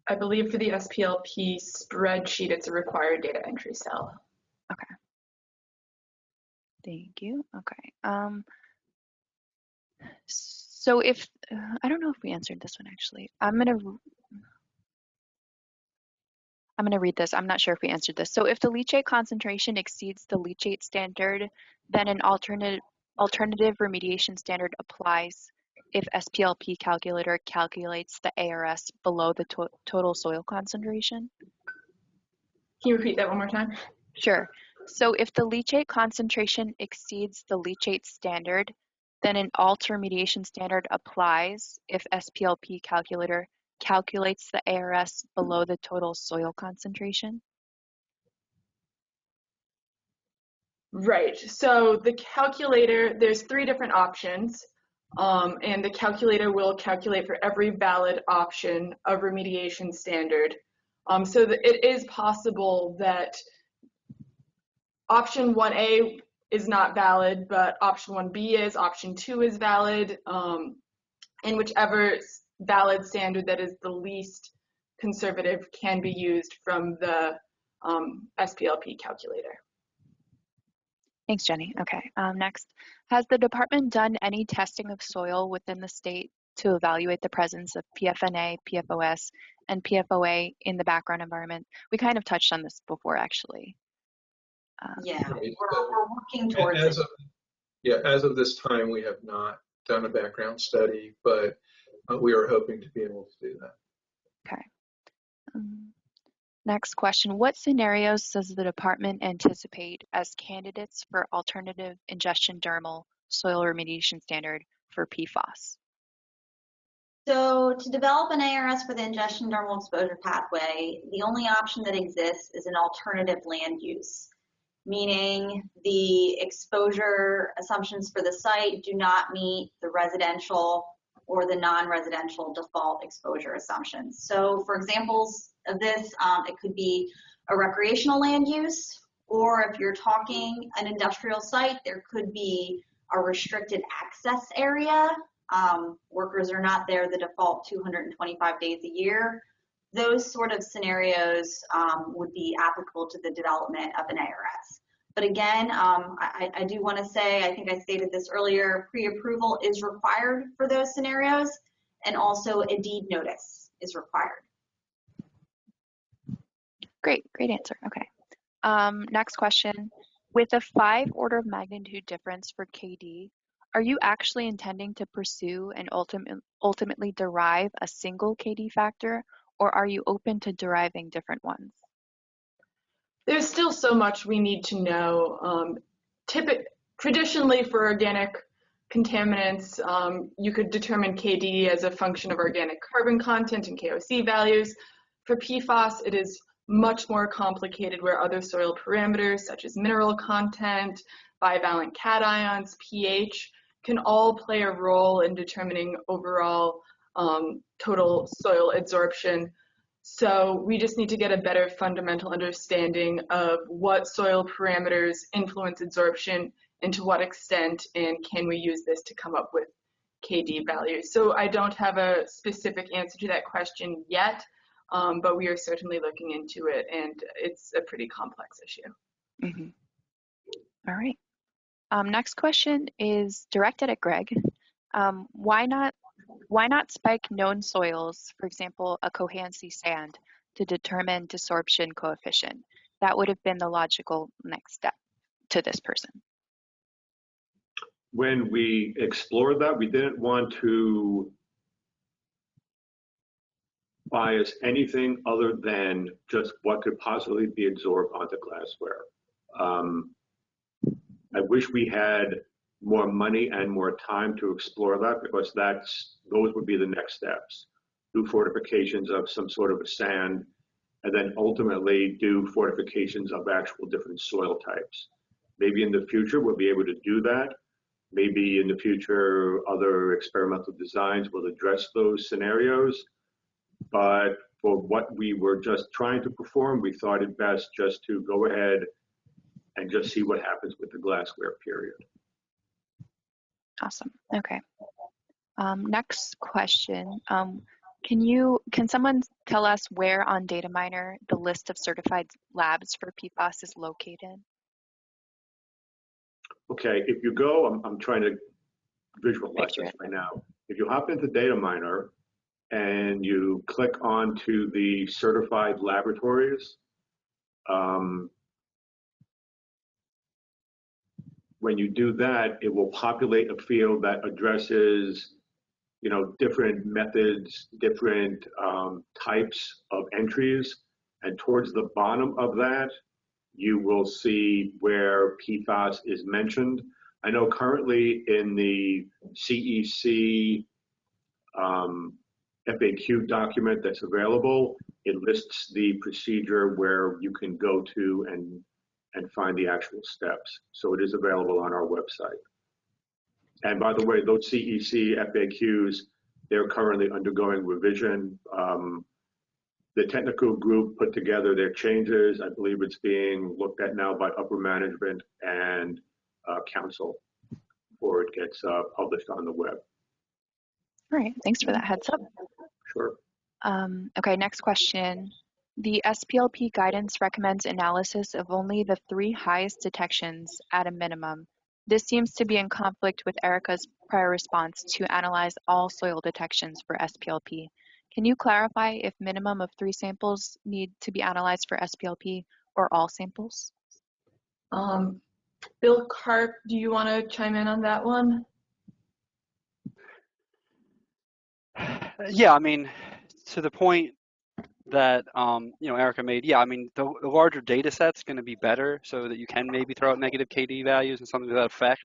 I believe for the SPLP spreadsheet, it's a required data entry cell. Okay. Thank you. Okay. So if, I don't know if we answered this one actually. I'm gonna read this. I'm not sure if we answered this. So if the leachate concentration exceeds the leachate standard, then an alternative remediation standard applies if SPLP calculator calculates the ARS below the total soil concentration. Can you repeat that one more time? Sure. So if the leachate concentration exceeds the leachate standard, then an alt remediation standard applies if SPLP calculator calculates the ARS below the total soil concentration. Right. So the calculator, there's 3 different options, and the calculator will calculate for every valid option of remediation standard. So it is possible that option 1A is not valid, but option 1B is, option 2 is valid, and whichever valid standard that is the least conservative can be used from the SPLP calculator. Thanks, Jenny. Okay, next. Has the department done any testing of soil within the state to evaluate the presence of PFNA, PFOS, and PFOA in the background environment? We kind of touched on this before, actually. Yeah, Right. we're working towards it. As of this time, we have not done a background study, but we are hoping to be able to do that. Okay. Next question. What scenarios does the department anticipate as candidates for alternative ingestion dermal soil remediation standard for PFAS? So to develop an ARS for the ingestion dermal exposure pathway, the only option that exists is an alternative land use, meaning the exposure assumptions for the site do not meet the residential or the non-residential default exposure assumptions. So for examples of this, it could be a recreational land use, or if you're talking an industrial site, there could be a restricted access area. Workers are not there the default 225 days a year. Those sort of scenarios would be applicable to the development of an ARS. But again, I do want to say, I think I stated this earlier, pre-approval is required for those scenarios, and also a deed notice is required. Great answer. Okay. Next question. With a 5 order of magnitude difference for KD, are you actually intending to pursue and ultimately derive a single KD factor, or are you open to deriving different ones? There's still so much we need to know. Traditionally, for organic contaminants, you could determine KD as a function of organic carbon content and KOC values. For PFAS, it is much more complicated, where other soil parameters such as mineral content, bivalent cations, pH can all play a role in determining overall total soil adsorption. So we just need to get a better fundamental understanding of what soil parameters influence adsorption and to what extent, and can we use this to come up with KD values. So I don't have a specific answer to that question yet, but we are certainly looking into it, and it's a pretty complex issue. Mm-hmm. All right. Next question is directed at Greg. Why not spike known soils, for example, a Cohansey sand, to determine desorption coefficient? That would have been the logical next step to this person. When we explored that, we didn't want to bias anything other than just what could possibly be absorbed onto glassware. I wish we had more money and more time to explore that, because those would be the next steps. Do fortifications of some sort of a sand, and then ultimately do fortifications of actual different soil types. Maybe in the future we'll be able to do that. Maybe in the future other experimental designs will address those scenarios. But for what we were just trying to perform, we thought it best just to go ahead and just see what happens with the glassware, period. Awesome. Okay. Next question. Can someone tell us where on DataMiner the list of certified labs for PFAS is located? Okay, if you go, I'm trying to visualize this right now. If you hop into DataMiner and you click onto the certified laboratories, when you do that, it will populate a field that addresses, different methods, different types of entries. And towards the bottom of that, you will see where PFAS is mentioned. I know currently in the CEC FAQ document that's available, it lists the procedure where you can go to and find the actual steps. So it is available on our website. And by the way, those CEC FAQs, they're currently undergoing revision. The technical group put together their changes. I believe it's being looked at now by upper management and council before it gets published on the web. All right, thanks for that heads up. Sure. Okay, next question. The SPLP guidance recommends analysis of only the 3 highest detections at a minimum. This seems to be in conflict with Erica's prior response to analyze all soil detections for SPLP. Can you clarify if minimum of 3 samples need to be analyzed for SPLP or all samples? Bill Karp, do you want to chime in on that one? Yeah, I mean, to the point that Erica made, yeah, I mean, the larger data set's going to be better, so that you can maybe throw out negative KD values and something to that effect.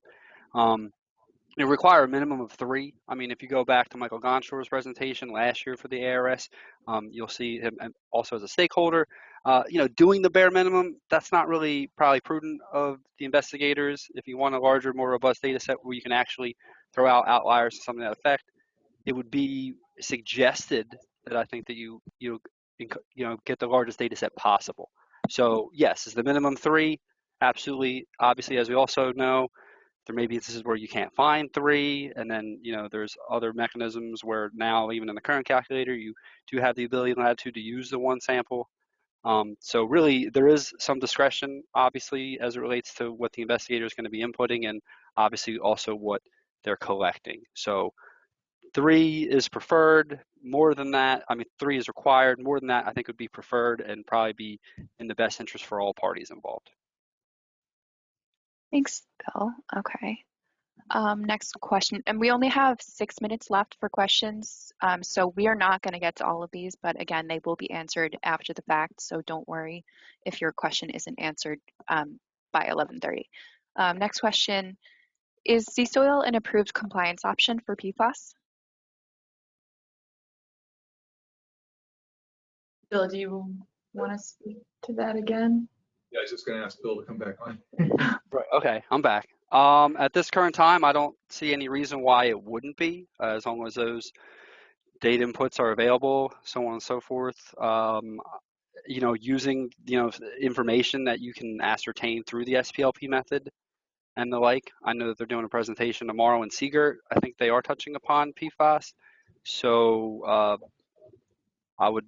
It require a minimum of 3. I mean, if you go back to Michael Gonshor's presentation last year for the ARS, you'll see him also as a stakeholder. Doing the bare minimum, that's not really probably prudent of the investigators. If you want a larger, more robust data set where you can actually throw out outliers and something to that effect, it would be suggested that I think that you get the largest data set possible. So yes, is the minimum 3? Absolutely. Obviously, as we also know, there may be instances where you can't find 3, and then there's other mechanisms where now, even in the current calculator, you do have the ability and latitude to use the 1 sample. So really, there is some discretion, obviously, as it relates to what the investigator is going to be inputting, and obviously also what they're collecting. So 3 is preferred. More than that, I mean, 3 is required. More than that, I think would be preferred and probably be in the best interest for all parties involved. Thanks, Bill. Okay. Next question, and we only have 6 minutes left for questions, so we are not going to get to all of these, but again, they will be answered after the fact, so don't worry if your question isn't answered by 11:30. Next question, is sea soil an approved compliance option for PFAS? Bill, do you want to speak to that again? Yeah, I was just going to ask Bill to come back on. Right. Okay, I'm back. At this current time, I don't see any reason why it wouldn't be, as long as those data inputs are available, so on and so forth. Using information that you can ascertain through the SPLP method and the like. I know that they're doing a presentation tomorrow in Seagirt. I think they are touching upon PFAS. So I would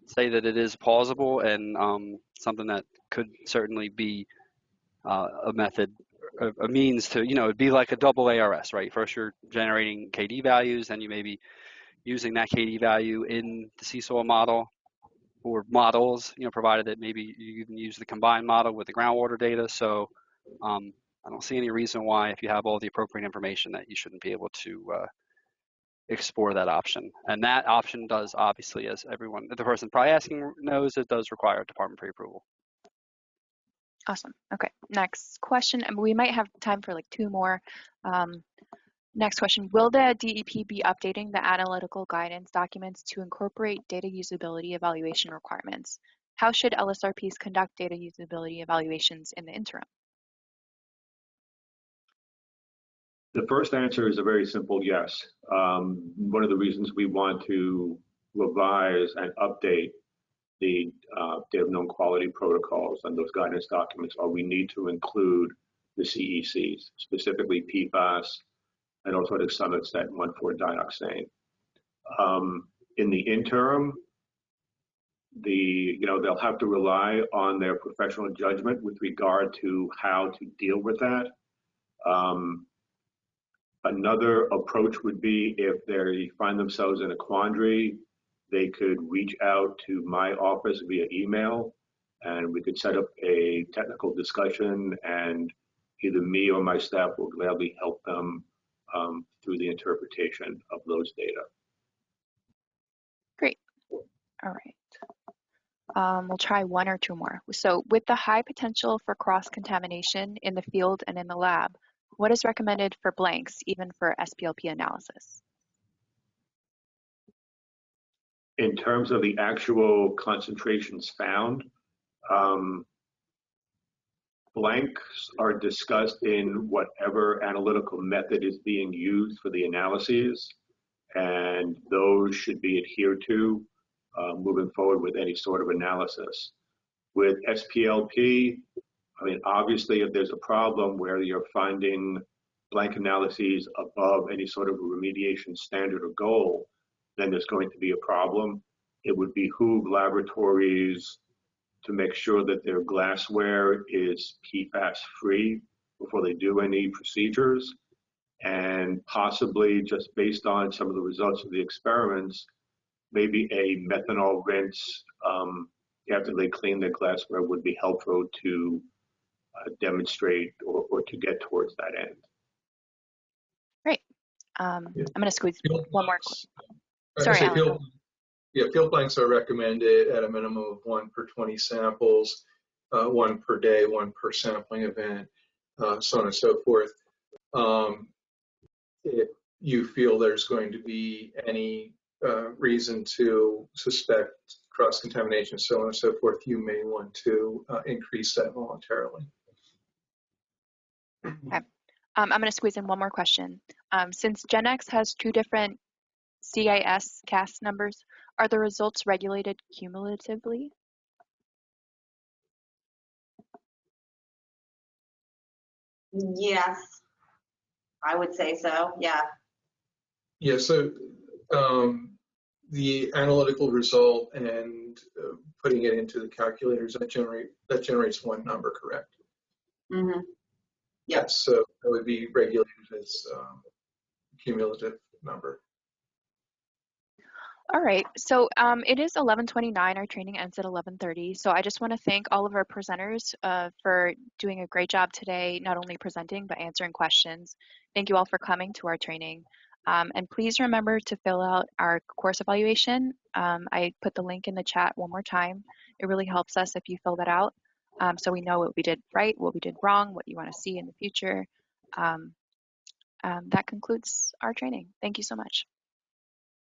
say that it is plausible and something that could certainly be a method, a means to, it'd be like a double ARS, right? First you're generating KD values, then you may be using that KD value in the sea soil model or models, provided that maybe you can use the combined model with the groundwater data. So I don't see any reason why, if you have all the appropriate information, that you shouldn't be able to explore that option. And that option does, obviously, as the person probably asking knows, it does require department pre-approval. Awesome. Okay, next question, and we might have time for like 2 more. Next question, will the DEP be updating the analytical guidance documents to incorporate data usability evaluation requirements? How should LSRPs conduct data usability evaluations in the interim? The first answer is a very simple yes. One of the reasons we want to revise and update the data of known quality protocols and those guidance documents are we need to include the CECs, specifically PFAS, and also to some extent 1,4-dioxane. In the interim, they'll have to rely on their professional judgment with regard to how to deal with that. Another approach would be, if they find themselves in a quandary, they could reach out to my office via email, and we could set up a technical discussion, and either me or my staff will gladly help them through the interpretation of those data. Great. All right. We'll try 1 or 2 more. So with the high potential for cross-contamination in the field and in the lab, what is recommended for blanks, even for SPLP analysis? In terms of the actual concentrations found, blanks are discussed in whatever analytical method is being used for the analyses, and those should be adhered to moving forward with any sort of analysis. With SPLP, I mean, obviously, if there's a problem where you're finding blank analyses above any sort of remediation standard or goal, then there's going to be a problem. It would behoove laboratories to make sure that their glassware is PFAS free before they do any procedures, and possibly, just based on some of the results of the experiments, maybe a methanol rinse after they clean their glassware would be helpful to demonstrate or to get towards that end. Great. I'm going to squeeze one more. Sorry, Alan. Field blanks are recommended at a minimum of 1 per 20 samples, 1 per day, 1 per sampling event, so on and so forth. If you feel there's going to be any reason to suspect cross-contamination, so on and so forth, you may want to increase that voluntarily. Okay. I'm going to squeeze in one more question. Since GenX has 2 different CIS CAS numbers, are the results regulated cumulatively? Yes, I would say so, yeah. Yeah, so the analytical result and putting it into the calculators, that generates one number, correct? Mm-hmm. Yes, so that would be regulated as cumulative number. All right, so it is 11:29. Our training ends at 11:30. So I just want to thank all of our presenters for doing a great job today, not only presenting, but answering questions. Thank you all for coming to our training. And please remember to fill out our course evaluation. I put the link in the chat one more time. It really helps us if you fill that out, so we know what we did right, what we did wrong, what you want to see in the future. That concludes our training. Thank you so much.